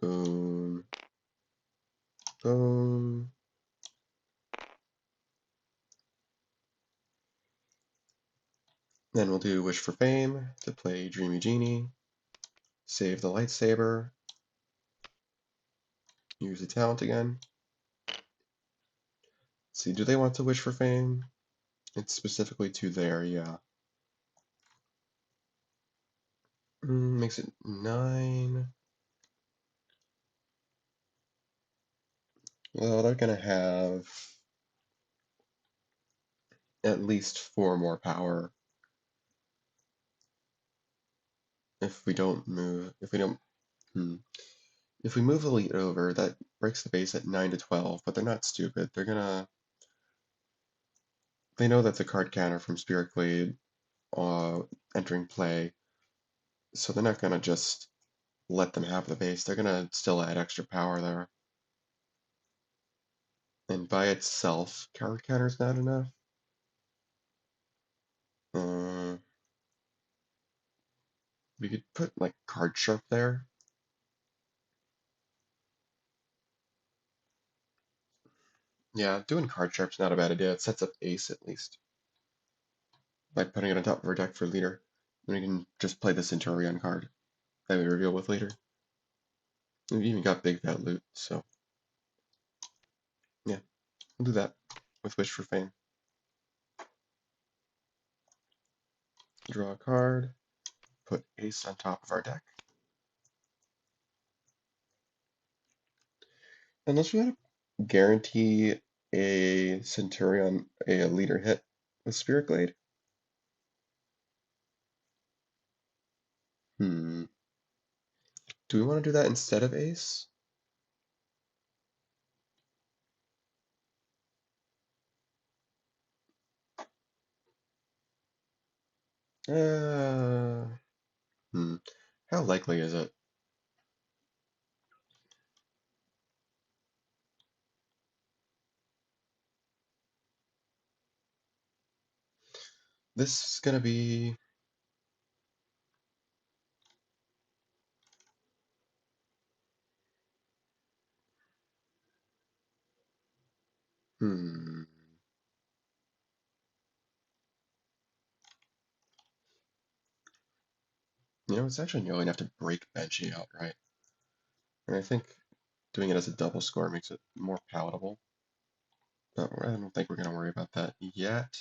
Boom. Boom. Then we'll do Wish for Fame to play Dreamy Genie. Save the lightsaber. Use the talent again. See, do they want to Wish for Fame? It's specifically to there, yeah. Makes it 9. Well, they're gonna have at least 4 more power if we don't move. If we move Elite over, that breaks the base at 9 to 12. But they're not stupid. They know that the card counter from Spirit Glade entering play, so they're not gonna just let them have the base. They're gonna still add extra power there. And by itself, card counter's not enough. Uh, we could put like Card Sharp there. Yeah, doing Card Sharp's not a bad idea. It sets up Ace at least by putting it on top of our deck for leader. Then we can just play the Centurion card that we reveal with leader. We've even got big fat loot, so yeah, we'll do that with Wish for Fame. Draw a card, put Ace on top of our deck. Unless we want to guarantee a Centurion, a leader hit with Spirit Glade. Hmm. Do we want to do that instead of Ace? Uh, hmm. How likely is it? This is gonna be... Hmm. You know, it's actually nearly enough to break Benchy outright. And I think doing it as a double score makes it more palatable. But I don't think we're gonna worry about that yet.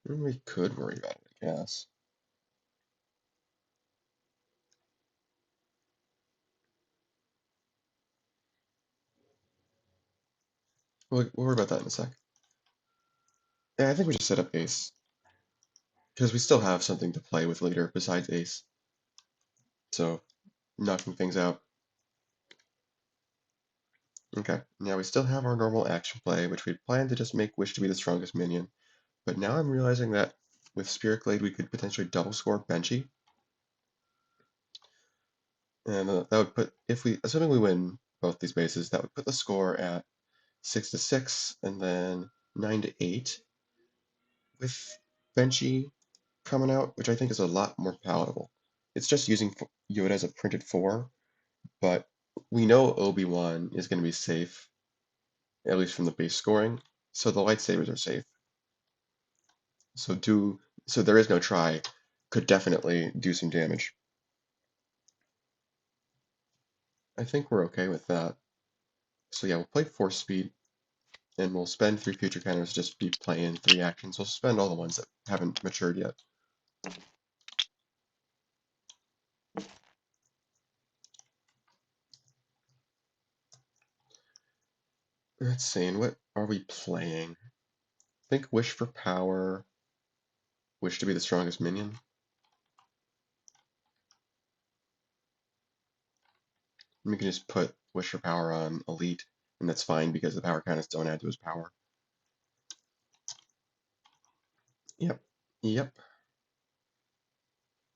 We could worry about it, I guess. We'll worry about that in a sec. Yeah, I think we just set up ace. Because we still have something to play with later besides ace. So, knocking things out. Okay, now we still have our normal action play, which we'd planned to just make Wish to be the strongest minion. But now I'm realizing that with Spirit Glade we could potentially double score Benchy. And that would put, if we, assuming we win both these bases, that would put the score at 6-6 and then 9-8 with Benchy coming out, which I think is a lot more palatable. It's just using Yoda as a printed 4, but we know Obi-Wan is going to be safe, at least from the base scoring, so the lightsabers are safe. So there is no try, could definitely do some damage. I think we're okay with that. So yeah, we'll play Force Speed, and we'll spend 3 future counters to just be playing 3 actions. We'll spend all the ones that haven't matured yet. Let's see, and what are we playing? I think Wish for Power, Wish to be the strongest minion. We can just put Wish for Power on Elite, and that's fine because the power counters don't add to his power. Yep. Yep.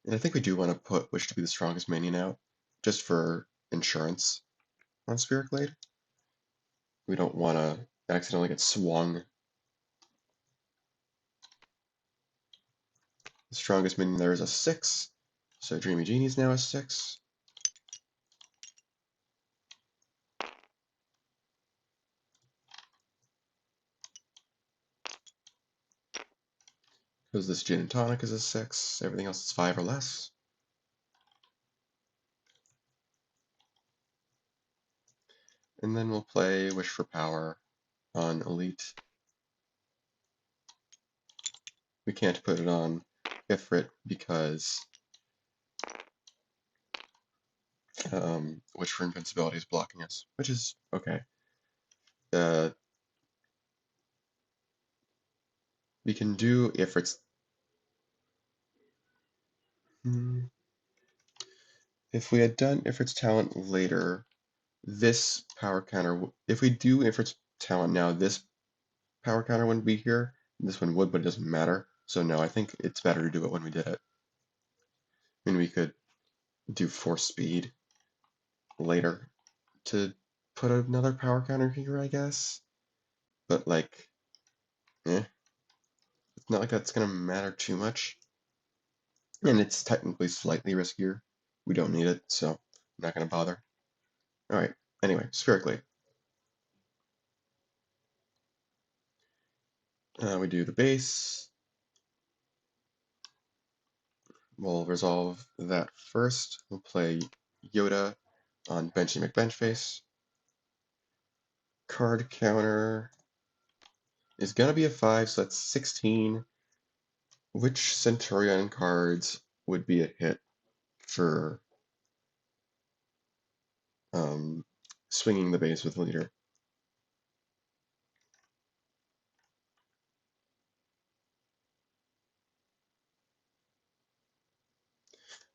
And I think we do want to put Wish to be the strongest minion out, just for insurance on Spirit Glade. We don't want to accidentally get swung. The strongest minion there is a 6, so Dreamy Genie's now a 6. Because this Gin and Tonic is a 6, everything else is 5 or less. And then we'll play Wish for Power on Elite. We can't put it on Ifrit because Wish for Invincibility is blocking us, which is okay. We can do Ifrit's. If we had done Ifrit's talent later, this power counter, if we do Ifrit's talent now, this power counter wouldn't be here. This one would, but it doesn't matter. So no, I think it's better to do it when we did it. I mean, we could do Force Speed later to put another power counter here, I guess. But like, it's not like that's gonna matter too much. And it's technically slightly riskier. We don't need it, so I'm not gonna bother. Alright, anyway, spherically. We do the base. We'll resolve that first. We'll play Yoda on Benchy McBenchface. Card counter is gonna be a 5, so that's 16. Which Centurion cards would be a hit for swinging the base with leader?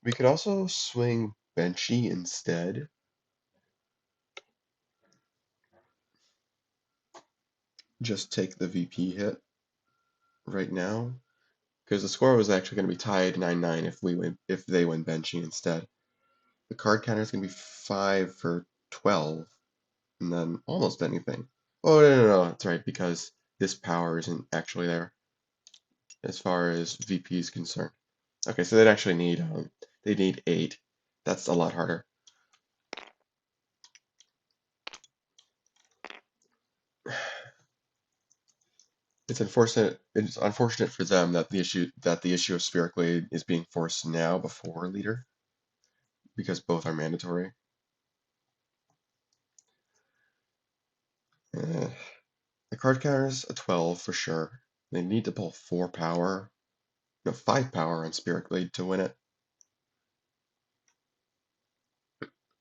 We could also swing Benchy instead. Just take the VP hit right now, because the score was actually going to be tied 9-9 if they win Benchy instead. The card counter is going to be 5 for 12, and then almost anything. Oh, no, that's right, because this power isn't actually there as far as VP is concerned. Okay, so they need 8. That's a lot harder. It's unfortunate for them that the issue of Spirit Blade is being forced now before leader, because both are mandatory. Eh, the card counter's a 12 for sure. They need to pull 4 power, no, 5 power on Spirit Blade to win it.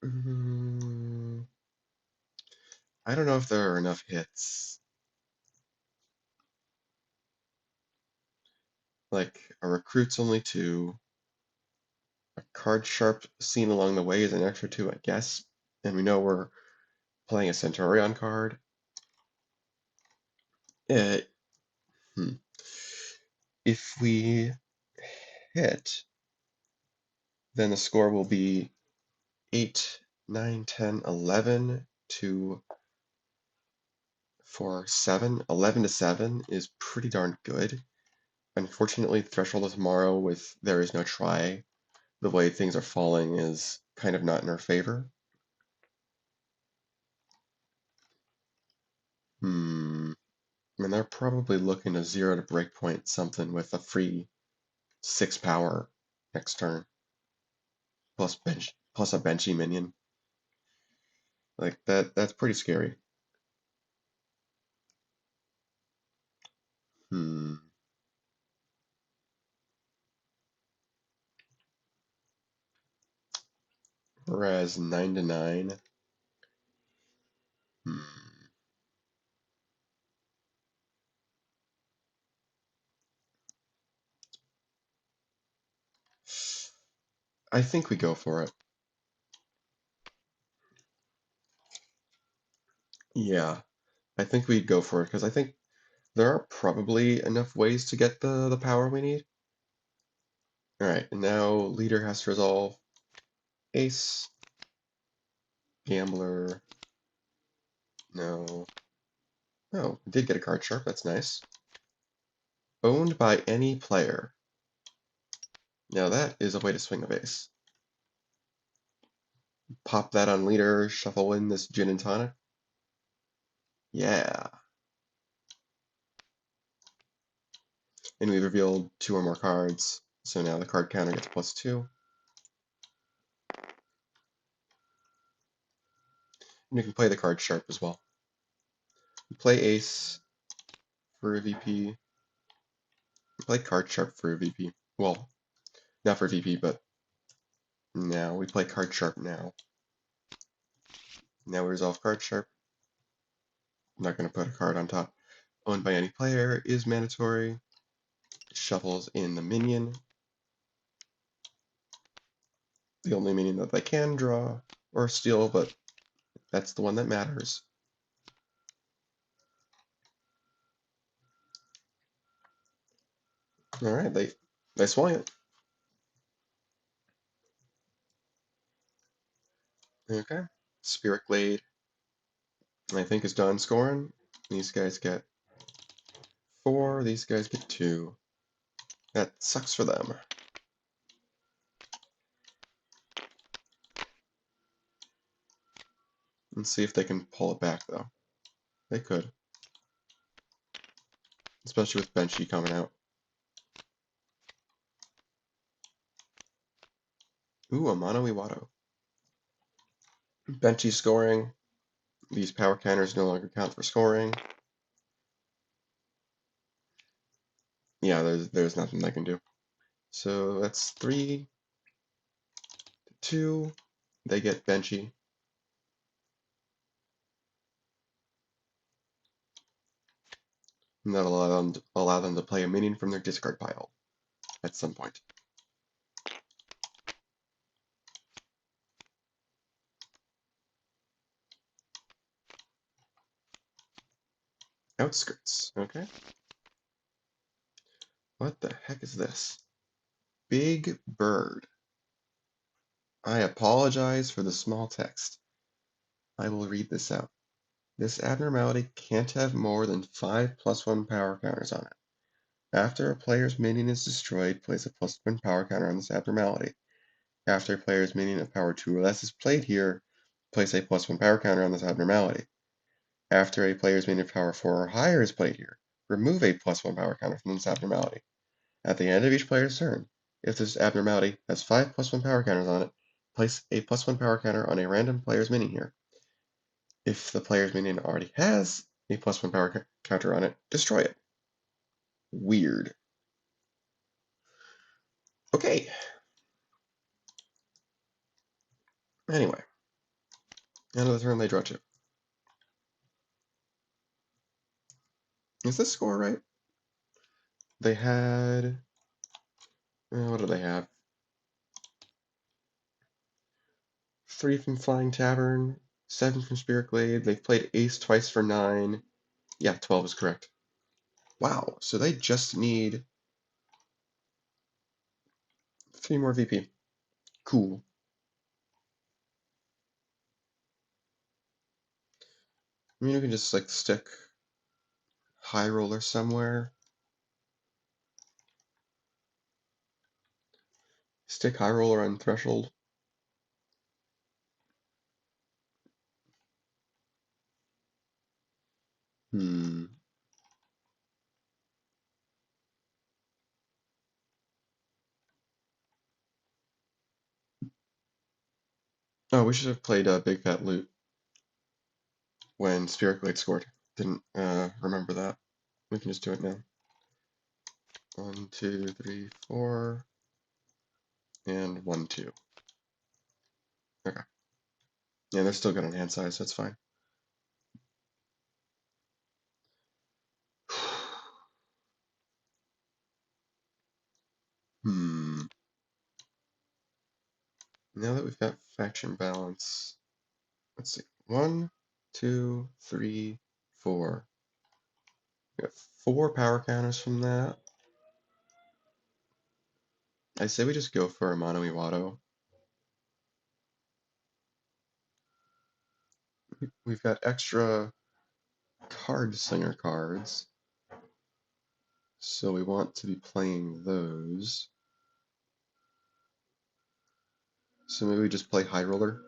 Mm, I don't know if there are enough hits. Like, a recruit's only 2. A card sharp seen along the way is an extra 2, I guess. And we know we're playing a Centurion card. Uh, hmm. If we hit, then the score will be 8, 9, 10, 11 to 7. 11 to 7 is pretty darn good. Unfortunately, Threshold of Tomorrow with There Is No Try, the way things are falling is kind of not in our favor. Hmm. And they're probably looking to 0 to breakpoint something with a free 6 power next turn, plus a benchy minion. Like that's pretty scary. Hmm. Whereas 9 to 9. Hmm. I think we go for it. Yeah, I think we'd go for it because I think there are probably enough ways to get the power we need. All right, and now leader has to resolve ace, gambler. No. Oh, did get a card sharp. That's nice. Owned by any player. Now that is a way to swing a base. Pop that on leader, shuffle in this gin and tonic. Yeah. And we've revealed 2 or more cards. So now the card counter gets +2. And you can play the card sharp as well. You play ace for a VP. You play card sharp for a VP. Well, not for VP, but now we play card sharp now. Now we resolve card sharp. I'm not going to put a card on top. Owned by any player is mandatory. Shuffles in the minion. The only minion that they can draw or steal, but that's the one that matters. Alright, they swung it. Okay. Spirit Blade, I think, is done scoring. These guys get 4, these guys get 2. That sucks for them. Let's see if they can pull it back, though. They could. Especially with Benchy coming out. Ooh, a Mono Iwato. Benchy scoring. These power counters no longer count for scoring. Yeah, there's nothing they can do. So that's 3 to 2. They get Benchy. And that'll allow them to play a minion from their discard pile at some point. Outskirts, okay. What the heck is this? Big Bird. I apologize for the small text. I will read this out. This abnormality can't have more than 5 +1 power counters on it. After a player's minion is destroyed, place a +1 power counter on this abnormality. After a player's minion of power 2 or less is played here, place a +1 power counter on this abnormality. After a player's minion of power 4 or higher is played here, remove a +1 power counter from this abnormality. At the end of each player's turn, if this abnormality has 5 +1 power counters on it, place a +1 power counter on a random player's minion here. If the player's minion already has a +1 power counter on it, destroy it. Weird. Okay. Anyway, end of the turn they draw 2. Is this score right? They had... what do they have? 3 from Flying Tavern, 7 from Spirit Glade. They've played Ace twice for 9. Yeah, 12 is correct. Wow, so they just need 3 more VP. Cool. I mean, we can just like stick High Roller somewhere. Stick High Roller on Threshold. Hmm. Oh, we should have played Big Fat Loot when Spirit Glade scored. Didn't remember that. We can just do it now. 1, 2, 3, 4, and 1, 2. Okay. Yeah, they're still good on hand size, so that's fine. Hmm. Now that we've got faction balance, let's see. 1, 2, 3, 4. We got 4 power counters from that. I say we just go for a Mono Iwado. We've got extra Card Slinger cards, so we want to be playing those. So maybe we just play High Roller.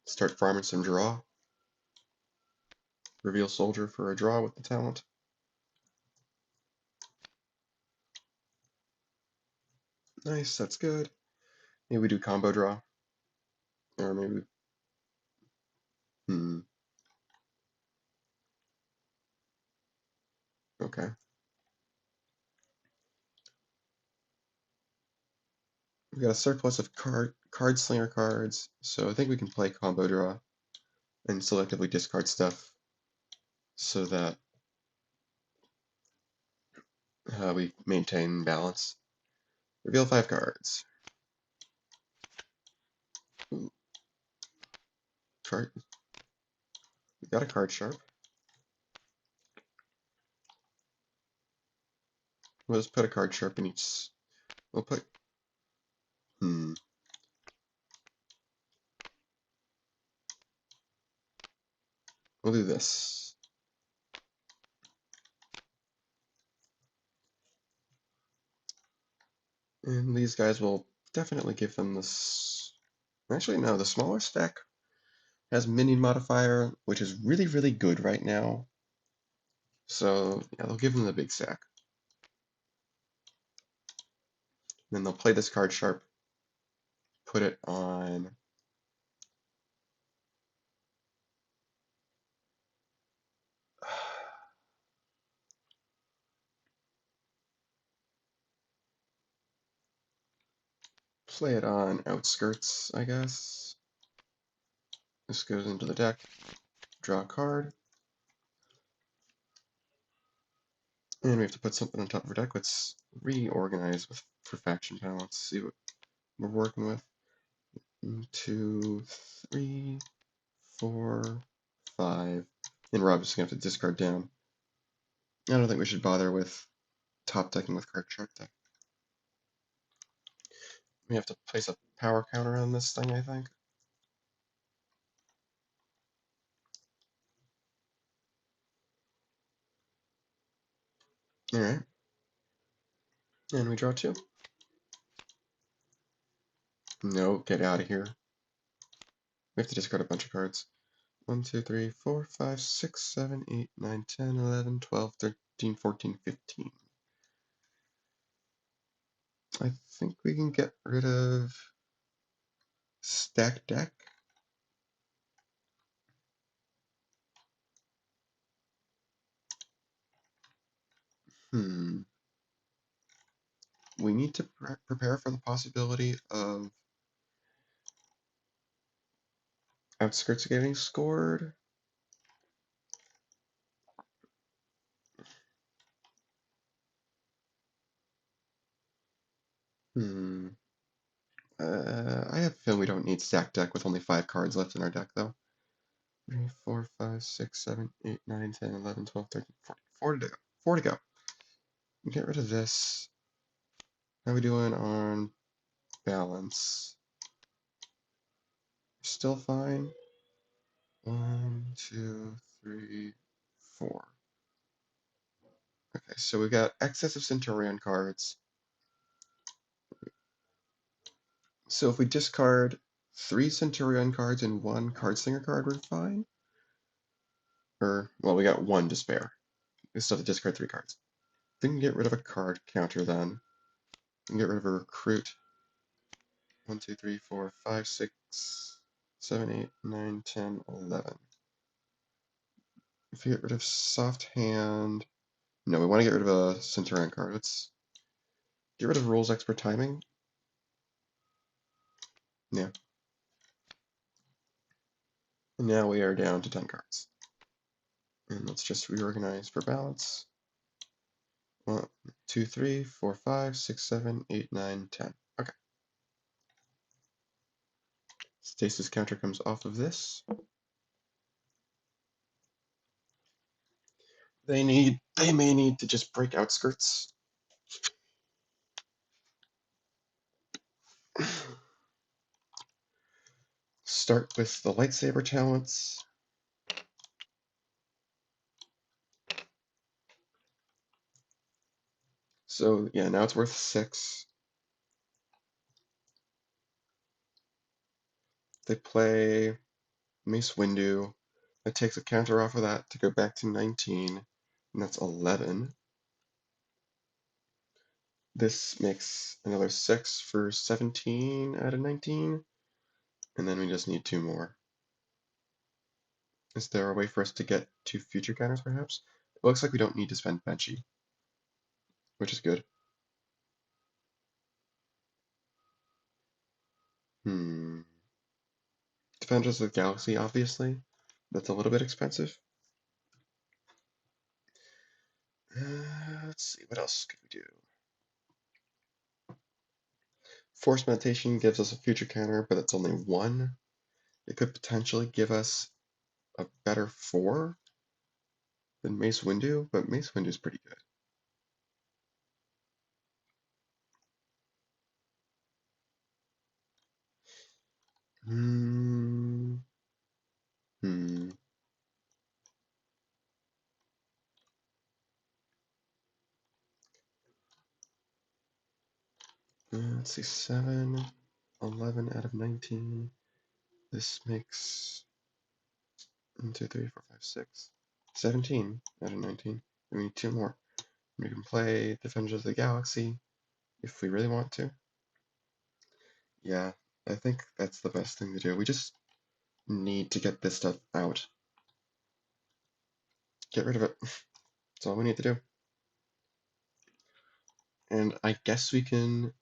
Start farming some draw. Reveal Soldier for a draw with the talent. Nice, that's good. Maybe we do combo draw. Or maybe... Okay. We've got a surplus of card slinger cards, so I think we can play combo draw and selectively discard stuff so that we maintain balance. Reveal 5 cards. Ooh, card. We got a card sharp. We'll just put a card sharp in each. We'll put. We'll do this. And these guys will definitely give them this. Actually, no, the smaller stack has minion modifier, which is really, really good right now. So, yeah, they'll give them the big stack. Then they'll play this card sharp, put it on. Play it on Outskirts, I guess. This goes into the deck. Draw a card. And we have to put something on top of our deck. Let's reorganize for faction balance. See what we're working with. 1, 2, 3, 4, 5. And Rob's just gonna have to discard down. I don't think we should bother with top decking with card sharp deck. We have to place a power counter on this thing, I think. Alright. And we draw 2. No, get out of here. We have to discard a bunch of cards. 1, 2, 3, 4, 5, 6, 7, 8, 9, 10, 11, 12, 13, 14, 15. I think we can get rid of Stack Deck. We need to prepare for the possibility of Outskirts getting scored. I have a feeling we don't need Stack Deck with only 5 cards left in our deck, though. 3, 4, 5, 6, 7, 8, 9, 10, 11, 12, 13, 14. 4 to go. 4 to go. Get rid of this. How are we doing on balance? Still fine. 1, 2, 3, 4. Okay, so we got excess of Centurion cards. So if we discard 3 Centurion cards and 1 Card Slinger card, we're fine. Or, well, we got 1 to spare. We still have to discard 3 cards. We can get rid of a card counter then. We can get rid of a recruit. 1, 2, 3, 4, 5, 6, 7, 8, 9, 10, 11. If we get rid of soft hand, no, we want to get rid of a Centurion card. Let's get rid of rules expert timing. Yeah. And now we are down to 10 cards. And let's just reorganize for balance. 1, 2, 3, 4, 5, 6, 7, 8, 9, 10. Okay. Stasis counter comes off of this. They may need to just break Outskirts. Start with the lightsaber talents. So yeah, now it's worth 6. They play Mace Windu. It takes a counter off of that to go back to 19, and that's 11. This makes another 6 for 17 out of 19, and then we just need 2 more. Is there a way for us to get 2 future counters, perhaps? It looks like we don't need to spend Benchy, which is good. Defenders of the Galaxy, obviously. That's a little bit expensive. Let's see, what else could we do? Force Meditation gives us a future counter, but it's only 1. It could potentially give us a better 4 than Mace Windu, but Mace Windu is pretty good. Hmm. Hmm. Let's see, 7, 11 out of 19. This makes 1, 2, 3, 4, 5, 6, 17 out of 19. We need 2 more. We can play Defenders of the Galaxy if we really want to. Yeah, I think that's the best thing to do. We just need to get this stuff out. Get rid of it. That's all we need to do. And I guess we can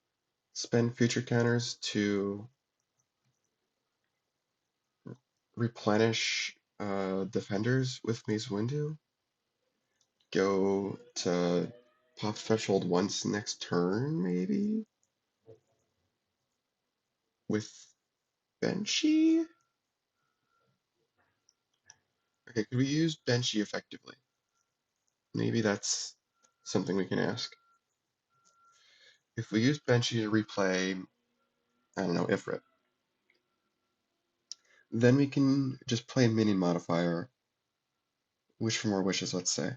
spend future counters to replenish defenders with Mace Windu. Go to pop threshold once next turn, maybe? With Benchy? Okay, could we use Benchy effectively? Maybe that's something we can ask. If we use Benchy to replay, I don't know, Ifrit, then we can just play a minion modifier. Wish for more wishes, let's say.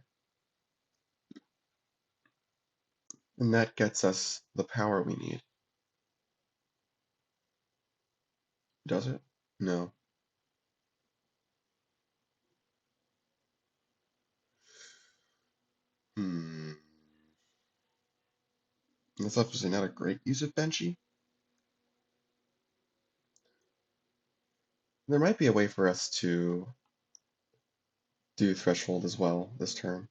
And that gets us the power we need. Does it? No. Hmm. That's obviously not a great use of Benchy. There might be a way for us to do Threshold as well this turn,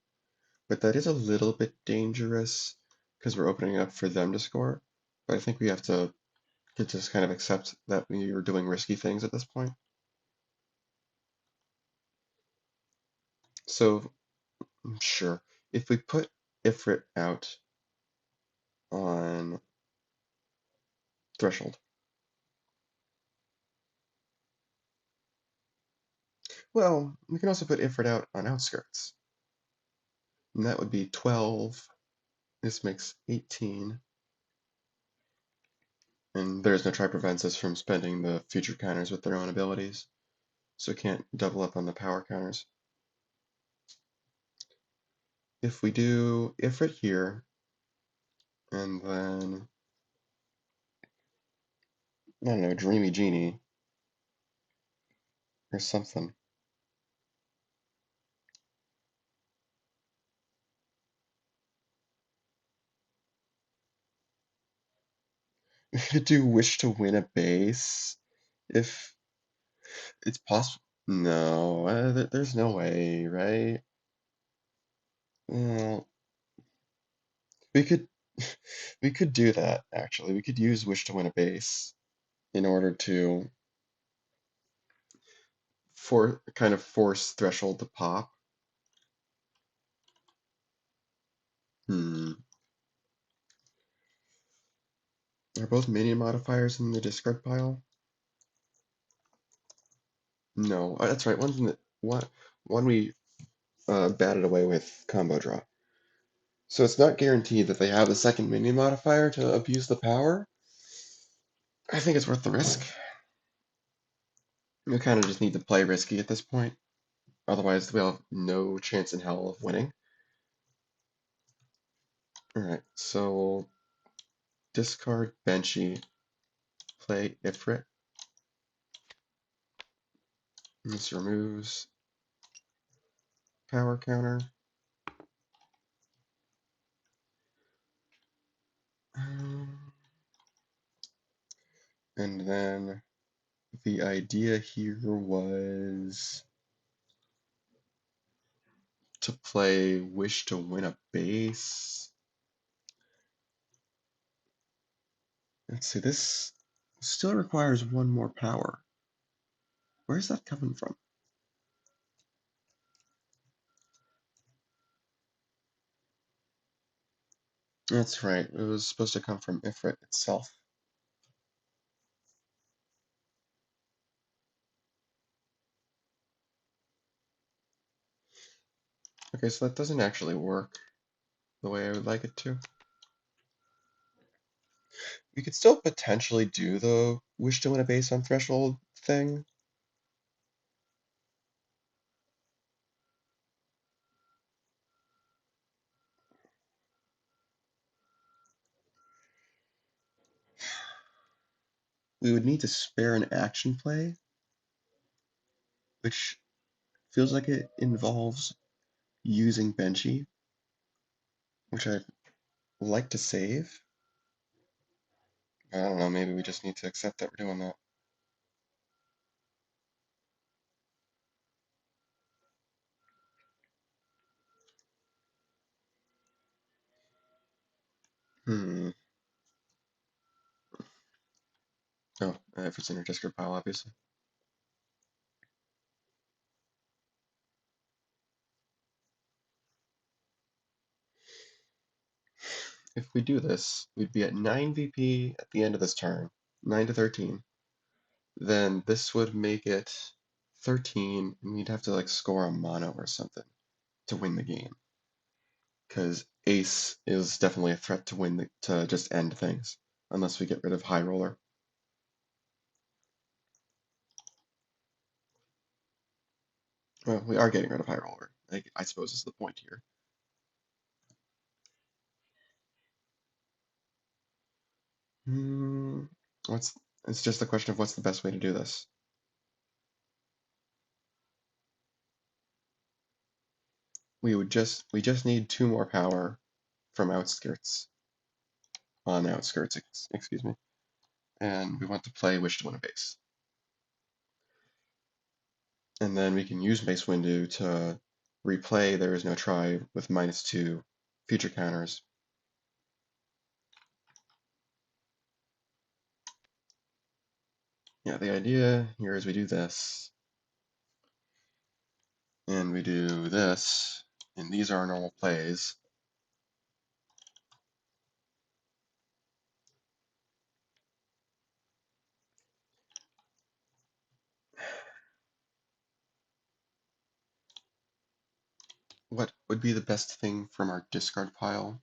but that is a little bit dangerous because we're opening up for them to score. But I think we have to just kind of accept that we are doing risky things at this point. So, sure, if we put Ifrit out on Threshold, well, we can also put Ifrit out on Outskirts, and that would be 12. This makes 18. And there's no try prevents us from spending the future counters with their own abilities, so we can't double up on the power counters. If we do Ifrit here, and then, I don't know, Dreamy Genie, or something. We could do Wish to Win a base, if it's possible. No, there's no way, right? Well, we could, we could do that, actually. We could use Wish to Win a base in order to kind of force Threshold to pop. Hmm. Are both minion modifiers in the discard pile? No, that's right. One we batted away with combo draw. So it's not guaranteed that they have the second minion modifier to abuse the power. I think it's worth the risk. We kind of just need to play risky at this point. Otherwise, we'll have no chance in hell of winning. Alright, so discard Benchy, play Ifrit. This removes power counter. And then the idea here was to play Wish to Win a base. Let's see, this still requires one more power. Where's that coming from? That's right, it was supposed to come from Ifrit itself. Okay, so that doesn't actually work the way I would like it to. We could still potentially do the Wish to Win a base on Threshold thing. We would need to spare an action play, which feels like it involves using Benchy, which I'd like to save. I don't know, maybe we just need to accept that we're doing that. Hmm. Oh, if it's in your discard pile, obviously. If we do this, we'd be at 9 VP at the end of this turn, 9 to 13. Then this would make it 13, and we'd have to like score a mono or something to win the game. Because ace is definitely a threat to to just end things, unless we get rid of high roller. Well, we are getting rid of high roller. I suppose is the point here. Hmm, what's it's just a question of what's the best way to do this. We just need 2 more power from outskirts on outskirts, excuse me, and we want to play Wish to win a base. And then we can use Mace Windu to replay There Is No Try with -2 future counters. Yeah, the idea here is we do this, and we do this, and these are our normal plays. What would be the best thing from our discard pile?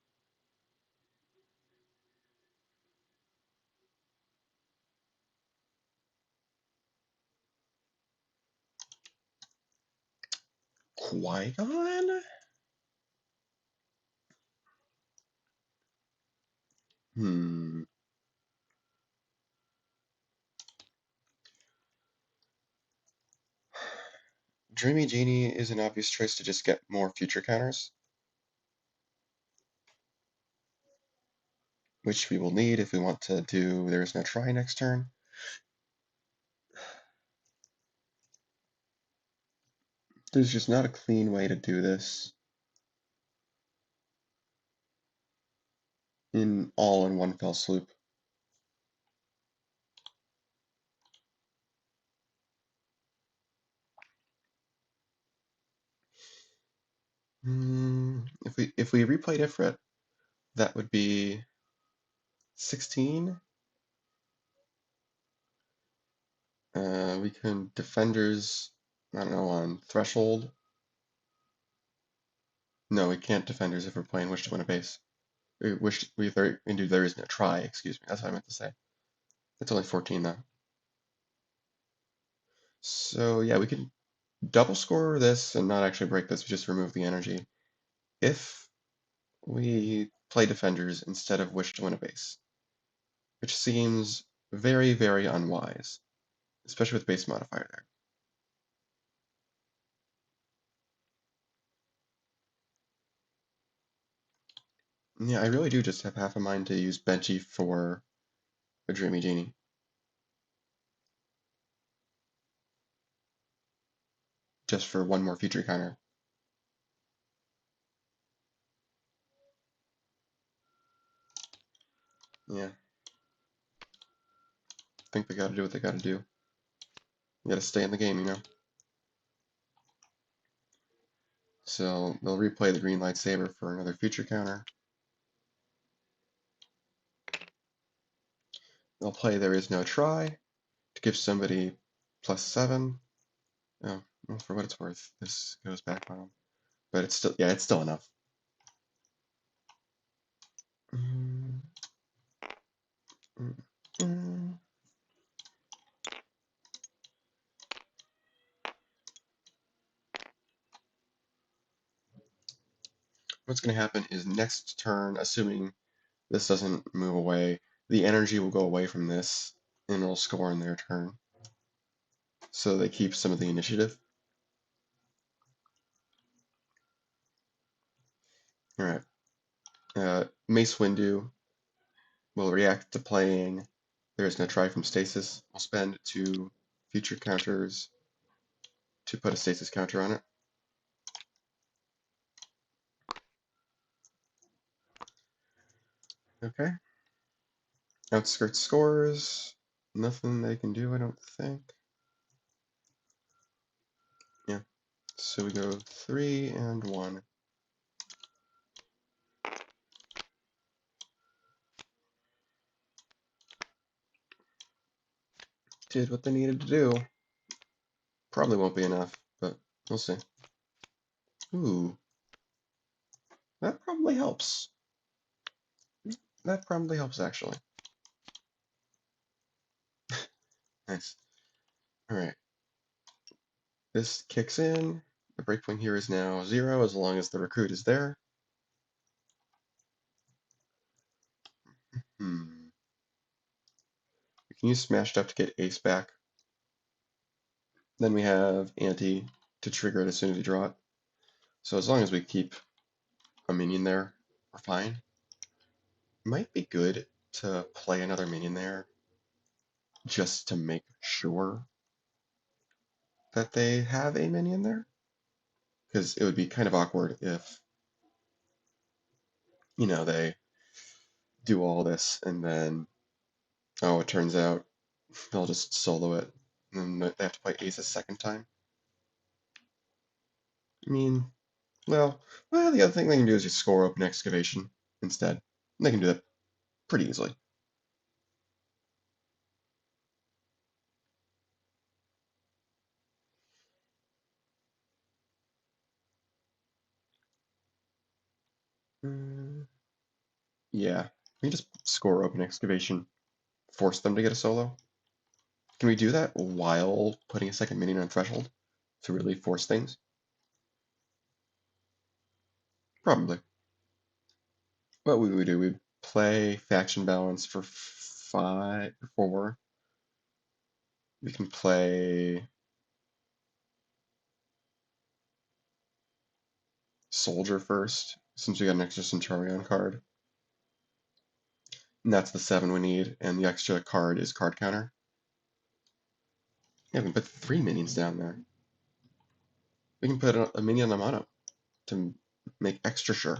Qui-Gon? Hmm. Dreamy Genie is an obvious choice to just get more future counters, which we will need if we want to do There Is No Try next turn. There's just not a clean way to do this all in one fell swoop. If we replayed Ifrit, that would be 16. We can Defenders, I don't know, on Threshold. No, we can't Defenders if we're playing Wish to win a base. There is no try, excuse me. That's what I meant to say. It's only 14 though. So yeah, we can double score this and not actually break this, we just remove the energy. If we play Defenders instead of Wish to win a base, which seems very, very unwise, especially with base modifier there. Yeah, I really do just have half a mind to use Benchy for a Dreamy Genie. Just for one more future counter. Yeah, I think they gotta do what they gotta do. You gotta stay in the game, you know? So they'll replay the green lightsaber for another future counter. They'll play There Is No Try to give somebody +7. Oh, well, for what it's worth, this goes back on them. But it's still, yeah, it's still enough. Mm, mm, mm. What's going to happen is next turn, assuming this doesn't move away, the energy will go away from this and it'll score in their turn. So they keep some of the initiative. Alright. Mace Windu will react to playing There Is No Try from Stasis. We'll spend 2 future counters to put a stasis counter on it. Okay. Outskirts scores. Nothing they can do, I don't think. Yeah. So we go 3 and 1. Did what they needed to do. Probably won't be enough, but we'll see. Ooh. That probably helps. That probably helps, actually. Nice. Alright. This kicks in. The breakpoint here is now 0 as long as the recruit is there. Hmm. can use Smashed Up to get Ace back. Then we have Anti to trigger it as soon as we draw it. So as long as we keep a minion there, we're fine. Might be good to play another minion there just to make sure that they have a minion there. Because it would be kind of awkward if, they do all this and then, oh, it turns out they'll just solo it and then they have to play Ace a second time. I mean, well, the other thing they can do is just score open excavation instead. They can do that pretty easily. Yeah, we can just score open excavation, force them to get a solo. Can we do that while putting a second minion on threshold to really force things? Probably. What would we do? We'd play faction balance for 4. We can play soldier first, since we got an extra Centurion card. And that's the 7 we need, and the extra card is card counter. Yeah, we can put 3 minions down there. We can put a minion on mono to make extra sure.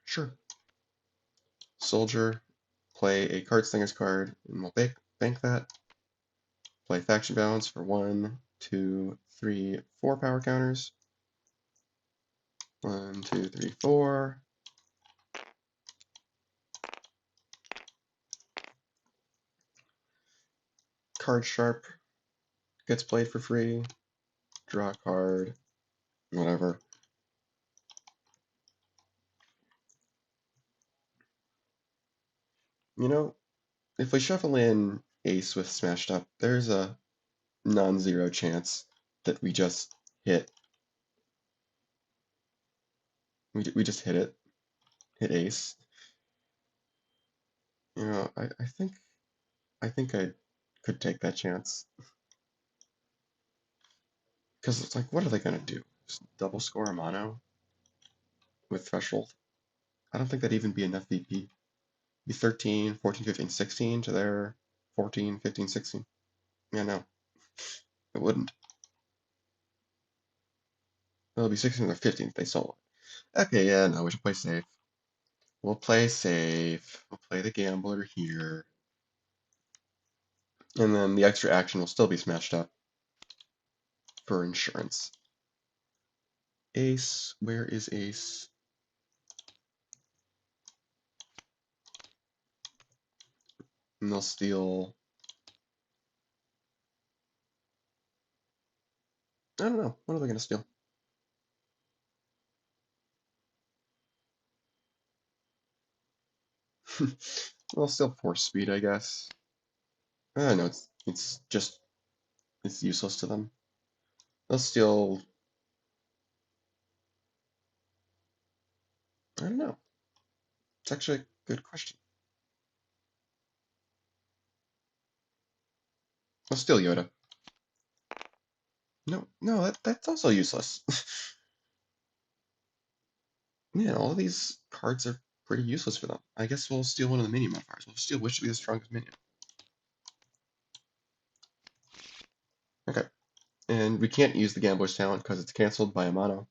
Sure. Soldier, play a Card Slingers card, and we'll bank that. Play faction balance for 1, 2, 3, 4 power counters. 1, 2, 3, 4. Card Sharp gets played for free. Draw a card, whatever. If we shuffle in Ace with Smashed Up, there's a non-zero chance that we just hit. We just hit it. Hit Ace. I think I could take that chance. Because it's like, what are they gonna do? Just double score a mono with threshold? I don't think that'd even be enough VP. Be 13, 14, 15, 16 to their 14, 15, 16. Yeah, no. It wouldn't. It'll be 16 or 15 if they solo. Okay, yeah, no, we should play safe. We'll play safe. We'll play the gambler here. And then the extra action will still be smashed up for insurance. Ace, where is Ace? And they'll steal. I don't know. What are they going to steal? They'll steal force speed, I guess. I don't know. It's useless to them. They'll steal. I don't know. It's actually a good question. They'll steal Yoda. No, that's also useless. Man, all of these cards are pretty useless for them. I guess we'll steal one of the minion modifiers. We'll steal which should be the strongest minion. Okay. And we can't use the Gambler's Talent because it's canceled by a mono,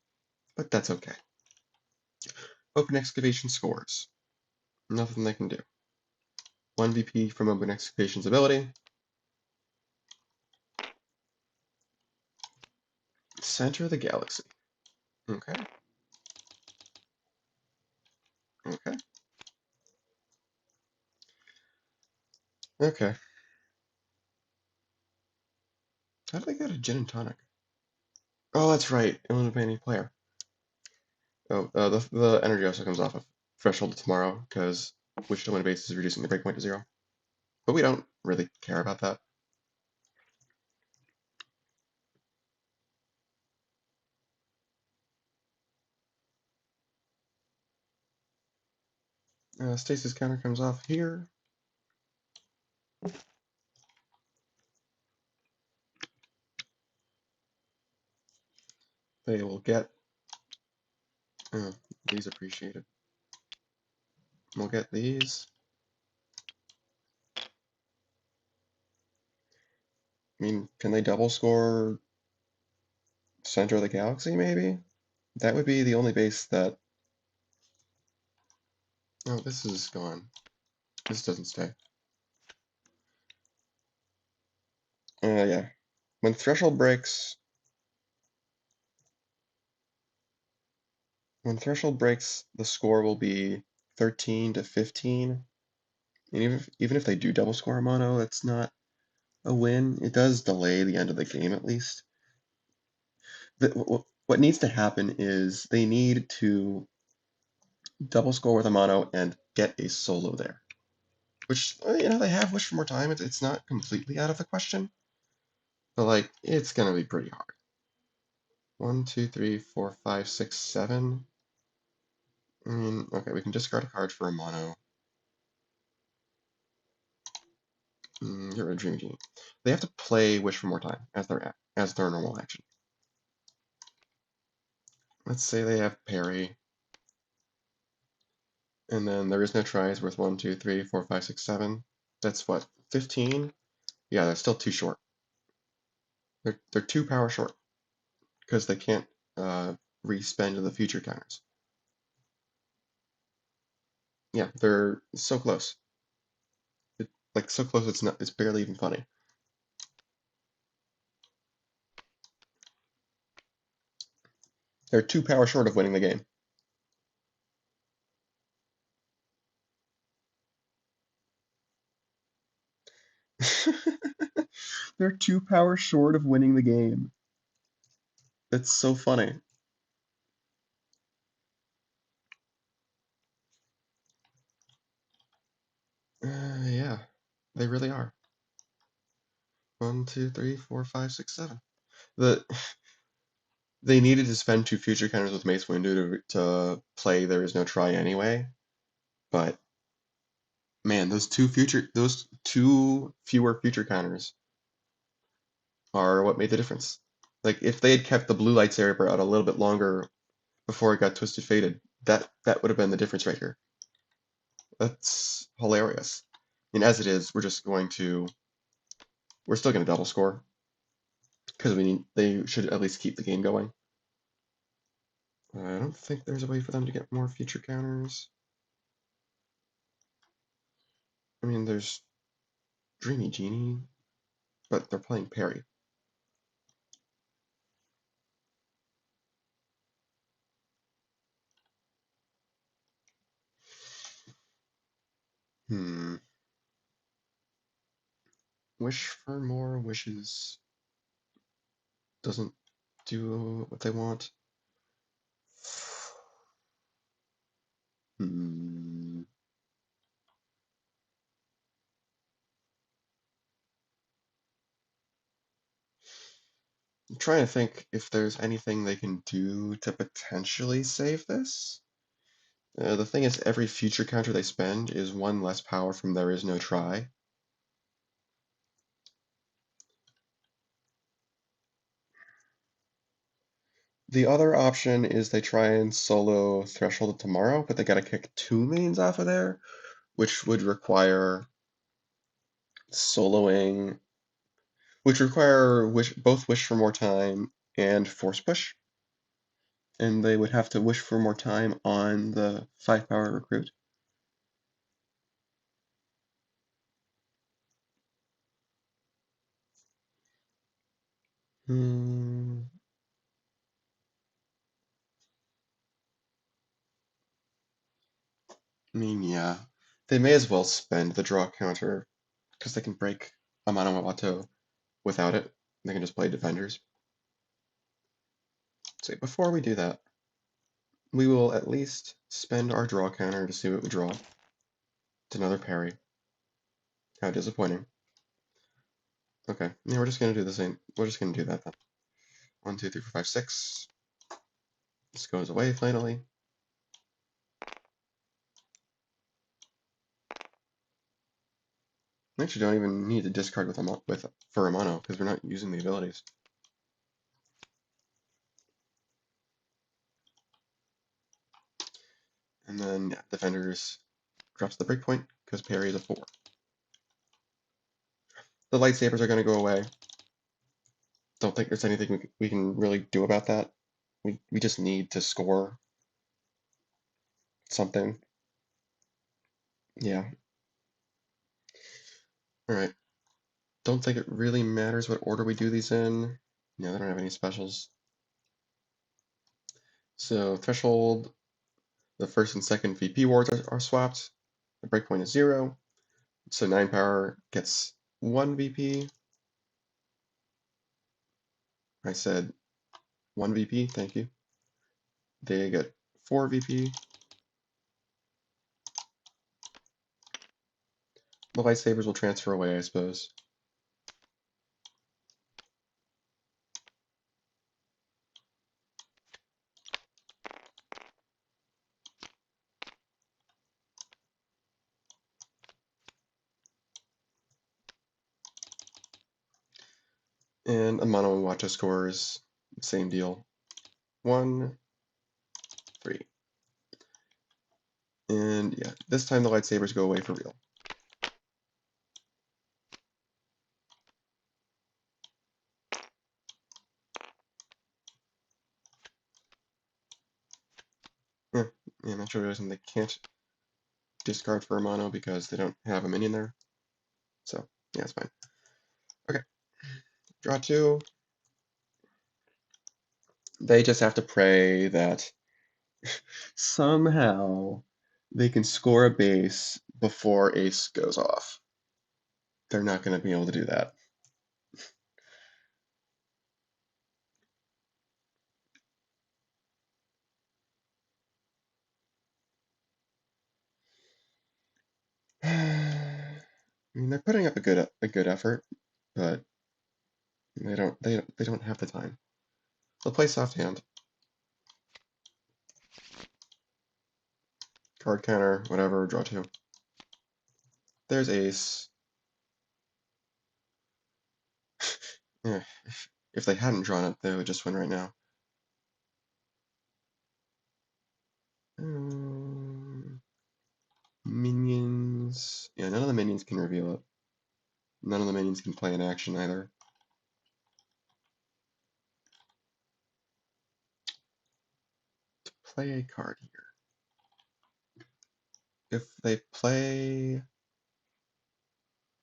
but that's okay. Open Excavation scores. Nothing they can do. 1 VP from Open Excavation's ability. Center of the Galaxy. Okay. Okay. Okay. How do they get a gin and tonic? Oh, that's right. It won't pay any player. Oh, the energy also comes off of threshold tomorrow because wish to win base is reducing the breakpoint to 0. But we don't really care about that. Stasis counter comes off here. They will get these appreciated. We'll get these. I mean, can they double score Center of the Galaxy, maybe? That would be the only base that... Oh, this is gone. This doesn't stay. Yeah. When Threshold breaks... When Threshold breaks, the score will be 13 to 15. And even if they do double score a mono, it's not a win. It does delay the end of the game, at least. What needs to happen is they need to double score with a mono and get a solo there. Which, they have Wish for More Time. It's not completely out of the question. But, like, it's going to be pretty hard. 1, 2, 3, 4, 5, 6, 7. I mean, okay, we can discard a card for a mono. Get rid of Dream Genie. They have to play Wish for More Time as their normal action. Let's say they have Parry. And then there is no tries worth 1, 2, 3, 4, 5, 6, 7. That's what, 15? Yeah, that's still too short. They're 2 power short because they can't re-spend the future counters. Yeah, they're so close. Like so close, it's barely even funny. They're 2 power short of winning the game. They're 2 power short of winning the game. That's so funny. Yeah, they really are. 1, 2, 3, 4, 5, 6, 7. They needed to spend 2 future counters with Mace Windu to play There Is No Try anyway, but man, those two fewer future counters are what made the difference. Like if they had kept the blue lightsaber out a little bit longer before it got twisted fated, that would have been the difference right here. That's hilarious. And as it is, we're still gonna double score because they should at least keep the game going. I don't think there's a way for them to get more future counters. I mean, there's Dreamy Genie, but they're playing Parry. Wish for more wishes doesn't do what they want. I'm trying to think if there's anything they can do to potentially save this. The thing is, every future counter they spend is 1 less power from There Is No Try. The other option is they try and solo Threshold tomorrow, but they gotta kick 2 mains off of there, which would require soloing, both Wish for More Time and Force Push, and they would have to wish for more time on the 5 power recruit. I mean, yeah. They may as well spend the draw counter because they can break Amano Mawato without it. They can just play defenders. So before we do that, we will at least spend our draw counter to see what we draw. It's another parry. How disappointing. Okay, yeah, we're just gonna do the same. We're just gonna do that then. 1, 2, 3, 4, 5, 6. This goes away finally. Actually, don't even need to discard for a mono because we're not using the abilities. And then yeah, Defenders drops the breakpoint because parry is a 4. The lightsabers are going to go away. Don't think there's anything we can really do about that. We just need to score something. Yeah. Alright. Don't think it really matters what order we do these in. Yeah, they don't have any specials. So Threshold, the first and second VP wards are swapped. The breakpoint is 0. So 9 power gets 1 VP. I said 1 VP, thank you. They get 4 VP. The lightsabers will transfer away, I suppose. And a mono and Watcha scores, same deal. 1, 3. And yeah, this time the lightsabers go away for real. Yeah, I'm not sure realizing they can't discard for a mono because they don't have a minion there. So yeah, it's fine. Okay, draw 2. They just have to pray that somehow they can score a base before ace goes off. They're not going to be able to do that. I mean, they're putting up a good effort, but they don't have the time. They'll play soft hand. Card counter, whatever, draw 2. There's ace. Yeah, if they hadn't drawn it, they would just win right now. Minions. Yeah, none of the minions can reveal it. None of the minions can play an action either. To play a card here. If they play...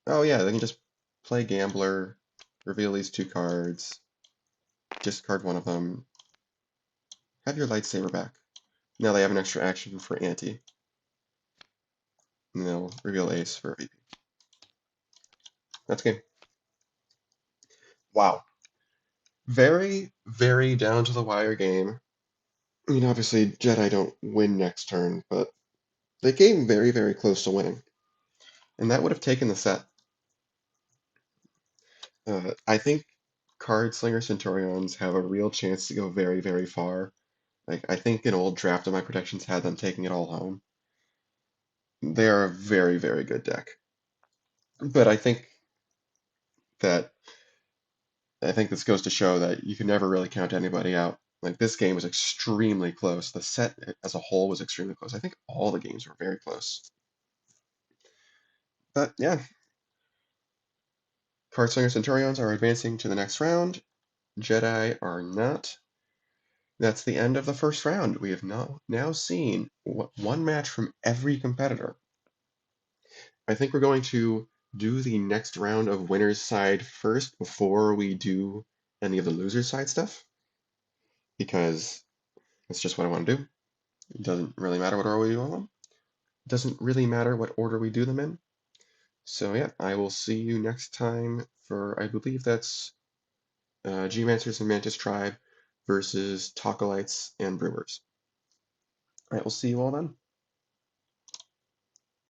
Oh yeah, they can just play Gambler, reveal these 2 cards, discard one of them, have your lightsaber back. Now they have an extra action for ante. And they'll reveal ace for VP. That's game. Wow. Very, very down to the wire game. I mean, obviously, Jedi don't win next turn, but they came very, very close to winning. And that would have taken the set. I think Card Slingers Centurions have a real chance to go very, very far. Like, I think an old draft of my predictions had them taking it all home. They are a very, very good deck. But that I think this goes to show that you can never really count anybody out. Like, this game was extremely close. The set as a whole was extremely close. I think all the games were very close. But yeah, Card Slingers Centurions are advancing to the next round. Jedi are not. That's the end of the first round. We have now seen one match from every competitor. I think we're going to do the next round of winners side first before we do any of the losers side stuff, because that's just what I want to do. It doesn't really matter what order we do them. It doesn't really matter what order we do them in. So yeah, I will see you next time for, I believe that's G-Mancers and Mantis Tribe versus Tocolites and Brewers. All right, we'll see you all then.